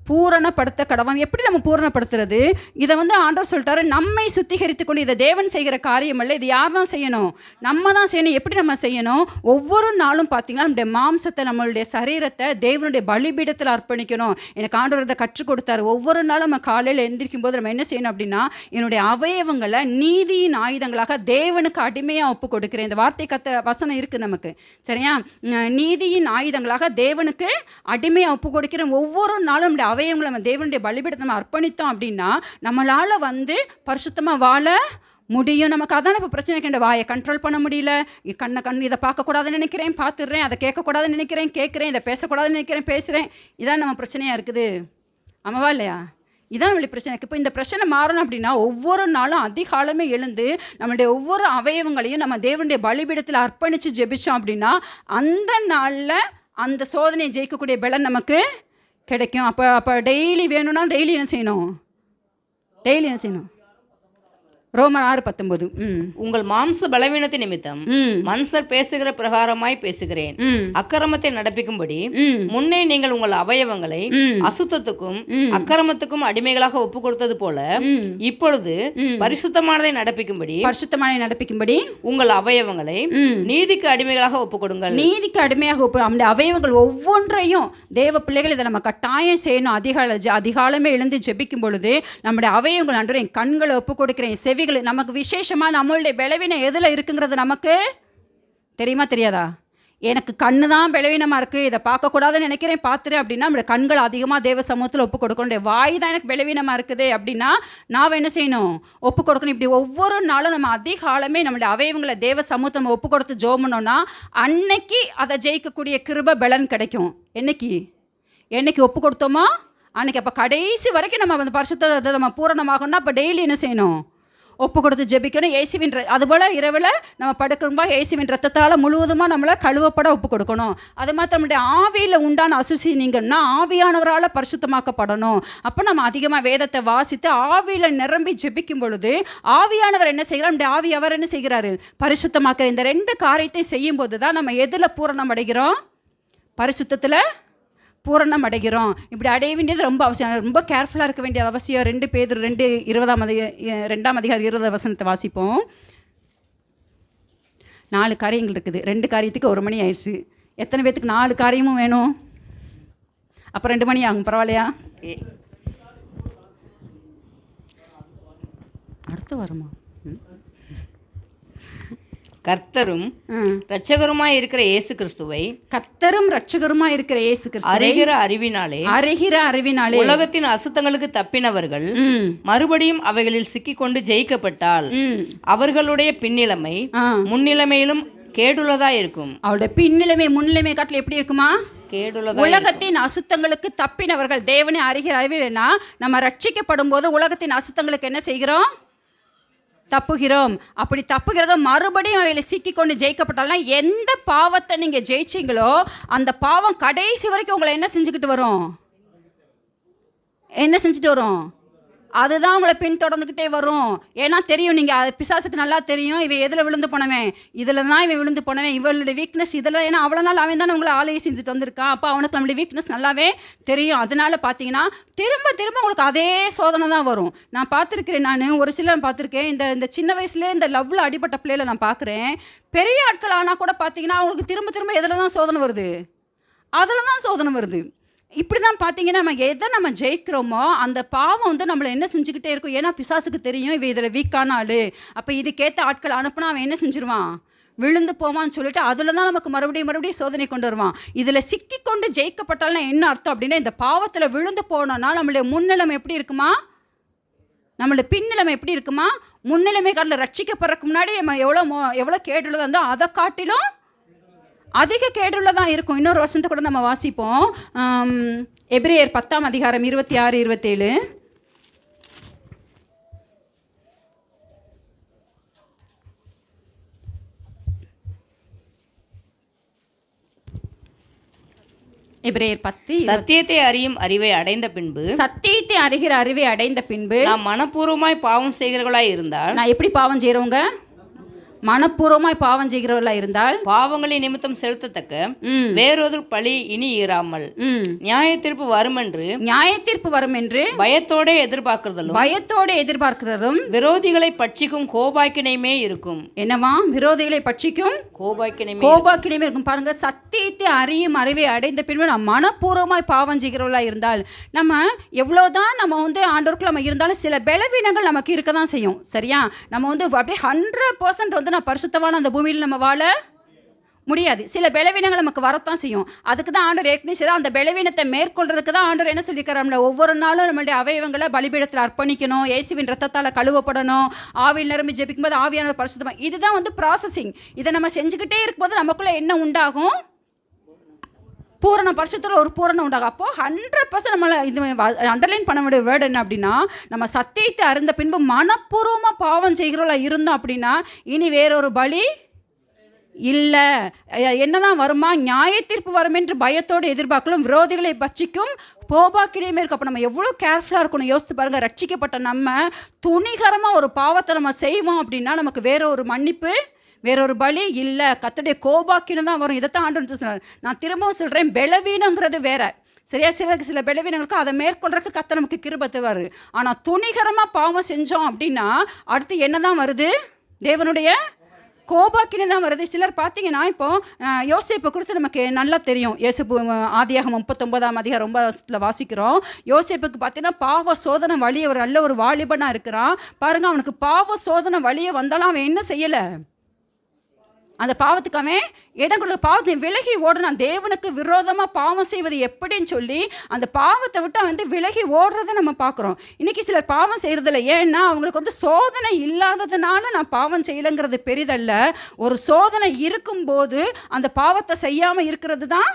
பூரணப்படுத்த கடவுள். எப்படி நம்ம பூரணப்படுத்துறது? இதை வந்து ஆண்டவர் சொல்லிட்டாரு, நம்மை சுத்திகரித்து கொண்டு. இதை தேவன் செய்கிற காரியம் இல்லை, இது யார் தான் செய்யணும்? நம்ம தான் செய்யணும். எப்படி நம்ம செய்யணும்? ஒவ்வொரு நாளும் பார்த்தீங்கன்னா நம்முடைய மாம்சத்தை, நம்மளுடைய சரீரத்தை தேவனுடைய பலிபீடத்தில் அர்ப்பணிக்கணும். எனக்கு ஆண்டவர் இதை கற்றுக் கொடுத்தாரு. ஒவ்வொரு நாளும் நம்ம காலையில் எந்திரிக்கும் போது நம்ம என்ன செய்யணும் அப்படின்னா, என்னுடைய அவயவங்களை நீதியின் ஆயுதங்களாக தேவனுக்கு அடிமையாக ஒப்பு கொடுக்கிறேன். இந்த வார்த்தை வசனம் இருக்குது நமக்கு. சரியா? நீதியின் ஆயுதங்களாக தேவனுக்கு அடிமையாக ஒப்பு கொடுக்கிறேன். ஒவ்வொரு நாளும் நம்முடைய அவயவங்களை நம்ம தேவனுடைய பலிபீடத்தை நம்ம அர்ப்பணித்தோம் அப்படின்னா நம்மளால் வந்து பரிசுத்தமாக வாழ முடியும். நமக்கு அதான இப்போ பிரச்சனை. கண்ட வாயை கண்ட்ரோல் பண்ண முடியல. இதை பார்க்கக்கூடாதுன்னு நினைக்கிறேன், பார்த்துடுறேன். அதை கேட்கக்கூடாதுன்னு நினைக்கிறேன், கேட்குறேன். இதை பேசக்கூடாதுன்னு நினைக்கிறேன், பேசுகிறேன். இதான் நம்ம பிரச்சனையாக இருக்குது. ஆமாவா இல்லையா? இதான் நம்மளுடைய பிரச்சனை. இப்போ இந்த பிரச்சனை மாறணும் அப்படின்னா ஒவ்வொரு நாளும் அதிகாலமே எழுந்து நம்மளுடைய ஒவ்வொரு அவயவங்களையும் நம்ம தேவனுடைய பலிபீடத்தில் அர்ப்பணித்து ஜெபிச்சோம் அப்படின்னா அந்த நாளில் அந்த சோதனையை ஜெயிக்கக்கூடிய பலன் நமக்கு கிடைக்கும். அப்போ டெய்லி வேணும்னா டெய்லி என்ன செய்யணும்? ரோமர் 6:19. உங்கள் மாம்ச பலவீனத்தை நிமித்தம் மனுஷர் பேசுகிற பிரகாரமாய் பேசுகிறேன். அக்கிரமத்தை நடப்பிக்கும்படி முன்னே நீங்கள் உங்கள் அவயவங்களை அசுத்தத்துக்கும் அக்கிரமத்துக்கும் அடிமைகளாக ஒப்பு கொடுத்தது போல இப்பொழுது பரிசுத்தமானதை நடப்பிக்கும்படி உங்கள் அவயவங்களை நீதிக்கு அடிமைகளாக ஒப்பு கொடுங்கள். நீதிக்கு அடிமையாக அந்த அவயவங்கள் ஒவ்வொன்றையும் தேவ பிள்ளைகள் இதை நம்ம கட்டாயம் செய்யணும். அதிகாலமே எழுந்து ஜெபிக்கும் பொழுது நம்முடைய அவயவங்கள் அன்று என் கண்களை ஒப்பு கொடுக்கிறேன், செவி நமக்கு விசேஷமாக நம்மளுடைய பலவீனம் எதில் இருக்குங்கிறது நமக்கு தெரியுமா தெரியாதா? எனக்கு கண்ணு தான் பலவீனமாக இருக்குது, இதை பார்க்கக்கூடாதுன்னு நினைக்கிறேன், பார்த்துறேன் அப்படின்னா நம்மளோட கண்கள் அதிகமாக தேவ சமூகத்தில் ஒப்பு கொடுக்கணும். வாய் தான் எனக்கு பலவீனமாக இருக்குது அப்படின்னா நான் என்ன செய்யணும்? ஒப்பு கொடுக்கணும். இப்படி ஒவ்வொரு நாளும் நம்ம அதிகாலமே நம்மளுடைய அவயவங்களை தேவ சமூகத்தை நம்ம ஒப்பு கொடுத்து ஜோமனோன்னா அன்னைக்கு அதை ஜெயிக்கக்கூடிய கிருபை பலன் கிடைக்கும். என்னைக்கு ஒப்பு கொடுத்தோமோ அன்னைக்கு. அப்போ கடைசி வரைக்கும் நம்ம அந்த பரிசுத்தத்தை நம்ம பூரணமாகணும்னா அப்போ டெய்லி என்ன செய்யணும்? ஒப்பு கொடுத்து ஜெபிக்கணும். இயேசுவின் அதுபோல் இரவில் நம்ம படுக்கிறோம்பா இயேசுவின் ரத்தத்தால் முழுவதுமாக நம்மளை கழுவப்பட ஒப்பு கொடுக்கணும். அது மாதிரி நம்மளுடைய ஆவியில் உண்டான அசுசி நீங்கன்னா ஆவியானவரால் பரிசுத்தமாக்கப்படணும். அப்போ நம்ம அதிகமாக வேதத்தை வாசித்து ஆவியில் நிரம்பி ஜெபிக்கும் பொழுது ஆவியானவர் என்ன செய்கிறார்? நம்முடைய ஆவி அவர் என்ன செய்கிறாரு? பரிசுத்தமாக்கிற. இந்த 2 காரியத்தை செய்யும்போது தான் நம்ம எதில் பூரணம் அடைகிறோம்? பரிசுத்தத்தில் பூரணம் அடைகிறோம். இப்படி அடைய வேண்டியது ரொம்ப அவசியம். ரொம்ப கேர்ஃபுல்லாக இருக்க வேண்டிய அவசியம். 2 பேதுரு 2:2 20 வாசிப்போம். 4 காரியங்கள் இருக்குது. 2 காரியத்துக்கு 1 மணி ஆயிடுச்சு. எத்தனை பேத்துக்கு 4 காரியமும் வேணும்? அப்போ 2 மணி ஆகும், பரவாயில்லையா? அடுத்த வாரமா? கர்த்தரும் இரட்சகருமாய் இருக்கிற இயேசு கிறிஸ்துவை அறிகிற அறிவினாலே உலகத்தின் அசுத்தங்களுக்கு தப்பினவர்கள் மறுபடியும் அவைகளில் சிக்கிக்கொண்டு ஜெயிக்கப்பட்டால் அவர்களுடைய பின்னிலைமை முன்னிலைமையிலும் கேடுள்ளதா இருக்கும். அவருடைய பின்னிலைமை முன்னிலைமை காட்டில் எப்படி இருக்குமா? உலகத்தின் அசுத்தங்களுக்கு தப்பினவர்கள். தேவனை அறிகிற அறிவில்னா நம்ம ரட்சிக்கப்படும் போது உலகத்தின் அசுத்தங்களுக்கு என்ன செய்கிறோம்? தப்புகிறோம். அப்படி தப்புகிறத மறுபடியும் அவைகளை சிக்கிக்கொண்டு ஜெயிக்கப்பட்டால்னா எந்த பாவத்தை நீங்கள் ஜெயிச்சிங்களோ அந்த பாவம் கடைசி வரைக்கும் உங்களை என்ன செஞ்சுட்டு வரும்? அதுதான் உங்களை பின்தொடர்ந்துக்கிட்டே வரும். ஏன்னா தெரியும், நீங்கள் பிசாசுக்கு நல்லா தெரியும் இவன் எதில் விழுந்து போனவன், இதில் தான் இவன் விழுந்து போனவன், இவளுடைய வீக்னஸ் இதெல்லாம். ஏன்னா அவ்வளோ நாள் அவன் தானே உங்களை ஆலையை செஞ்சுட்டு வந்திருக்கான். அப்போ அவனுக்கு நம்மளுடைய வீக்னஸ் நல்லாவே தெரியும். அதனால பார்த்தீங்கன்னா திரும்ப உங்களுக்கு அதே சோதனை தான் வரும். நான் பார்த்துருக்கிறேன். நான் ஒரு சிலர் பார்த்துருக்கேன். இந்த சின்ன வயசுலேயே இந்த லவ்வில் அடிப்பட்ட பிள்ளைகளை நான் பார்க்குறேன். பெரிய ஆட்கள் ஆனால் கூட பார்த்தீங்கன்னா அவங்களுக்கு திரும்ப எதில் தான் சோதனை வருது? அதில் தான் சோதனை வருது. இப்படி தான் பார்த்தீங்கன்னா நம்ம எதை நம்ம ஜெயிக்கிறோமோ அந்த பாவம் வந்து நம்மளை என்ன செஞ்சுக்கிட்டே இருக்கும். ஏன்னா பிசாசுக்கு தெரியும் இவன் இதில் வீக்கான ஆள், அப்போ இதுக்கேற்ற ஆட்கள் அனுப்புனா அவன் என்ன செஞ்சிருவான்? விழுந்து போவான்னு சொல்லிட்டு அதில் தான் நமக்கு மறுபடியும் சோதனை கொண்டு வருவான். இதில் சிக்கிக்கொண்டு ஜெயிக்கப்பட்டால்னா என்ன அர்த்தம் அப்படின்னா, இந்த பாவத்தில் விழுந்து போனோன்னா நம்மளுடைய முன்னிலைமை எப்படி இருக்குமா? நம்மளுடைய பின்னிலைமை எப்படி இருக்குமா? முன்னிலைமை காட்டில் ரட்சிக்கப்படுறதுக்கு முன்னாடி நம்ம எவ்வளோ கேட்டுள்ளதோ இருந்தோ அதை காட்டிலும் அதிக கேடுள்ளதான் இருக்கும். இன்னொரு வருஷத்தை கூட நம்ம வாசிப்போம். எபிரேயர் 10:26-27. எபிரேயர் 10 சத்தியத்தை அறியும் அறிவை அடைந்த பின்பு சத்தியத்தை அறிகிற அறிவை அடைந்த பின்பு நாம் மனப்பூர்வமாய் பாவம் செய்கிறவர்களாய் இருந்தால். நான் எப்படி பாவம் செய்கிறவங்க? மனப்பூர்வமாய் பாவம் செய்கிறவர்களாக இருந்தால் பாவங்களை நிமித்தம் செலுத்தத்தக்க வேறொரு பழி இனி இராமல் நியாய தீர்ப்பு வரும் என்று பயத்தோட எதிர்பார்க்கிறதும் விரோதிகளை பட்சிக்கும் கோபாக்கினையுமே இருக்கும். என்னவா? விரோதிகளை பட்சிக்கும் கோபாக்கினையுமே இருக்கும். பாருங்க, சத்தியத்தை அறியும் அறிவை அடைந்த பின்பு நம்ம மனப்பூர்வமாய் பாவம் செய்கிறவர்களா இருந்தால், நம்ம எவ்வளோதான் நம்ம வந்து ஆண்டவருக்குள்ள நம்ம இருந்தாலும் சில பலவீனங்கள் நமக்கு இருக்க தான் செய்யும். சரியா? நம்ம வந்து அப்படியே 100% வந்து நான் பரிசுத்தமான அந்த பூமியில் நம்ம வாழ முடியாது. சில பலவீனங்கள் நமக்கு வரத்தான் செய்யும். அதுக்கு தான் ஆண்டவர் ஏற்கனவே அந்த பலவீனத்தை மேற்கொள்றதுக்கு தான் ஆண்டவர் என்ன சொல்லியிருக்காரு? ஒவ்வொரு நாளும் நம்மளுடைய அவயவங்களை பலிபீடத்தில் அர்ப்பணிக்கணும், இயேசுவின் ரத்தத்தால் கழுவப்படணும், ஆவியில் நிரம்பி ஜெபிக்கும்போது ஆவியானவர் பரிசுத்தமாக. இதுதான் வந்து ப்ராசஸிங். இதை நம்ம செஞ்சுக்கிட்டே இருக்கும்போது நமக்குள்ளே என்ன உண்டாகும்? பூரண பரிசுத்தத்தில் ஒரு பூரணம் உண்டாகும். அப்போது 100% நம்மளை இது அண்டர்லைன் பண்ண வேண்டிய வேர்டு என்ன அப்படின்னா, நம்ம சத்தியத்தை அறிந்த பின்பு மனப்பூர்வமாக பாவம் செய்கிறவங்களா இருந்தோம் அப்படின்னா இனி வேறொரு பலி இல்லை. என்னதான் வருமா? நியாய தீர்ப்பு வரும் என்று பயத்தோடு எதிர்பார்க்கலாம், விரோதிகளை பட்சிக்கும் கோபாக்கினையுமே இருக்கும். அப்போ நம்ம எவ்வளோ கேர்ஃபுல்லாக இருக்கணும் யோசித்து பாருங்கள். ரட்சிக்கப்பட்ட நம்ம துணிகரமாக ஒரு பாவத்தை நம்ம செய்வோம் அப்படின்னா நமக்கு வேறொரு மன்னிப்பு, வேறொரு பலி இல்லை. கர்த்தருடைய கோபாக்கினம் தான் வரும். இதைத்தான் ஆண்டவர் சொன்னார். நான் திரும்பவும் சொல்கிறேன், பலவீனங்கிறது வேற. சரியா? சில பலவீனங்களுக்கு அதை மேற்கொள்றதுக்கு கர்த்தர் நமக்கு கிருபை தருவார். ஆனால் துணிகரமாக பாவம் செஞ்சோம் அப்படின்னா அடுத்து என்ன தான் வருது? தேவனுடைய கோபாக்கினம் தான் வருது. சிலர் பார்த்தீங்கன்னா, இப்போ யோசேப்பை குறித்து நமக்கு நல்லா தெரியும். யோசேப்பு ஆதியாகமம் 39:9 வாசிக்கிறோம். யோசேப்புக்கு பார்த்தீங்கன்னா பாவ சோதனை வழியே ஒரு நல்ல ஒரு வாலிபனாக இருக்கிறான். பாருங்கள், அவனுக்கு பாவ சோதனை வழியே வந்தாலும் அவன் என்ன செய்யலை? அந்த பாவத்துக்கு அவன் இடங்களுக்கு பாவத்தை விலகி ஓடுறான். தேவனுக்கு விரோதமாக பாவம் செய்வது எப்படின்னு சொல்லி அந்த பாவத்தை விட்டு அவன் வந்து விலகி ஓடுறதை நம்ம பார்க்குறோம். இன்றைக்கி சிலர் பாவம் செய்கிறதில்ல. ஏன்னா அவங்களுக்கு வந்து சோதனை இல்லாததுனால நான் பாவம் செய்யலைங்கிறது பெரிதல்ல. ஒரு சோதனை இருக்கும்போது அந்த பாவத்தை செய்யாமல் இருக்கிறது தான்,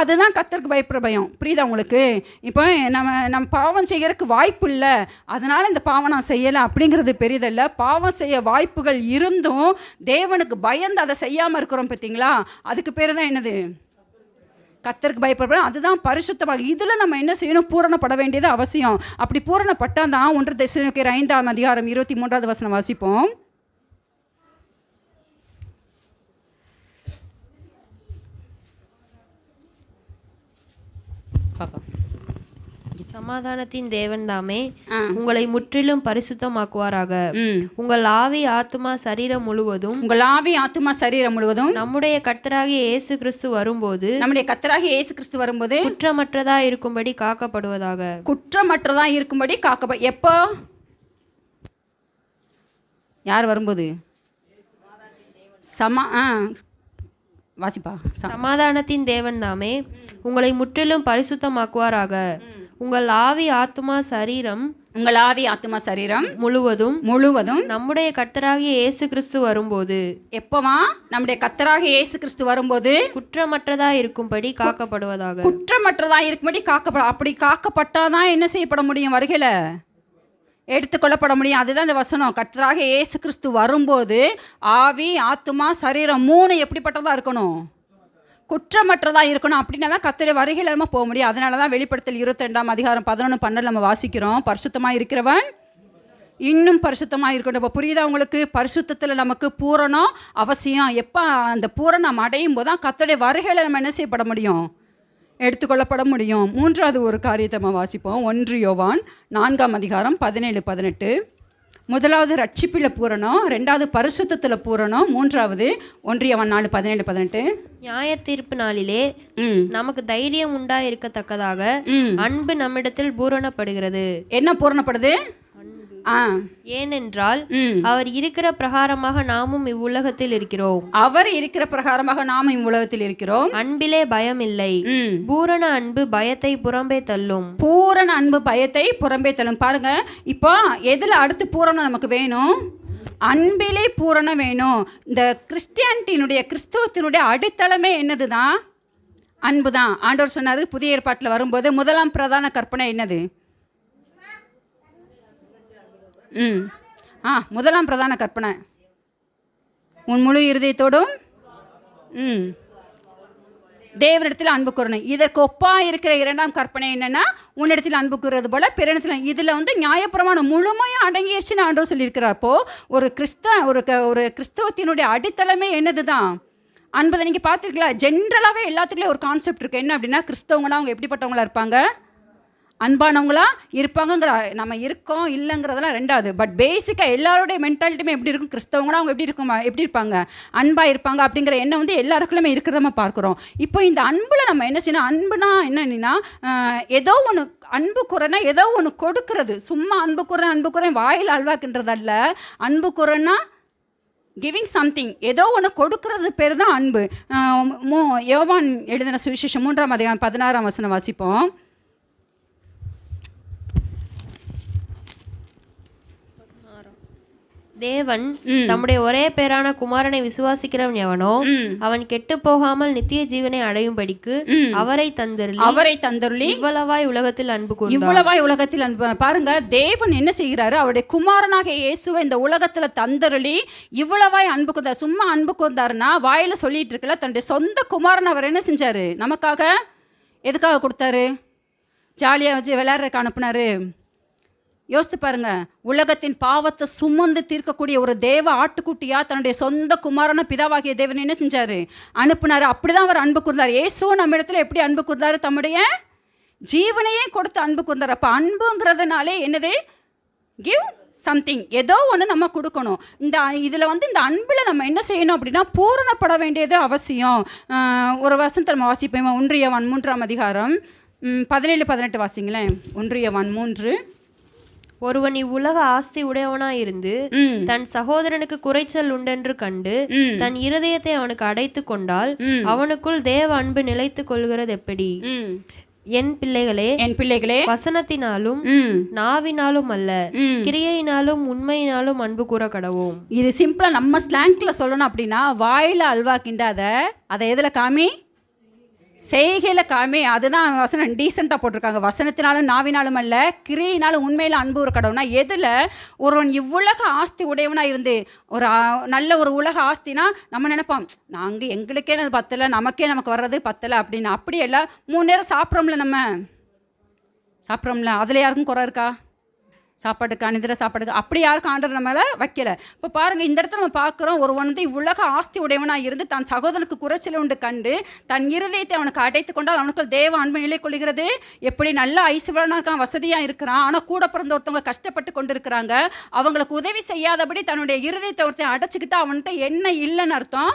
அதுதான் கர்த்தருக்கு பயப்படுற பயம். புரியுதா உங்களுக்கு? இப்போ நம்ம பாவம் செய்கிறதுக்கு வாய்ப்பு இல்லை, அதனால் இந்த பாவம் நான் செய்யலை அப்படிங்கிறது பெரிதல்ல. பாவம் செய்ய வாய்ப்புகள் இருந்தும் தேவனுக்கு பயந்து அதை செய்யாமல் இருக்கிறோம் பார்த்தீங்களா, அதுக்கு பேர் தான் என்னது? கர்த்தருக்கு பயப்படுறோம். அதுதான் பரிசுத்தமாக. இதில் நம்ம என்ன செய்யணும்? பூரணப்பட வேண்டியது அவசியம். அப்படி பூரணப்பட்டால் தான் 1 தெசலோனிக்கேயர் 5ஆம் அதிகாரம் 23வது வசனம் வாசிப்போம். சமாதானத்தின் தேவன் தாமே உங்களை முற்றிலும் பரிசுத்தமாக்குவாராக. உங்கள் ஆவி ஆத்துமா சரீரம் முழுவதும் நம்முடைய கர்த்தராகிய இயேசு கிறிஸ்து வரும்போது குற்றமற்றதா இருக்கும்படி காக்கப்படுவதாக. எப்போ? யார் வரும்போது? வாசிப்பா. சமாதானத்தின் தேவன் தாமே உங்களை முற்றிலும் பரிசுத்தமாக்குவாராக. உங்கள் ஆவி ஆத்துமா சரீரம் முழுவதும் நம்முடைய கர்த்தராகிய இயேசு கிறிஸ்து வரும்போது. எப்பவா? நம்முடைய கர்த்தராகிய இயேசு கிறிஸ்து வரும்போது குற்றமற்றதா இருக்கும்படி காக்கப்படுவதாக. அப்படி காக்கப்பட்டாதான் என்ன செய்யப்பட முடியும்? வருகையில எடுத்துக்கொள்ளப்பட முடியும். அதுதான் இந்த வசனம். கர்த்தராகிய இயேசு கிறிஸ்து வரும்போது ஆவி ஆத்துமா சரீரம் 3 எப்படிப்பட்டதா இருக்கணும்? குற்றமற்றதாக இருக்கணும். அப்படின்னா தான் கர்த்தருடைய வருகையில் நம்ம போக முடியும். அதனால தான் வெளிப்படுத்தல் 22ஆம் அதிகாரம் 11-12 நம்ம வாசிக்கிறோம். பரிசுத்தமாக இருக்கிறவன் இன்னும் பரிசுத்தமாக இருக்கணும். இப்போ புரியுதா உங்களுக்கு? பரிசுத்தத்தில் நமக்கு பூரணம் அவசியம். எப்போ அந்த பூரணம் அடையும் போது தான் கர்த்தருடைய வருகையில் நம்ம என்ன செய்யப்பட முடியும்? எடுத்துக்கொள்ளப்பட முடியும். 3வது ஒரு காரியத்தை நம்ம வாசிப்போம். 1 யோவான் 4ஆம் அதிகாரம் 17-18. 1வது ரட்சிப்பில் பூரணம், 2வது பரிசுத்தத்தில் பூரணம், 3வது 1 யோவான் 4:17-18. நியாய தீர்ப்பு நாளிலே நமக்கு தைரியம் உண்டாயிருக்கத்தக்கதாக அன்பு நம்மிடத்தில் பூரணப்படுகிறது. என்ன பூரணப்படுது? ஏனென்றால் அவர் இருக்கிற பிரகாரமாக நாமும் இவ்வுலகத்தில் இருக்கிறோம். அன்பிலே பயம் இல்லை. பூரண அன்பு பயத்தை புறம்பே தள்ளும். பாருங்க, இப்போ எதுல அடுத்து பூரணம் நமக்கு வேணும்? அன்பிலே பூரணம் வேணும். இந்த கிறிஸ்தவத்தினுடைய அடித்தளமே என்னதுதான்? அன்பு தான். ஆண்டவர் சொன்னாரு புதிய ஏற்பாட்டில் வரும்போது முதலாம் பிரதான கற்பனை என்னது? முதலாம் பிரதான கற்பனை, உன் முழு இருதயத்தோடும் தேவனிடத்தில் அன்பு கூறணும். இதற்கு ஒப்பா இருக்கிற 2ஆம் கற்பனை என்னன்னா, உன்னிடத்தில் அன்பு கூறுறது போல பிறனிடத்தில். இதில் வந்து நியாயப்பிரமாணம் முழுமையாக அடங்கிடுச்சுன்னு ஆண்டவர் சொல்லியிருக்கிறாப்போ, ஒரு கிறிஸ்தவத்தினுடைய அடித்தளமே என்னது தான்? அன்பதை நீங்கள் பார்த்துருக்கலாம். ஜென்ரலாகவே எல்லாத்துக்குள்ளே ஒரு கான்செப்ட் இருக்குது. என்ன அப்படின்னா, கிறிஸ்தவங்கன்னா அவங்க எப்படிப்பட்டவங்களா இருப்பாங்க? அன்பானவங்களா இருப்பாங்கங்கிற, நம்ம இருக்கோம் இல்லைங்கிறதெல்லாம் 2வது. பட் பேசிக்காக எல்லாருடைய மென்டாலிட்டியுமே எப்படி இருக்கும்? கிறிஸ்தவங்களா அவங்க எப்படி இருப்பாங்க? அன்பாக இருப்பாங்க அப்படிங்கிற எண்ணம் வந்து எல்லாருக்குள்ளுமே இருக்கிறத நம்ம பார்க்குறோம். இப்போ இந்த அன்பில் நம்ம என்ன செய்யணும்? அன்புனா என்னன்னா, ஏதோ ஒன்று அன்பு குறைனா ஏதோ ஒன்று கொடுக்கறது. சும்மா அன்பு குறை வாயில் அல்வாக்குன்றதல்ல. அன்பு குறைனா கிவிங் சம்திங், ஏதோ ஒன்று கொடுக்கறது பேர் தான் அன்பு. யோவான் எழுதின சுவிசேஷம் 3ஆம் அதிகாரம் 16ஆம் வசனம் வாசிப்போம். தேவன் தம்முடைய ஒரே பேரான குமாரனை விசுவாசிக்கிறவன் எவனோ அவன் கெட்டு போகாமல் நித்திய ஜீவனை அடையும்படிக்கு அவரை தந்தருளி இவ்வளவாய் உலகத்தில் அன்பு. பாருங்க, தேவன் என்ன செய்கிறாரு? அவருடைய குமாரனாக இயேசுவை இந்த உலகத்துல தந்தருளி இவ்வளவாய் அன்பு கூர்ந்தார். சும்மா அன்பு கூர்ந்தாருன்னா வாயில சொல்லிட்டு இருக்கல, தன்னுடைய சொந்த குமாரன் அவர் என்ன செஞ்சாரு? நமக்காக எதுக்காக கொடுத்தாரு? ஜாலியாக வச்சு விளையாடுறதுக்கு அனுப்புனாரு. யோசித்து பாருங்க, உலகத்தின் பாவத்தை சுமந்து தீர்க்கக்கூடிய ஒரு தேவ ஆட்டுக்குட்டியா தன்னுடைய சொந்த குமாரன பிதாவாகிய தேவன் என்ன செஞ்சாரு? அனுப்புனாரு. அப்படிதான் அவர் அன்பு கூர்ந்தார். இயேசுவும் நம்ம இடத்துல எப்படி அன்பு கூர்ந்தாரு? தம்முடைய ஜீவனையே கொடுத்து அன்பு கூர்ந்தார். அப்போ அன்புங்கிறதுனாலே என்னது? கிவ் சம்திங், ஏதோ ஒன்று நம்ம கொடுக்கணும். இதில் வந்து இந்த அன்பில் நம்ம என்ன செய்யணும் அப்படின்னா, பூரணப்பட வேண்டியது அவசியம். ஒரு வசனத்தை நம்ம வாசிப்போம். 1 யோவான் 3ஆம் அதிகாரம் 17-18 வாசிங்களேன். 1 யோவான் 3 ஒருவன் இவ்வுலக ஆஸ்தி உடையவனாயிருந்து தன் சகோதரனுக்கு குறைச்சல் உண்டென்று கண்டு தன் இருதயத்தை அவனுக்கு அடைத்து கொண்டால் அவனுக்குள் தேவ அன்பு நிலைத்து கொள்கிறது எப்படி? என் பிள்ளைகளே, வசனத்தினாலும் நாவினாலும் அல்ல, கிரியையினாலும் உண்மையினாலும் அன்பு கூற கடவோம். இது சிம்பிளா நம்ம ஸ்லாங்க்ல சொல்லணும் அப்படின்னா, வாயில அல்வா கிண்டாத, அதை எதுல காமி? செய்கையில காமி. அதுதான் வசனம் டீசெண்டாக போட்டிருக்காங்க. வசனத்தினாலும் நாவினாலும் அல்ல, கிரியினாலும் உண்மையில அன்பு ஒரு கடவுனா எதில்? ஒருவன் இவ்வுலக ஆஸ்தி உடையவனா இருந்து ஒரு நல்ல ஒரு உலக ஆஸ்தினா நம்ம நினைப்போம், நாங்கள் எங்களுக்கே அது பத்தலை, நமக்கு வர்றது பத்தலை அப்படின்னு. அப்படியெல்லாம் 3 நேரம் சாப்பிட்றோம்ல, அதில் யாருக்கும் குறை இருக்கா? சாப்பாட்டுக்கு அனிதர சாப்பாட்டுக்கு அப்படி யாருக்கும் ஆண்டர் நம்ம மேலே வைக்கல. இப்போ பாருங்கள், இந்த இடத்துல நம்ம பார்க்குறோம், ஒரு வந்து உலக ஆஸ்தி உடையவனாக இருந்து தன் சகோதரனுக்கு குறைச்சல் உண்டு கண்டு தன் இருதயத்தை அவனுக்கு அடைத்து கொண்டால் அவனுக்கு தேவ அன்பு நிலை கொள்கிறது எப்படி? நல்ல ஐஸ்வரனாக இருக்கான், வசதியாக இருக்கிறான், ஆனால் கூட பிறந்த ஒருத்தவங்க கஷ்டப்பட்டு கொண்டு இருக்கிறாங்க, அவங்களுக்கு உதவி செய்யாதபடி தன்னுடைய இருதயத்தை ஒருத்தன் அடைச்சிக்கிட்டு அவன்கிட்ட என்ன இல்லைன்னு அர்த்தம்?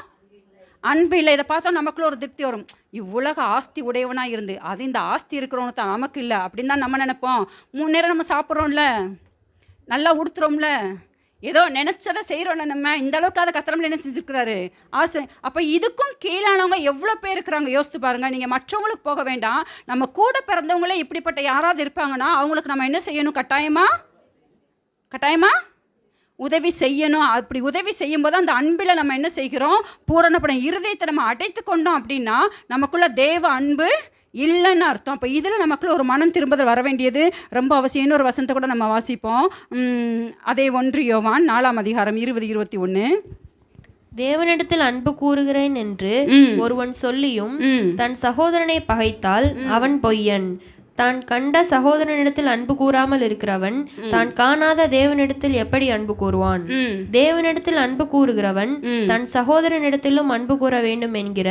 அன்பு இல்லை. இதை பார்த்தா நமக்குள்ள ஒரு திருப்தி வரும். இவ்வுலக ஆஸ்தி உடையவனாக இருந்து அது இந்த ஆஸ்தி இருக்கிறவனு தான் நமக்கு இல்லை அப்படின்னு தான் நம்ம நினைப்போம். 3 நேரம் நம்ம சாப்பிட்றோம்ல, நல்லா உடுத்துறோம்ல, ஏதோ நினச்சதை செய்கிறோம்ல, நம்ம இந்த அளவுக்கு அதை கத்திரம்ல என்ன செஞ்சுருக்கிறாரு ஆசை. அப்போ இதுக்கும் கீழானவங்க எவ்வளோ பேர் இருக்கிறாங்க யோசித்து பாருங்கள். நீங்கள் மற்றவங்களுக்கு போக வேண்டாம், நம்ம கூட பிறந்தவங்களே இப்படிப்பட்ட யாராவது இருப்பாங்கன்னா அவங்களுக்கு நம்ம என்ன செய்யணும்? கட்டாயமா உதவி செய்யணும். அப்படி உதவி செய்யும்போது அந்த அன்பில் நம்ம என்ன செய்கிறோம்? பூரணப்படும். இருதயத்தை நம்ம அடைத்து கொண்டோம் அப்படின்னா நமக்குள்ள தேவ அன்பு இல்லைன்னு அர்த்தம். அப்போ இதில் நமக்குள்ள ஒரு மனம் திரும்புதல் வர வேண்டியது ரொம்ப அவசியம். இன்னொரு வசனத்தை கூட நம்ம வாசிப்போம். அதே 1 யோவான் 4ஆம் அதிகாரம் 20-21. தேவனிடத்தில் அன்பு கூறுகிறேன் என்று ஒருவன் சொல்லியும் தன் சகோதரனை பகைத்தால் அவன் பொய்யன். தான் கண்ட சகோதரனிடத்தில் அன்பு கூறாமல் இருக்கிறவன் தான் காணாத தேவனிடத்தில் எப்படி அன்பு கூறுவான்? தேவனிடத்தில் அன்பு கூறுகிறவன் தன் சகோதரனிடத்திலும் அன்பு கூற வேண்டும் என்கிற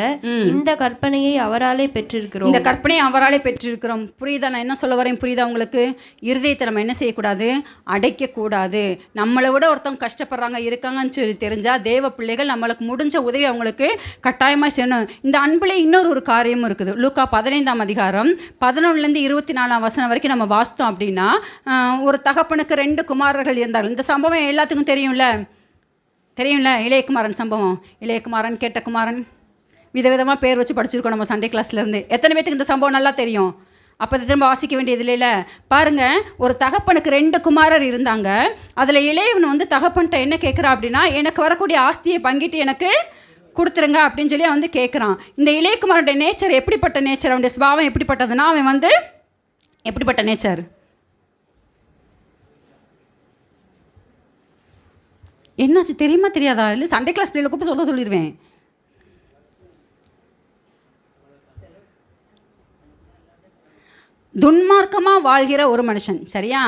இந்த கற்பனையை அவராலே பெற்றிருக்கிறோம். இந்த கற்பனையை அவராலே பெற்றிருக்கிறோம். புரியுதா? நான் என்ன சொல்ல வரேன்? புரியுதா உங்களுக்கு? இருதயத்தை நம்ம என்ன செய்யக்கூடாது? அடைக்கக்கூடாது. நம்மளை விட ஒருத்தவங்க கஷ்டப்படுறாங்க இருக்காங்கன்னு சொல்லி தெரிஞ்சா தேவ பிள்ளைகள் நம்மளுக்கு முடிஞ்ச உதவி அவங்களுக்கு கட்டாயமாக செய்யணும். இந்த அன்பில் இன்னொரு காரியமும் இருக்குது. லூக்கா 15ஆம் அதிகாரம் 11 24 வசனம் வரைக்கும் நம்ம வாசித்தோம் அப்படின்னா, ஒரு தகப்பனுக்கு 2 குமாரர்கள் இருந்தார்கள். இந்த சம்பவம் எல்லாத்துக்கும் தெரியும்ல இளையகுமாரன் சம்பவம். இளையகுமாரன், கேட்ட குமாரன், விதவிதமாக பேர் வச்சு படிச்சிருக்கோம் நம்ம சண்டே கிளாஸ்லேருந்து. எத்தனை பேத்துக்கு இந்த சம்பவம் நல்லா தெரியும்? அப்போ திரும்ப வாசிக்க வேண்டியது இல்லைல்ல. பாருங்கள், ஒரு தகப்பனுக்கு 2 குமாரர் இருந்தாங்க. அதில் இளையவன் வந்து தகப்பன்ட்ட என்ன கேட்குறா அப்படின்னா, எனக்கு வரக்கூடிய ஆஸ்தியை பங்கிட்டு எனக்கு கொடுத்துருங்க அப்படின்னு சொல்லி அவன் வந்து கேட்குறான். இந்த இளையகுமாரனுடைய நேச்சர் எப்படிப்பட்ட நேச்சர்? அவனுடைய சுபாவம் எப்படிப்பட்டதுன்னா, அவன் வந்து எப்படிப்பட்ட நேச்சர்? என்னாச்சு தெரியுமா தெரியாதா? இல்லை சண்டே கிளாஸ் பிள்ளைகளை கூப்பிட்டு சொல்லிடுவேன். துன்மார்க்கமாக வாழ்கிற ஒரு மனுஷன். சரியா?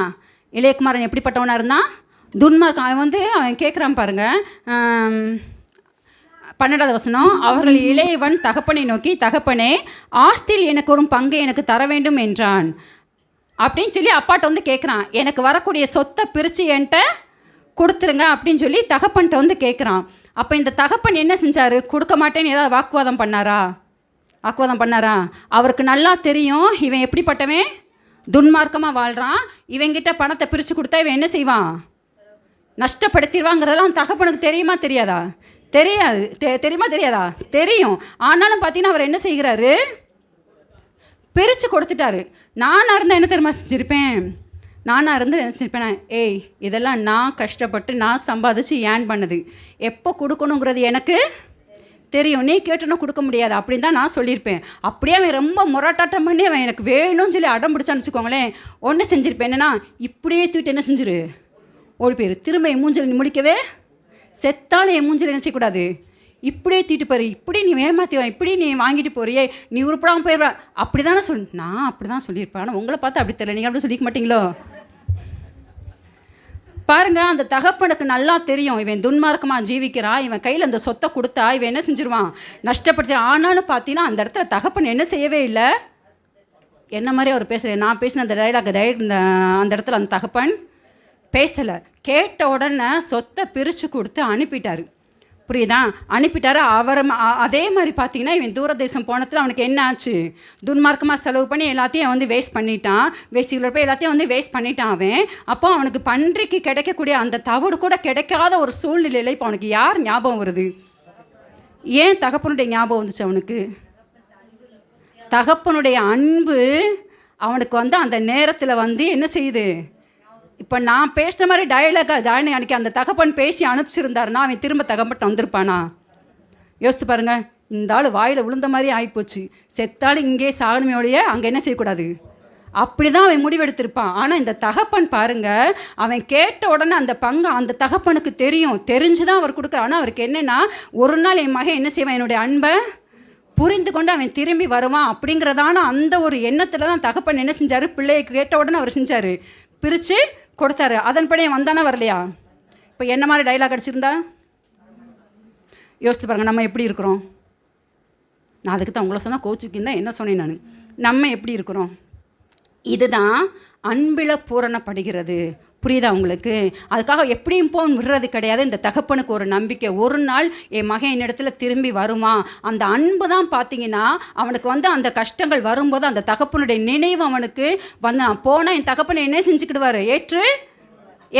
இளையகுமாரன் எப்படிப்பட்டவனாக இருந்தான்? துன்மார்க்கம். அவன் கேட்குறான் பாருங்க, 12வது வசனம். அவர்கள் இளையவன் தகப்பனை நோக்கி, தகப்பனே, ஆஸ்தியில் எனக்கு ஒரு பங்கை எனக்கு தர வேண்டும் என்றான் அப்படின்னு சொல்லி அப்பாட்ட வந்து கேட்குறான். எனக்கு வரக்கூடிய சொத்தை பிரித்து என்கிட்ட கொடுத்துருங்க அப்படின்னு சொல்லி தகப்பன்கிட்ட வந்து கேட்குறான். அப்போ இந்த தகப்பன் என்ன செஞ்சார்? கொடுக்க மாட்டேன்னு ஏதாவது வாக்குவாதம் பண்ணாரா? அவருக்கு நல்லா தெரியும் இவன் எப்படிப்பட்டவன், துன்மார்க்கமாக வாழ்கிறான், இவங்கிட்ட பணத்தை பிரித்து கொடுத்தா இவன் என்ன செய்வான்? நஷ்டப்படுத்திடுவாங்கிறதெல்லாம் தகப்பனுக்கு தெரியுமா தெரியாதா? தெரியாதா? தெரியும். ஆனாலும் பார்த்தீங்கன்னா அவர் என்ன செய்கிறாரு? பிரித்து கொடுத்துட்டாரு. நானாக இருந்தால் என்ன தெரியுமா செஞ்சுருப்பேன்? ஏய், இதெல்லாம் நான் கஷ்டப்பட்டு நான் சம்பாதிச்சு ஏன் பண்ணது, எப்போ கொடுக்கணுங்கிறது எனக்கு தெரியும், நீ கேட்டுனா கொடுக்க முடியாது அப்படின்னு தான் நான் சொல்லியிருப்பேன். அப்படியே அவன் ரொம்ப முரட்டாட்டம் பண்ணி அவன் எனக்கு வேணும்னு சொல்லி அடம் பிடிச்சான்னு வச்சுக்கோங்களேன், ஒன்று செஞ்சுருப்பேன். என்னன்னா, இப்படியே தூக்கிட்டு என்ன செஞ்சிரு, ஓடி போயிரு. திரும்ப என் மூஞ்சில் முடிக்கவே செத்தாலும் என் மூஞ்சில் என்ன செய்யக்கூடாது, இப்படியே தீட்டு போயிரு, இப்படி நீ ஏமாற்றிவன், இப்படி நீ வாங்கிட்டு போறியே, நீ உருப்படாமல் போயிடுவா. அப்படி தானே நான் அப்படி தான் சொல்லியிருப்பேன். ஆனால் உங்களை பார்த்து அப்படி தெரியல, நீங்கள் அப்படி சொல்லிக்க மாட்டீங்களோ? பாருங்க, அந்த தகப்பனுக்கு நல்லா தெரியும் இவன் துன்மார்க்கமாக ஜீவிக்கிறான், இவன் கையில் அந்த சொத்தை கொடுத்தா இவன் என்ன செஞ்சிருவான், நஷ்டப்படுத்திடுவான். ஆனாலும் பார்த்தீங்கன்னா அந்த இடத்துல தகப்பன் என்ன செய்யவே இல்லை. என்ன மாதிரி அவர் பேசுகிறேன், நான் பேசின அந்த டைலாக் அந்த இடத்துல அந்த தகப்பன் பேசலை. கேட்ட உடனே சொத்தை பிரித்து கொடுத்து அனுப்பிட்டார். புரியுதா? அனுப்பிட்டாரு. அதே மாதிரி பார்த்தீங்கன்னா இவன் தூரதேசம் போனதில் அவனுக்கு என்ன ஆச்சு? துன்மார்க்கமாக செலவு பண்ணி எல்லாத்தையும் வந்து வேஸ்ட் பண்ணிட்டான். வேஸ்டில் போய் எல்லாத்தையும் வந்து வேஸ்ட் பண்ணிட்டான் அவன். அப்போ அவனுக்கு பன்றிக்கு கிடைக்கக்கூடிய அந்த தவிடு கூட கிடைக்காத ஒரு சூழ்நிலையில் இப்போ அவனுக்கு யார் ஞாபகம் வருது? ஏன் தகப்பனுடைய ஞாபகம் வந்துச்சு அவனுக்கு? தகப்பனுடைய அன்பு அவனுக்கு வந்து அந்த நேரத்தில் வந்து என்ன செய்யுது? இப்போ நான் பேசுகிற மாதிரி டயலாக அன்றைக்கி அந்த தகப்பன் பேசி அனுப்பிச்சிருந்தாருன்னா அவன் திரும்ப தகப்பட்டு வந்திருப்பானா? யோசித்து பாருங்கள். இந்த ஆள் வாயில் விழுந்த மாதிரி ஆகிப்போச்சு, செத்தாலும் இங்கே சாகணுமையோடைய அங்கே என்ன செய்யக்கூடாது, அப்படி தான் அவன் முடிவெடுத்திருப்பான். ஆனால் இந்த தகப்பன் பாருங்கள், அவன் கேட்ட உடனே அந்த பங்கு அந்த தகப்பனுக்கு தெரிஞ்சு தான் அவர் கொடுக்குற. ஆனால் அவருக்கு என்னென்னா, ஒரு நாள் என் மகன் என்ன செய்வான், என்னுடைய அன்பை புரிந்து கொண்டு அவன் திரும்பி வருவான் அப்படிங்கிறதான அந்த ஒரு எண்ணத்தில் தான் தகப்பன் என்ன செஞ்சார், பிள்ளையை கேட்ட உடனே அவர் செஞ்சார், பிரித்து கொடுத்தாரு. அதன்படி வந்தானே வரலையா? இப்போ என்ன மாதிரி டைலாக் அடிச்சிருந்தா யோசித்து பாருங்கள். நம்ம எப்படி இருக்கிறோம்? நான் அதுக்கு தான் உங்களை சொன்னால் கோச்சுக்கிருந்தேன். என்ன சொன்னேன் நான்? நம்ம எப்படி இருக்கிறோம்? இதுதான் அன்பில் பூரணப்படுகிறது. புரியுதா உங்களுக்கு? அதுக்காக எப்படியும் போன் விடுறது கிடையாது. இந்த தகப்பனுக்கு ஒரு நம்பிக்கை, ஒரு நாள் என் மகன் என்னிடத்துல திரும்பி வருவான். அந்த அன்பு தான் பார்த்தீங்கன்னா அவனுக்கு வந்து அந்த கஷ்டங்கள் வரும்போது அந்த தகப்பனுடைய நினைவு அவனுக்கு வந்து, நான் போனால் என் தகப்பனை என்ன செஞ்சுக்கிடுவார், ஏற்று.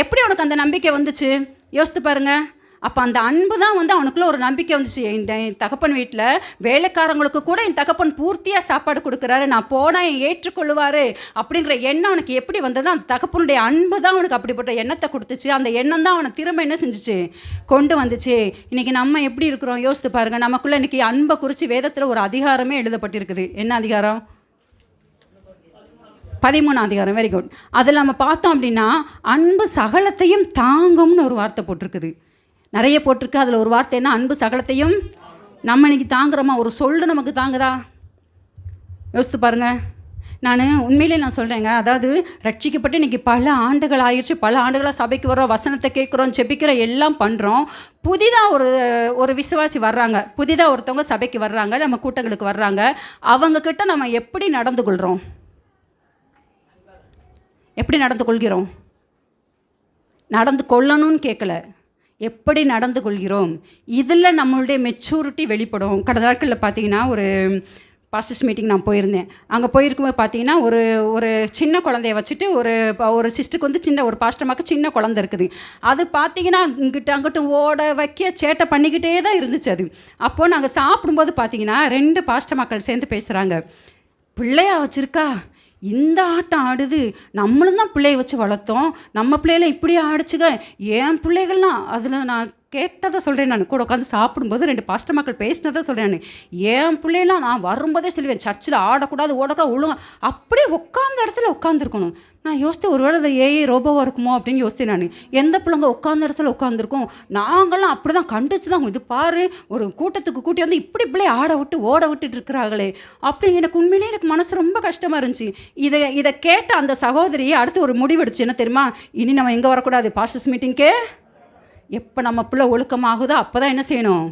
எப்படி அவனுக்கு அந்த நம்பிக்கை வந்துச்சு யோசித்து பாருங்கள். அப்போ அந்த அன்பு தான் வந்து அவனுக்குள்ள ஒரு நம்பிக்கை வந்துச்சு. என் தகப்பன் வீட்டில் வேலைக்காரங்களுக்கு கூட என் தகப்பன் பூர்த்தியாக சாப்பாடு கொடுக்குறாரு, நான் போனால் என் ஏற்றுக்கொள்ளுவார் அப்படிங்கிற எண்ணம் அவனுக்கு எப்படி வந்ததுன்னா அந்த தகப்பனுடைய அன்பு தான் அவனுக்கு அப்படிப்பட்ட எண்ணத்தை கொடுத்துச்சு. அந்த எண்ணம் தான் அவனை திரும்ப என்ன செஞ்சிச்சு, கொண்டு வந்துச்சு. இன்றைக்கி நம்ம எப்படி இருக்கிறோம் யோசித்து பாருங்கள். நமக்குள்ளே இன்றைக்கி அன்பை குறித்து வேதத்தில் ஒரு அதிகாரமே எழுதப்பட்டிருக்குது. என்ன அதிகாரம்? 13 அதிகாரம். Very good. அதில் நம்ம பார்த்தோம் அப்படின்னா அன்பு சகலத்தையும் தாங்கும்னு ஒரு வார்த்தை போட்டிருக்குது. நிறைய போட்டிருக்கு. அதில் ஒரு வார்த்தை என்ன, அன்பு சகலத்தையும். நம்ம இன்றைக்கி தாங்குறோமா? ஒரு சொல்லு நமக்கு தாங்குதா? யோசித்து பாருங்கள். நான் உண்மையிலே நான் சொல்கிறேங்க, அதாவது ரட்சிக்கப்பட்டு இன்றைக்கி பல ஆண்டுகள் ஆயிடுச்சு, பல ஆண்டுகளாக சபைக்கு வரோம், வசனத்தை கேட்குறோம், செபிக்கிறோம், எல்லாம் பண்ணுறோம். புதிதாக ஒரு விசுவாசி வர்றாங்க, புதிதாக ஒருத்தவங்க சபைக்கு வர்றாங்க, நம்ம கூட்டங்களுக்கு வர்றாங்க. அவங்கக்கிட்ட நம்ம எப்படி நடந்து கொள்கிறோம்? எப்படி நடந்து கொள்கிறோம்? நடந்து கொள்ளணும்னு கேட்கல, எப்படி நடந்து கொள்கிறோம், இதில் நம்மளுடைய மெச்சூரிட்டி வெளிப்படும். கடந்த நாட்களில் பார்த்தீங்கன்னா ஒரு பாஸ்டர்ஸ் மீட்டிங் நான் போயிருந்தேன். அங்கே போயிருக்கும்போது பார்த்தீங்கன்னா ஒரு சின்ன குழந்தைய வச்சுட்டு ஒரு சிஸ்டருக்கு வந்து ஒரு பாஸ்டர்மாக்கு சின்ன குழந்தை இருக்குது. அது பார்த்தீங்கன்னா அங்கிட்ட ஓட வைக்க சேட்டை பண்ணிக்கிட்டே தான் இருந்துச்சு அது. அப்போது நாங்கள் சாப்பிடும்போது பார்த்தீங்கன்னா 2 பாஸ்டர்மாக்கள் சேர்ந்து பேசுகிறாங்க. பிள்ளையா வச்சுருக்கா, இந்த ஆட்டம் ஆடுது, நம்மளும் தான் பிள்ளைய வச்சு வளர்த்தோம், நம்ம பிள்ளைகளை இப்படியே ஆடிச்சுங்க, என் பிள்ளைகள்லாம். அதில் நான் கேட்டதை சொல்கிறேன். நான் கூட உட்காந்து சாப்பிடும்போது 2 பாஸ்டர் மக்கள் பேசினதை சொல்கிறேன். நான் என் பிள்ளைலாம் நான் வரும்போதே சொல்லுவேன், சர்ச்சில் ஆடக்கூடாது, ஓடக்கூடாது, ஒழுங்க அப்படியே உட்காந்த இடத்துல உட்காந்துருக்கணும். நான் யோசித்தேன், ஒருவேளை அதை ரோபோவாக இருக்குமோ அப்படின்னு யோசித்தேன். நான் எந்த பிள்ளைங்க உட்காந்த இடத்துல உட்காந்துருக்கோம், நாங்கள்லாம் அப்படி தான் கண்டிச்சு தான், இது பாரு ஒரு கூட்டத்துக்கு கூட்டி வந்து இப்படி பிள்ளைய ஆட விட்டு ஓட விட்டுட்டு இருக்கிறாங்களே அப்படி. எனக்கு உண்மையிலே எனக்கு மனசு ரொம்ப கஷ்டமாக இருந்துச்சு. இதை கேட்ட அந்த சகோதரியை அடுத்து ஒரு முடிவெடுச்சு. என்ன தெரியுமா, இனி நம்ம எங்கே வரக்கூடாது, பாஸ்டர்ஸ் மீட்டிங்க்கே எப்போ நம்ம பிள்ளை ஒழுக்கமாகுதோ அப்போ தான் என்ன செய்யணும்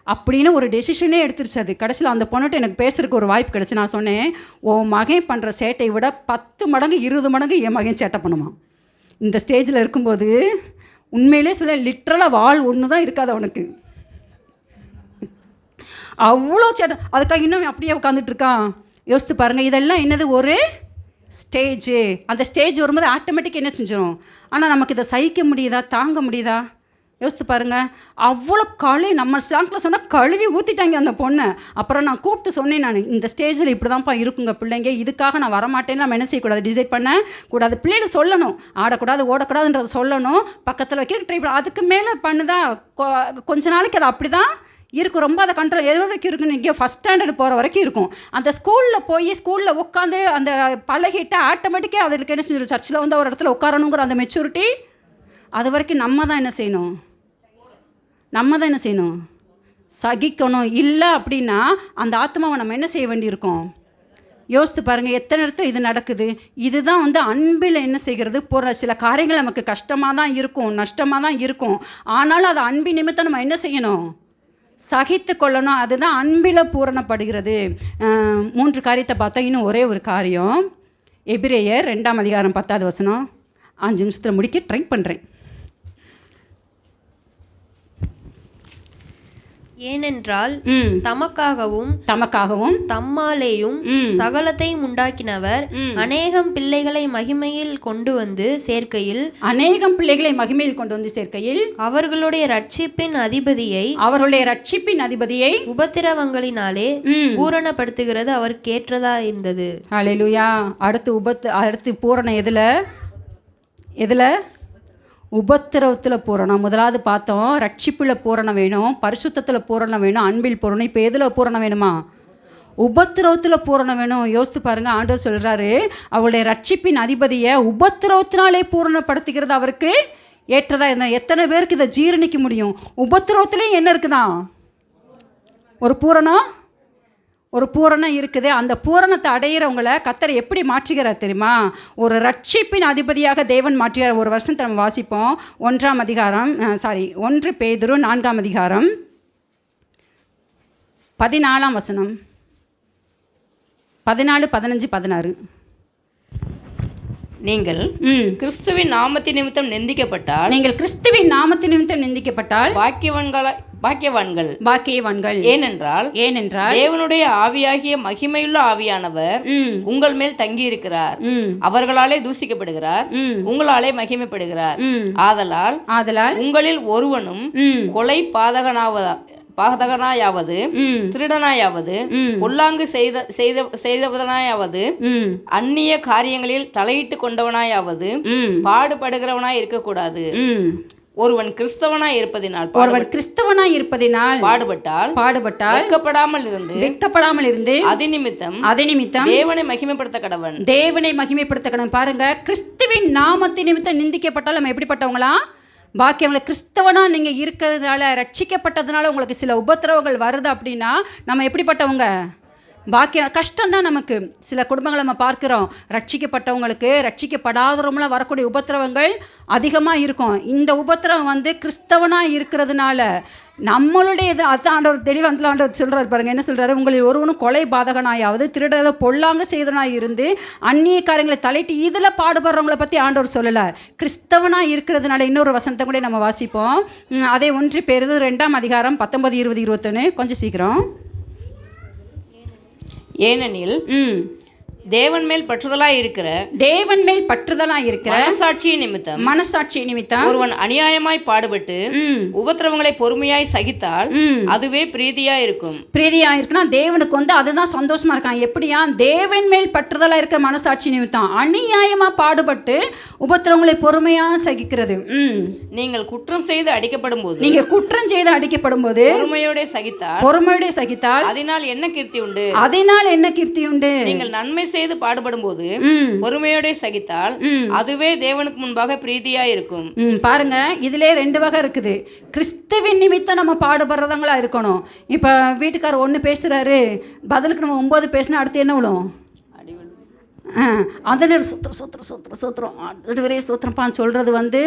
அப்படின்னு ஒரு டெசிஷனே எடுத்துருச்சு. அது கடைசியில் அந்த பொண்ணுகிட்ட எனக்கு பேசுறதுக்கு ஒரு வாய்ப்பு கிடச்சி. நான் சொன்னேன், உன் மகன் பண்ணுற சேட்டை விட 10 மடங்கு 20 மடங்கு என் மகன் சேட்டை பண்ணுமா. இந்த ஸ்டேஜில் இருக்கும்போது உண்மையிலே சொல்ல, லிட்ரலாக வால் ஒன்று தான் இருக்காது அவனுக்கு, அவ்வளோ சேட்டை. அதுக்காக இன்னும் அப்படியே உட்காந்துட்ருக்கான். யோசித்து பாருங்கள். இதெல்லாம் என்னது, ஒரு ஸ்டேஜு. அந்த ஸ்டேஜ் வரும்போது ஆட்டோமேட்டிக் என்ன செஞ்சிடும். ஆனால் நமக்கு இதை சகிக்க முடியுதா, தாங்க முடியுதா? யோசித்து பாருங்கள். அவ்வளோ நம்ம ஸ்லாங்கில் சொன்னால் கழுவி ஊற்றிட்டாங்க அந்த பொண்ணை. அப்புறம் நான் கூப்பிட்டு சொன்னேன், நான் இந்த ஸ்டேஜில் இப்படி தான்ப்பா இருக்குங்க பிள்ளைங்க, இதுக்காக நான் வரமாட்டேன்னு நம்ம என்ன செய்யக்கூடாது, டிசைட் பண்ண கூடாது. பிள்ளைகளுக்கு சொல்லணும், ஆடக்கூடாது ஓடக்கூடாதுன்றதை சொல்லணும், பக்கத்தில் வைக்க ட்ரை பண்ண. அதுக்கு மேலே பண்ணுதா கொஞ்ச நாளைக்கு அது அப்படி தான் இருக்கும். ரொம்ப அதை கண்ட்ரோல் எது வரைக்கும் இருக்குன்னு, இங்கே ஃபஸ்ட் ஸ்டாண்டர்டு போகிற வரைக்கும் இருக்கும். அந்த ஸ்கூலில் உட்காந்து அந்த பழகிட்ட ஆட்டோமேட்டிக்காக அதுக்கு என்ன செஞ்சிடும், சர்ச்சில் வந்து ஒரு இடத்துல உட்காரணுங்கிற அந்த மெச்சூரிட்டி. அது வரைக்கும் நம்ம தான் என்ன செய்யணும், சகிக்கணும். இல்லை அப்படின்னா அந்த ஆத்மாவை நம்ம என்ன செய்ய வேண்டியிருக்கோம். யோசித்து பாருங்கள், எத்தனை இடத்துல இது நடக்குது. இதுதான் வந்து அன்பில் என்ன செய்கிறது, போகிற சில காரியங்கள் நமக்கு கஷ்டமாக தான் இருக்கும், நஷ்டமாக தான் இருக்கும். ஆனாலும் அது அன்பின் நிமித்தம் நம்ம என்ன செய்யணும், சகித்து கொள்ளணும். அதுதான் அன்பில் பூரணப்படுகிறது. 3 காரியத்தை பார்த்தா இன்னும் ஒரே ஒரு காரியம். எபிரேயர் 2ஆம் அதிகாரம் 10வது வசனம். 5 நிமிஷத்தில் முடிக்க ட்ரை பண்ணுறேன். ஏனென்றால் ம் தமக்காகவும் தம்மாலேயும் சகலத்தையும் உண்டாக்கினவர் அநேகம் பிள்ளைகளை மகிமையில் கொண்டு வந்து சேர்க்கையில் அவர்களுடைய ரட்சிப்பின் அதிபதியை உபத்திரவங்களினாலே பூரணப்படுத்துகிறது அவருக்கு ஏற்றதா இருந்தது. ஹல்லேலூயா. அடுத்து பூரணம் எதுல உபத்திரவத்தில் பூரணம். முதலாவது பார்த்தோம், ரட்சிப்பில் பூரணம் வேணும், பரிசுத்தத்தில் பூரணம் வேணும், அன்பில் பூரணம். இப்போ எதில் பூரணம் வேணுமா? உபத்திரவத்தில் பூரணம் வேணும். யோசித்து பாருங்க, ஆண்டவர் சொல்கிறாரு அவளுடைய ரட்சிப்பின் அதிபதியை உபத்திரவத்தினாலே பூரணப்படுத்துகிறது அவருக்கு ஏற்றதா இருந்தால். எத்தனை பேருக்கு இதை ஜீரணிக்க முடியும்? உபத்திரவத்திலையும் என்ன இருக்குதான்? ஒரு பூரணம் இருக்குது. அந்த பூரணத்தை அடையிறவங்களை கர்த்தர் எப்படி மாற்றுகிறார் தெரியுமா? ஒரு ரட்சிப்பின் அதிபதியாக தேவன் மாற்றுகிறார். ஒரு வருஷத்தை நம்ம வாசிப்போம். 1 பேதுரு 4 அதிகாரம் 14 வசனம், 14, 15, 16. நீங்கள் கிறிஸ்துவின் நாமத்தின் நிமித்தம் நிந்திக்கப்பட்டால் பாக்கியவான்கள். ஏனென்றால் தேவனுடைய ஆவியாகிய மகிமையுள்ள ஆவியானவர் உங்கள் மேல் தங்கி இருக்கிறார். அவர்களாலே தூசிக்கப்படுகிறார், உங்களாலே மகிமைப்படுகிறார். ஆதலால் உங்களில் ஒருவனும் கொலை பாதகனாயாவது திருடனாயாவது பொல்லாங்கு செய்தவனாயாவது அந்நிய காரியங்களில் தலையிட்டு கொண்டவனாயாவது பாடுபடுகிறவனாய் இருக்கக்கூடாது. ஒருவன் கிறிஸ்தவனாய் இருப்பதினால் பாடுபட்டால் வெட்கப்படாமல் இருந்து அதிநிமித்தம் தேவனை மகிமைப்படுத்த கடவன். பாருங்க, கிறிஸ்துவின் நாமத்தின் நிமித்தம் நிந்திக்கப்பட்டால் நம்ம எப்படிப்பட்டவங்களா? பாக்கியவங்களை. கிறிஸ்தவனாக நீங்கள் இருக்கிறதுனால, ரட்சிக்கப்பட்டதுனால உங்களுக்கு சில உபத்திரவங்கள் வருது அப்படின்னா நம்ம எப்படிப்பட்டவங்க? பாக்கியம். கஷ்டம்தான் நமக்கு. சில குடும்பங்களை நம்ம பார்க்குறோம், ரட்சிக்கப்பட்டவங்களுக்கு ரட்சிக்கப்படாதவங்களாம் வரக்கூடிய உபத்திரவங்கள் அதிகமாக இருக்கும். இந்த உபத்திரவம் கிறிஸ்தவனாக இருக்கிறதுனால நம்மளுடைய இது. அதான் ஆண்டவர் தெளிவாக ஆண்டவர் சொல்கிறார் பாருங்க, என்ன சொல்கிறாரு? உங்களில் ஒருவனும் கொலை பாதகனாயாவது திருடத பொல்லாங்க செய்தனாக இருந்து அந்நிய காரியங்களை தலையிட்டு இதில் பாடுபடுறவங்களை பற்றி ஆண்டவர் சொல்லலை. கிறிஸ்தவனாக இருக்கிறதுனால இன்னொரு வசனத்தை கூட நம்ம வாசிப்போம். அதே 1 பேதுரு 2 அதிகாரம் 19, 20, 21. கொஞ்சம் சீக்கிரம். ஏனெனில் தேவன் மேல் பற்றுதலாய் இருக்கிற மனசாட்சி நிமித்தம் ஒருவன் அநியாயமாய் பாடுபட்டு உபத்திரவங்களை பொறுமையாய் சகித்தால் அதுவே பிரீதியா இருக்குன்னா தேவனுக்கு அதுதான் சந்தோஷமா இருக்கான். எப்படியா? தேவன் மேல் பற்றுதலா இருக்க மனசாட்சி நிமித்தம் அநியாயமா பாடுபட்டு உபத்திரவங்களை பொறுமையா சகிக்கிறது. நீங்கள் குற்றம் செய்து அடிக்கப்படும் போது பொறுமையோட சகித்தால் அதனால் என்ன கீர்த்தி உண்டு? நீங்கள் நன்மை செய்து பாடுபடும் போது பொறுமையோட சகித்தால் அதுவே தேவனுக்கு முன்பாக பிரீதியா இருக்கும். பாருங்க, இதுல 2 வகை இருக்குது. கிறிஸ்துவின் நிமித்தம் நம்ம பாடுபடுறவங்களா இருக்கணும். இப்ப வீட்டுக்காரர் 1 பேசுறாரு, பதிலுக்கு நம்ம 9 பேசினா அடுத்து என்ன விழும்? அந்த நேரம் சோத்திரம் சோத்திரப்பான்னு சொல்றது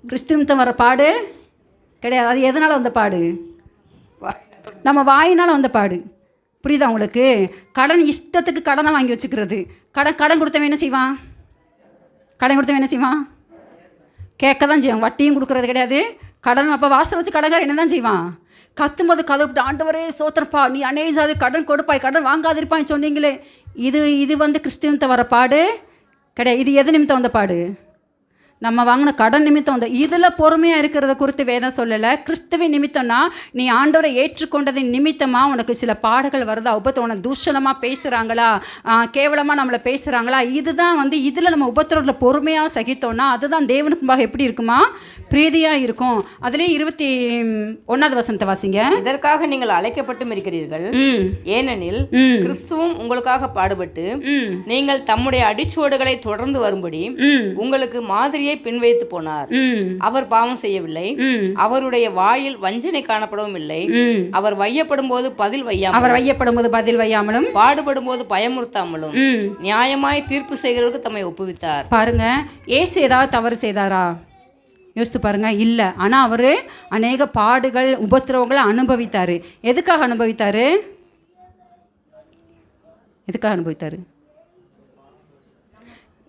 கிறிஸ்து நிமித்தம் வர பாடு கிடையாது. அது எதனால வந்த பாடு? நம்ம வாயினால வந்த பாடு. புரியுதா உங்களுக்கு? கடன் இஷ்டத்துக்கு கடனை வாங்கி வச்சுக்கிறது. கடன் கொடுத்தவன் என்ன செய்வான்? கேட்க தான் செய்வான். வட்டியும் கொடுக்கறது கிடையாது. கடன் அப்போ வாசல் வச்சு கடன்காரன் என்ன தான் செய்வான்? கத்தும்போது கதவுட்டு, ஆண்டவரே சோத்திரப்பா, நீ அநேஜாது கடன் கொடுப்பாய், கடன் வாங்காதிருப்பான்னு சொன்னீங்களே. இது கிறிஸ்துவத்தை வர பாடு கிடையாது. இது எது நிமித்தம் வந்த பாடு? நம்ம வாங்கின கடன் நிமித்தம் இதில் பொறுமையாக இருக்கிறத குறித்து வேதம் சொல்லலை. கிறிஸ்துவின் நிமித்தம்னா நீ ஆண்டவரை ஏற்றுக்கொண்டதின் நிமித்தமாக உனக்கு சில பாடுகள் வருதா? உபத்திரவம் தூஷணமாக பேசுகிறாங்களா, கேவலமாக நம்மளை பேசுகிறாங்களா? இதுதான் இதில் நம்ம உபத்திரவத்தில் பொறுமையாக சகித்தோன்னா அதுதான் தேவனுக்கு எப்படி இருக்குமா? பிரீதியாக இருக்கும். அதிலே 21 வசனத்தை வாசிங்க. இதற்காக நீங்கள் அழைக்கப்பட்டும் இருக்கிறீர்கள், ஏனெனில் கிறிஸ்துவும் உங்களுக்காக பாடுபட்டு நீங்கள் தம்முடைய அடிச்சுவடுகளை தொடர்ந்து வரும்படி உங்களுக்கு மாதிரியை பின் வைத்து போனார். அவர் பாவம் செய்யவில்லை, அவருடைய வாயில் வஞ்சனை காணப்படவும் இல்லை. அவர் வையப்படும் போது பதில் வையாமலும் பாடுபடும் போது பயமுறுத்தாமலும் நியாயமாய் தீர்ப்பு செய்கிறவருக்கு தம்மை ஒப்புவித்தார். பாருங்க, இயேசு ஏதாவது தவறு செய்தாரா? யோசித்து பாருங்க, இல்லை. ஆனால் அவர் அநேக பாடுகள் உபத்திரவங்களை அனுபவித்தார். எதுக்காக அனுபவித்தார்?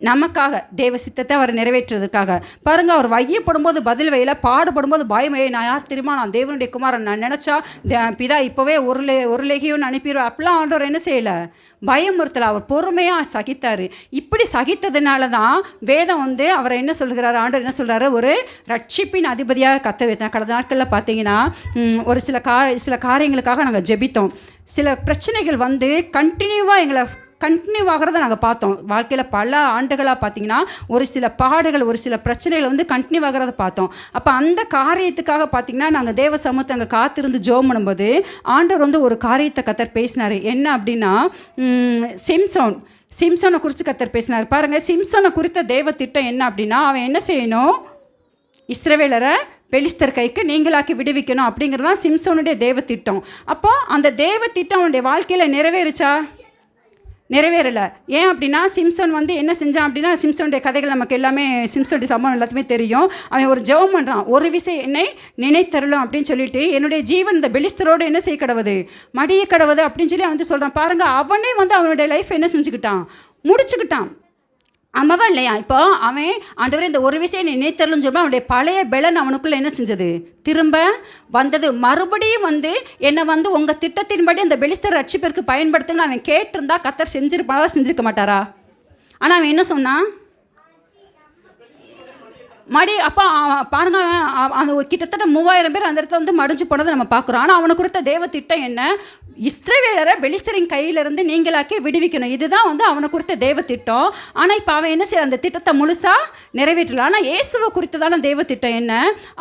நமக்காக தேவ சித்தத்தை அவர் நிறைவேற்றுறதுக்காக. பாருங்க, அவர் வையப்படும்போது பதில் வையில, பாடுபடும்போது பயம். நான் யார் தெரியுமா, நான் தேவனுடைய குமாரன், நான் நினச்சா பிதா இப்போவே ஒரு லேகியோன்னு அனுப்பிடுவேன். அப்படிலாம் ஆண்டவர் என்ன செய்யலை, பயமுறுத்தலை. அவர் பொறுமையாக சகித்தார். இப்படி சகித்ததுனால தான் வேதம் வந்து அவரை என்ன சொல்கிறாரு, ஆண்டவர் என்ன சொல்கிறாரு, ஒரு ரட்சிப்பின் அதிபதியாக கத்த வைத்தேன். கடந்த நாட்களில் பார்த்தீங்கன்னா ஒரு சில காரியங்களுக்காக நாங்கள் ஜெபித்தோம். சில பிரச்சனைகள் வந்து கண்டினியூ ஆகிறத நாங்கள் பார்த்தோம். வாழ்க்கையில் பல ஆண்டுகளாக பார்த்திங்கன்னா ஒரு சில பாடுகள், ஒரு சில பிரச்சனைகள் வந்து கண்டினியூ ஆகிறத பார்த்தோம். அப்போ அந்த காரியத்துக்காக பார்த்திங்கன்னா நாங்கள் தேவ சமூகத்தை அங்கே காத்திருந்து ஜெபம் பண்ணும்போது ஆண்டவர் வந்து ஒரு காரியத்தை கத்தர் பேசினார். என்ன அப்படின்னா, சிம்சோனை குறித்து கத்தர் பேசினார். பாருங்கள், சிம்சோனை குறித்த தேவ திட்டம் என்ன அப்படின்னா, அவன் என்ன செய்யணும், இஸ்ரவேலரை பெலிஸ்தர் கைக்கு நீங்களாக்கி விடுவிக்கணும் அப்படிங்கிறது தான் சிம்சோனுடைய தேவ திட்டம். அப்போ அந்த தேவ திட்டம் அவனுடைய வாழ்க்கையில் நிறைவேறுச்சா? நிறைவேறலை. ஏன் அப்படின்னா, சிம்சோன் வந்து என்ன செஞ்சான் அப்படின்னா, சிம்சோனுடைய கதைகள் நமக்கு எல்லாமே, சிம்சோனுடைய சம்பவம் எல்லாத்துமே தெரியும். அவன் ஒரு ஜெபம் பண்ணுறான், ஒரு விஷயம் என்னை நினைத்தருளும் அப்படின்னு சொல்லிட்டு, என்னுடைய ஜீவன் இந்த பெலிஸ்தரோடு என்ன செய்ய கடவுது, மடிய கடவுது அப்படின்னு சொல்லி அவன் வந்து சொல்கிறான். பாருங்கள், அவனே வந்து அவனுடைய லைஃப் என்ன செஞ்சுக்கிட்டான், முடிச்சுக்கிட்டான். ஆமாவா இல்லையா? இப்போ அவன் ஆண்டவரே இந்த ஒரு விஷயம் நினைத்தரலுன்னு சொல்லுவான். அவனுடைய பழைய பலன் அவனுக்குள்ளே என்ன செஞ்சது, திரும்ப வந்தது. மறுபடியும் வந்து என்னை வந்து உங்கள் திட்டத்தின்படி அந்த பெலிஸ்தர் ரட்சிப்பிற்கு பயன்படுத்துங்கன்னு அவன் கேட்டிருந்தா கத்தர் செஞ்சிருக்க மாட்டாரா? ஆனால் அவன் என்ன சொன்னான், அப்போ பாருங்க, அந்த கிட்டத்தட்ட 3000 பேர் அந்த இடத்துல வந்து மடிஞ்சு போனதை நம்ம பார்க்குறோம். ஆனால் அவனை குறித்த தேவ திட்டம் என்ன, இஸ்ரவேலரை பெலிஸ்தரின் கையிலிருந்து நீங்களாக்கி விடுவிக்கணும். இதுதான் வந்து அவனை குறித்த தேவ திட்டம். ஆனால் இப்போ அவன் என்ன செய்ய, அந்த திட்டத்தை முழுசாக நிறைவேற்றல. ஆனால் இயேசுவை குறித்ததான தேவ திட்டம் என்ன,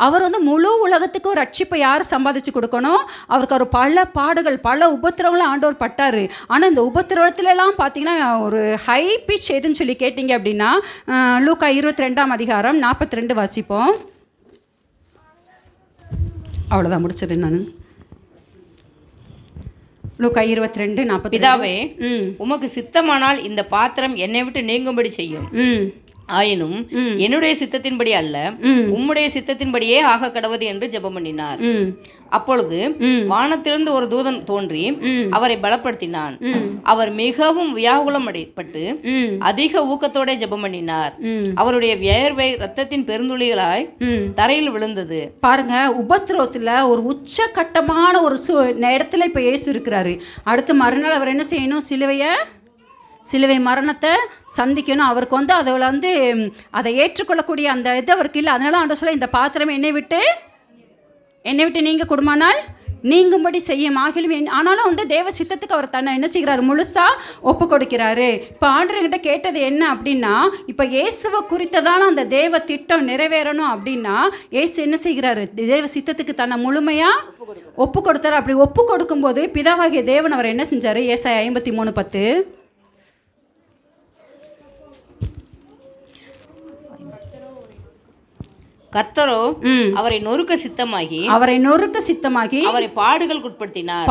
அவர் வந்து முழு உலகத்துக்கு ஒரு ரட்சிப்பை யார் சம்பாதிச்சு கொடுக்கணும். அவருக்கு ஒரு பல பாடுகள், பல உபத்திரவங்களும் ஆண்டவர் பட்டார். ஆனால் இந்த உபத்திரவத்துலலாம் பார்த்தீங்கன்னா ஒரு ஹை பிச் எதுன்னு சொல்லி கேட்டிங்க அப்படின்னா, லூக்கா 22ஆம் அதிகாரம் 42 வாசிப்போம். அவ்வளோதான், முடிச்சிடுறேன் நான். லூக்கா 22:40. பிதாவே, உமக்கு சித்தமானால் இந்த பாத்திரம் என்னை விட்டு நீங்கும்படி செய்யும். ஆயினும் என்னுடைய சித்தத்தின்படி அல்ல, உம்முடைய சித்தத்தின்படியே ஆக கடவுது என்று ஜெபம் பண்ணினார். அப்பொழுது வானத்திலிருந்து ஒரு தூதன் தோன்றி அவரை பலப்படுத்தினான். அவர் மிகவும் வியாகுலம் அடைப்பட்டு அதிக ஊக்கத்தோட ஜெபம் பண்ணினார். அவருடைய வியர்வை ரத்தத்தின் பெருந்துளிகளாய் தரையில் விழுந்தது. பாருங்க, உபத்திரவத்தில் ஒரு உச்சகட்டமான ஒரு இடத்துல இப்போ இயேசு இருக்கிறாரு. அடுத்த மறுநாள் அவர் என்ன செய்யணும், சிலுவை மரணத்தை சந்திக்கணும். அவருக்கு வந்து அதில் வந்து அதை ஏற்றுக்கொள்ளக்கூடிய அந்த இது அவருக்கு இல்லை. அதனால ஆண்டவர் சொல்ல, இந்த பாத்திரம் என்னை விட்டு நீங்கள் கொடுமானால் நீங்கும்படி செய்யும் ஆகிலும். ஆனாலும் வந்து தேவ சித்தத்துக்கு அவர் தன்னை என்ன செய்கிறார், முழுசாக ஒப்பு கொடுக்கிறாரு. இப்போ ஆண்டவர்கிட்ட கேட்டது என்ன அப்படின்னா, இப்போ இயேசுவை குறித்ததான அந்த தேவ திட்டம் நிறைவேறணும் அப்படின்னா இயேசு என்ன செய்கிறாரு, தேவ சித்தத்துக்கு தன்னை முழுமையாக ஒப்பு கொடுத்தார். அப்படி ஒப்பு கொடுக்கும்போது பிதாவாகிய தேவன் அவர் என்ன செஞ்சார், ஏசாயா 53:10, கர்த்தரோ அவரை நொறுக்க சித்தமாகி அவரை பாடுகளுக்கு உட்படுத்தினார்.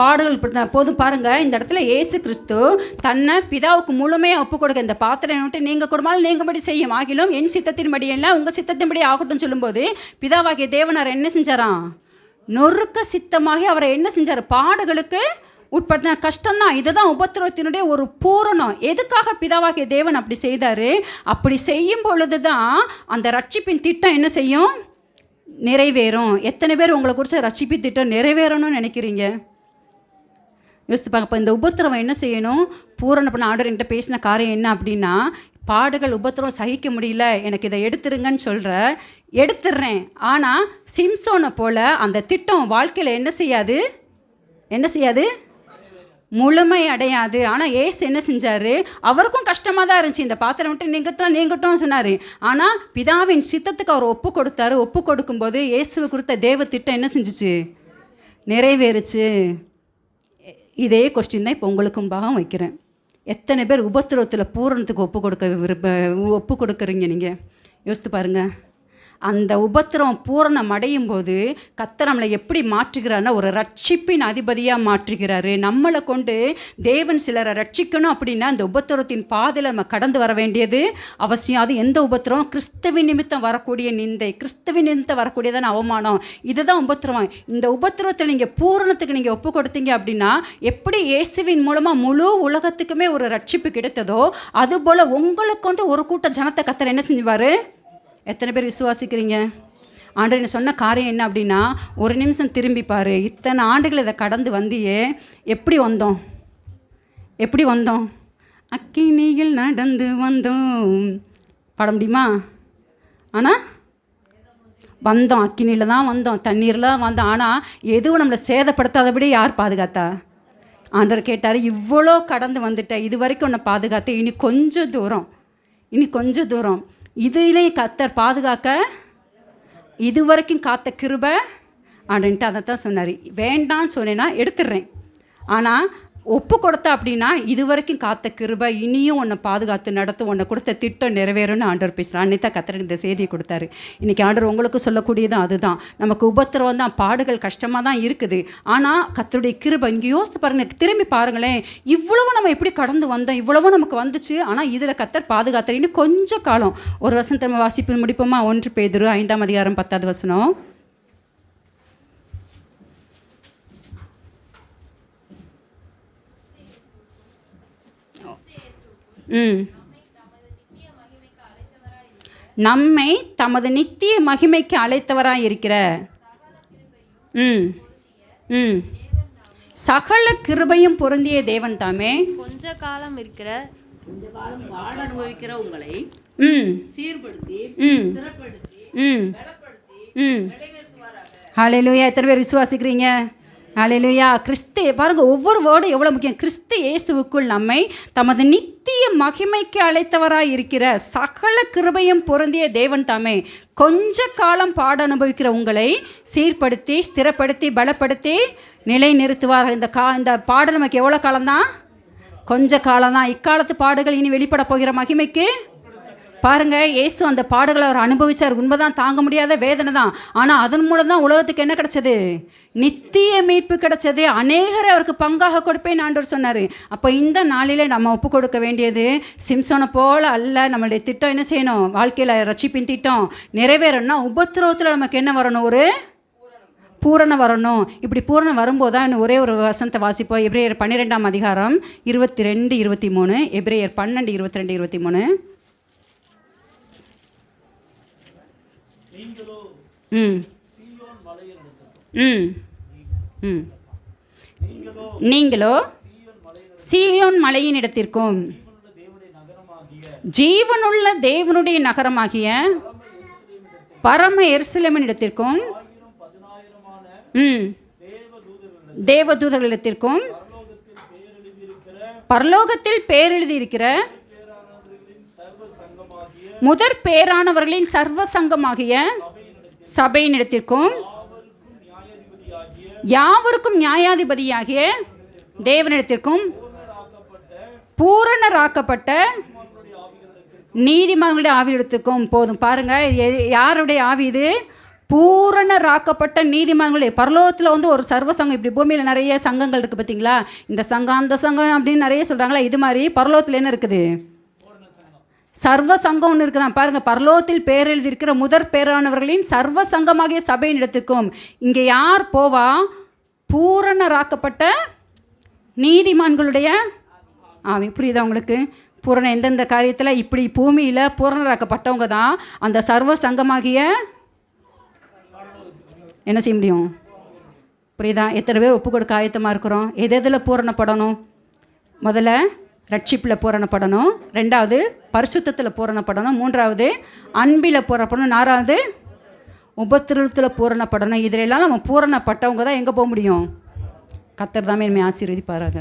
போதும் பாருங்க, இந்த இடத்துல இயேசு கிறிஸ்து தன்னை பிதாவுக்கு முழுமையாக ஒப்பு கொடுக்க, இந்த பாத்திரம் விட்டு நீங்கள் கொடுமாலும் நீங்கபடி செய்யும் ஆகிலும் என் சித்தத்தின்படி இல்லை உங்கள் சித்தத்தின்படி ஆகட்டும் சொல்லும்போது பிதாவாகிய தேவனார் என்ன செஞ்சாராம், நொறுக்க சித்தமாகி அவரை என்ன செஞ்சார், பாடுகளுக்கு உட்பட்ட கஷ்டம்தான். இதுதான் உபத்திரவத்தினுடைய ஒரு பூரணம். எதுக்காக பிதாவாகிய தேவன் அப்படி செய்தார், அப்படி செய்யும் பொழுது தான் அந்த ரட்சிப்பின் திட்டம் என்ன செய்யும், நிறைவேறும். எத்தனை பேர் உங்களை குறித்த ரட்சிப்பின் திட்டம் நிறைவேறணும்னு நினைக்கிறீங்க, யோசித்து பார்க்க. இப்போ இந்த உபத்திரவம் என்ன செய்யணும், பூரண பண்ண ஆர்டர் என்கிட்ட பேசின காரியம் என்ன அப்படின்னா, பாடுகள் உபத்திரவம் சகிக்க முடியல, எனக்கு இதை எடுத்துருங்கன்னு எடுத்துடுறேன். ஆனால் சிம்சோனை போல் அந்த திட்டம் வாழ்க்கையில் என்ன செய்யாது, முழுமை அடையாது. ஆனால் ஏசு என்ன செஞ்சார், அவருக்கும் கஷ்டமாக தான் இருந்துச்சு, இந்த பாத்திரம் விட்டு நீங்கட்டும் சொன்னார். ஆனால் பிதாவின் சித்தத்துக்கு அவர் ஒப்பு கொடுத்தாரு. ஒப்பு கொடுக்கும்போது இயேசுவை குறித்த தேவ திட்டம் என்ன செஞ்சிச்சு, நிறைவேறுச்சு. இதே கொஸ்டின் தான் இப்போ உங்களுக்கு முன்பாக வைக்கிறேன். எத்தனை பேர் உபத்திரவத்தில் பூரணத்துக்கு ஒப்பு கொடுக்குறீங்க, நீங்கள் யோசித்து பாருங்கள். அந்த உபத்திரவம் பூரணம் அடையும் போது கர்த்தர் நம்மளை எப்படி மாற்றுகிறாருன்னா ஒரு ரட்சிப்பின் அதிபதியாக மாற்றுகிறாரு. நம்மளை கொண்டு தேவன் சிலரை ரட்சிக்கணும் அப்படின்னா அந்த உபத்திரவத்தின் பாதையில் நம்ம கடந்து வர வேண்டியது அவசியம். அது எந்த உபத்திரவம்? கிறிஸ்துவின் நிமித்தம் வரக்கூடிய நிந்தை, கிறிஸ்துவின் நிமித்தம் வரக்கூடியதான அவமானம், இதுதான் உபத்திரவம். இந்த உபத்திரவத்தை நீங்கள் பூரணத்துக்கு நீங்கள் ஒப்பு கொடுத்தீங்க அப்படின்னா எப்படி இயேசுவின் மூலமாக முழு உலகத்துக்குமே ஒரு ரட்சிப்பு கிடைத்ததோ அதுபோல் உங்களை கொண்டு ஒரு கூட்ட ஜனத்தை கர்த்தர் என்ன செஞ்சுவார்? எத்தனை பேர் விசுவாசிக்கிறீங்க? ஆண்டவர் என்ன சொன்ன காரியம் என்ன அப்படின்னா, ஒரு நிமிஷம் திரும்பி பாரு, இத்தனை ஆண்டுகள் இதை கடந்து வந்தியே, எப்படி வந்தோம்? எப்படி வந்தோம்? அக்கினியில் நடந்து வந்தோம் பாட முடியுமா? ஆனால் வந்தோம், அக்கினியில் தான் வந்தோம், தண்ணீரில் தான் வந்தோம். ஆனால் எதுவும் நம்மளை சேதப்படுத்தாதபடி யார் பாதுகாத்தா? ஆண்டவர் கேட்டார், இவ்வளோ கடந்து வந்துட்ட, இது வரைக்கும் உன்னை பாதுகாத்து, இனி கொஞ்சம் தூரம் இதிலே கர்த்தர் பாதுகாக்க இது வரைக்கும் காத்த கிருபை அப்படின்ட்டு அதை தான் சொன்னார். வேண்டான்னு சொன்னேன்னா எடுத்துடுறேன், ஆனால் ஒப்பு கொடுத்த அப்படின்னா இது வரைக்கும் காத்த கிருபை இனியும் உன்னை பாதுகாத்து நடத்தும், உன்னை கொடுத்த திட்டம் நிறைவேறும்னு ஆண்டவர் பேசுகிறார். அன்னைக்கு தான் கர்த்தர் இந்த செய்தியை கொடுத்தாரு. இன்றைக்கி ஆண்டவர் உங்களுக்கு சொல்லக்கூடியதும் அதுதான். நமக்கு உபத்திரவம் தான், பாடுகள் கஷ்டமாக தான் இருக்குது. ஆனால் கர்த்தருடைய கிருபை, இங்கே யோசித்து பாருங்கள், திரும்பி பாருங்களேன், இவ்வளவு நம்ம எப்படி கடந்து வந்தோம், இவ்வளவு நமக்கு வந்துச்சு. ஆனால் இதில் கர்த்தர் பாதுகாத்தார். இன்னும் கொஞ்சம் காலம், ஒரு வசனத்தை நம்ம வாசிப்பு முடிப்போமா? 1 பேதுரு 5ஆம் அதிகாரம் 10வது வசனம். நம்மை தமது நித்திய மகிமைக்கு அழைத்தவராய் இருக்கிற சகல கிருபையும் பொருந்திய தேவன் தாமே கொஞ்ச காலம் பாட அனுபவிக்கிற உங்களை சீர்படுத்தி ஹல்லேலூயா. எத்தனை பேர் விசுவாசிக்கிறீங்க? ஹல்லேலூயா. கிறிஸ்து பாருங்க, ஒவ்வொரு வேர்டும் எவ்வளோ முக்கியம். கிறிஸ்து இயேசுவுக்குள் நம்மை தமது நித்திய மகிமைக்கு அழைத்தவராய் இருக்கிற சகல கிருபையும் பொருந்திய தேவன் தாமே கொஞ்ச காலம் பாட அனுபவிக்கிற உங்களை சீர்படுத்தி ஸ்திரப்படுத்தி பலப்படுத்தி நிலை நிறுத்துவார். இந்த பாடு நமக்கு எவ்வளோ காலம்தான்? கொஞ்ச காலம்தான். இக்காலத்து பாடுகள் இனி வெளிப்பட போகிற மகிமைக்கு பாருங்கள், இயேசு அந்த பாடுகளை அவர் அனுபவித்தார். உண்மைதான், தாங்க முடியாத வேதனை தான். ஆனால் அதன் மூலம் தான் உலகத்துக்கு என்ன கிடச்சது? நித்திய மீட்பு கிடச்சது. அநேகரை அவருக்கு பங்காக கொடுப்பேன் ஆண்டவர் சொன்னார். அப்போ இந்த நாளில் நம்ம ஒப்பு கொடுக்க வேண்டியது சிம்சோனை போல் அல்ல. நம்மளுடைய திட்டம் என்ன செய்யணும்? வாழ்க்கையில் ரட்சிப்பின் திட்டம் நிறைவேறணும்னா உபத்திரவத்தில் நமக்கு என்ன வரணும்? ஒரு பூரணம் வரணும். இப்படி பூரணம் வரும்போது தான் இன்னும் ஒரே ஒரு வசனத்தை வாசிப்போம். எபிரேயர் 12ஆம் அதிகாரம் 22, 23. எபிரேயர் 12, 22, 23. நீங்களோ சீயோன் மலையின் இடத்திற்கும் ஜீவனுள்ள தேவனுடைய நகரமாகிய பரம எருசலேமின் இடத்திற்கும் தேவதூதர்களிடத்திற்கும் பரலோகத்தில் பேரெழுதியிருக்கிற முதற் பேரானவர்களின் சர்வ சங்கமாகிய சபையினிடத்திற்கும் யாவருக்கும் நியாயாதிபதியாகிய தேவனிடத்திற்கும் பூரணராக்கப்பட்ட நீதிமான்களுடைய ஆவியிடத்திற்கும் போதும். பாருங்க, யாருடைய ஆவி இது? பூரணராக்கப்பட்ட நீதிமான்களுடைய. பரலோகத்தில் வந்து ஒரு சர்வ சங்கம், இப்படி பூமியில் நிறைய சங்கங்கள் இருக்குது பார்த்தீங்களா? இந்த சங்கம் அந்த சங்கம் அப்படின்னு நிறைய சொல்கிறாங்களா? இது மாதிரி பரலோகத்தில் என்ன இருக்குது? சர்வ சங்கம் ஒன்று இருக்குதான். பாருங்கள், பரலோகத்தில் பேரெழுதியிருக்கிற முதற் பேரானவர்களின் சர்வ சங்கமாகிய சபையின் இடத்துக்கும். இங்கே யார் போவா? பூரணராக்கப்பட்ட நீதிமான்களுடைய ஆவி. புரியுதா உங்களுக்கு? பூரண எந்தெந்த காரியத்தில் இப்படி பூமியில் பூரணராக்கப்பட்டவங்க தான் அந்த சர்வ சங்கமாகிய என்ன செய்ய முடியும்? புரியுதா? எத்தனை பேர் ஒப்பு கொடுக்க ஆயத்தமாக இருக்கிறோம்? எதில் பூரணப்படணும்? முதல்ல ரட்சிப்பில் பூரணப்படணும், 2வது பரிசுத்தத்தில் பூரணப்படணும், 3வது அன்பில் பூரணப்படணும், 4வது உபத்திரத்தில் பூரணப்படணும். இதிலெல்லாம் நம்ம பூரணப்பட்டவங்க தான் எங்கே போக முடியும்? கர்த்தர் தாமே என்னை ஆசீர்வதிப்பாராக.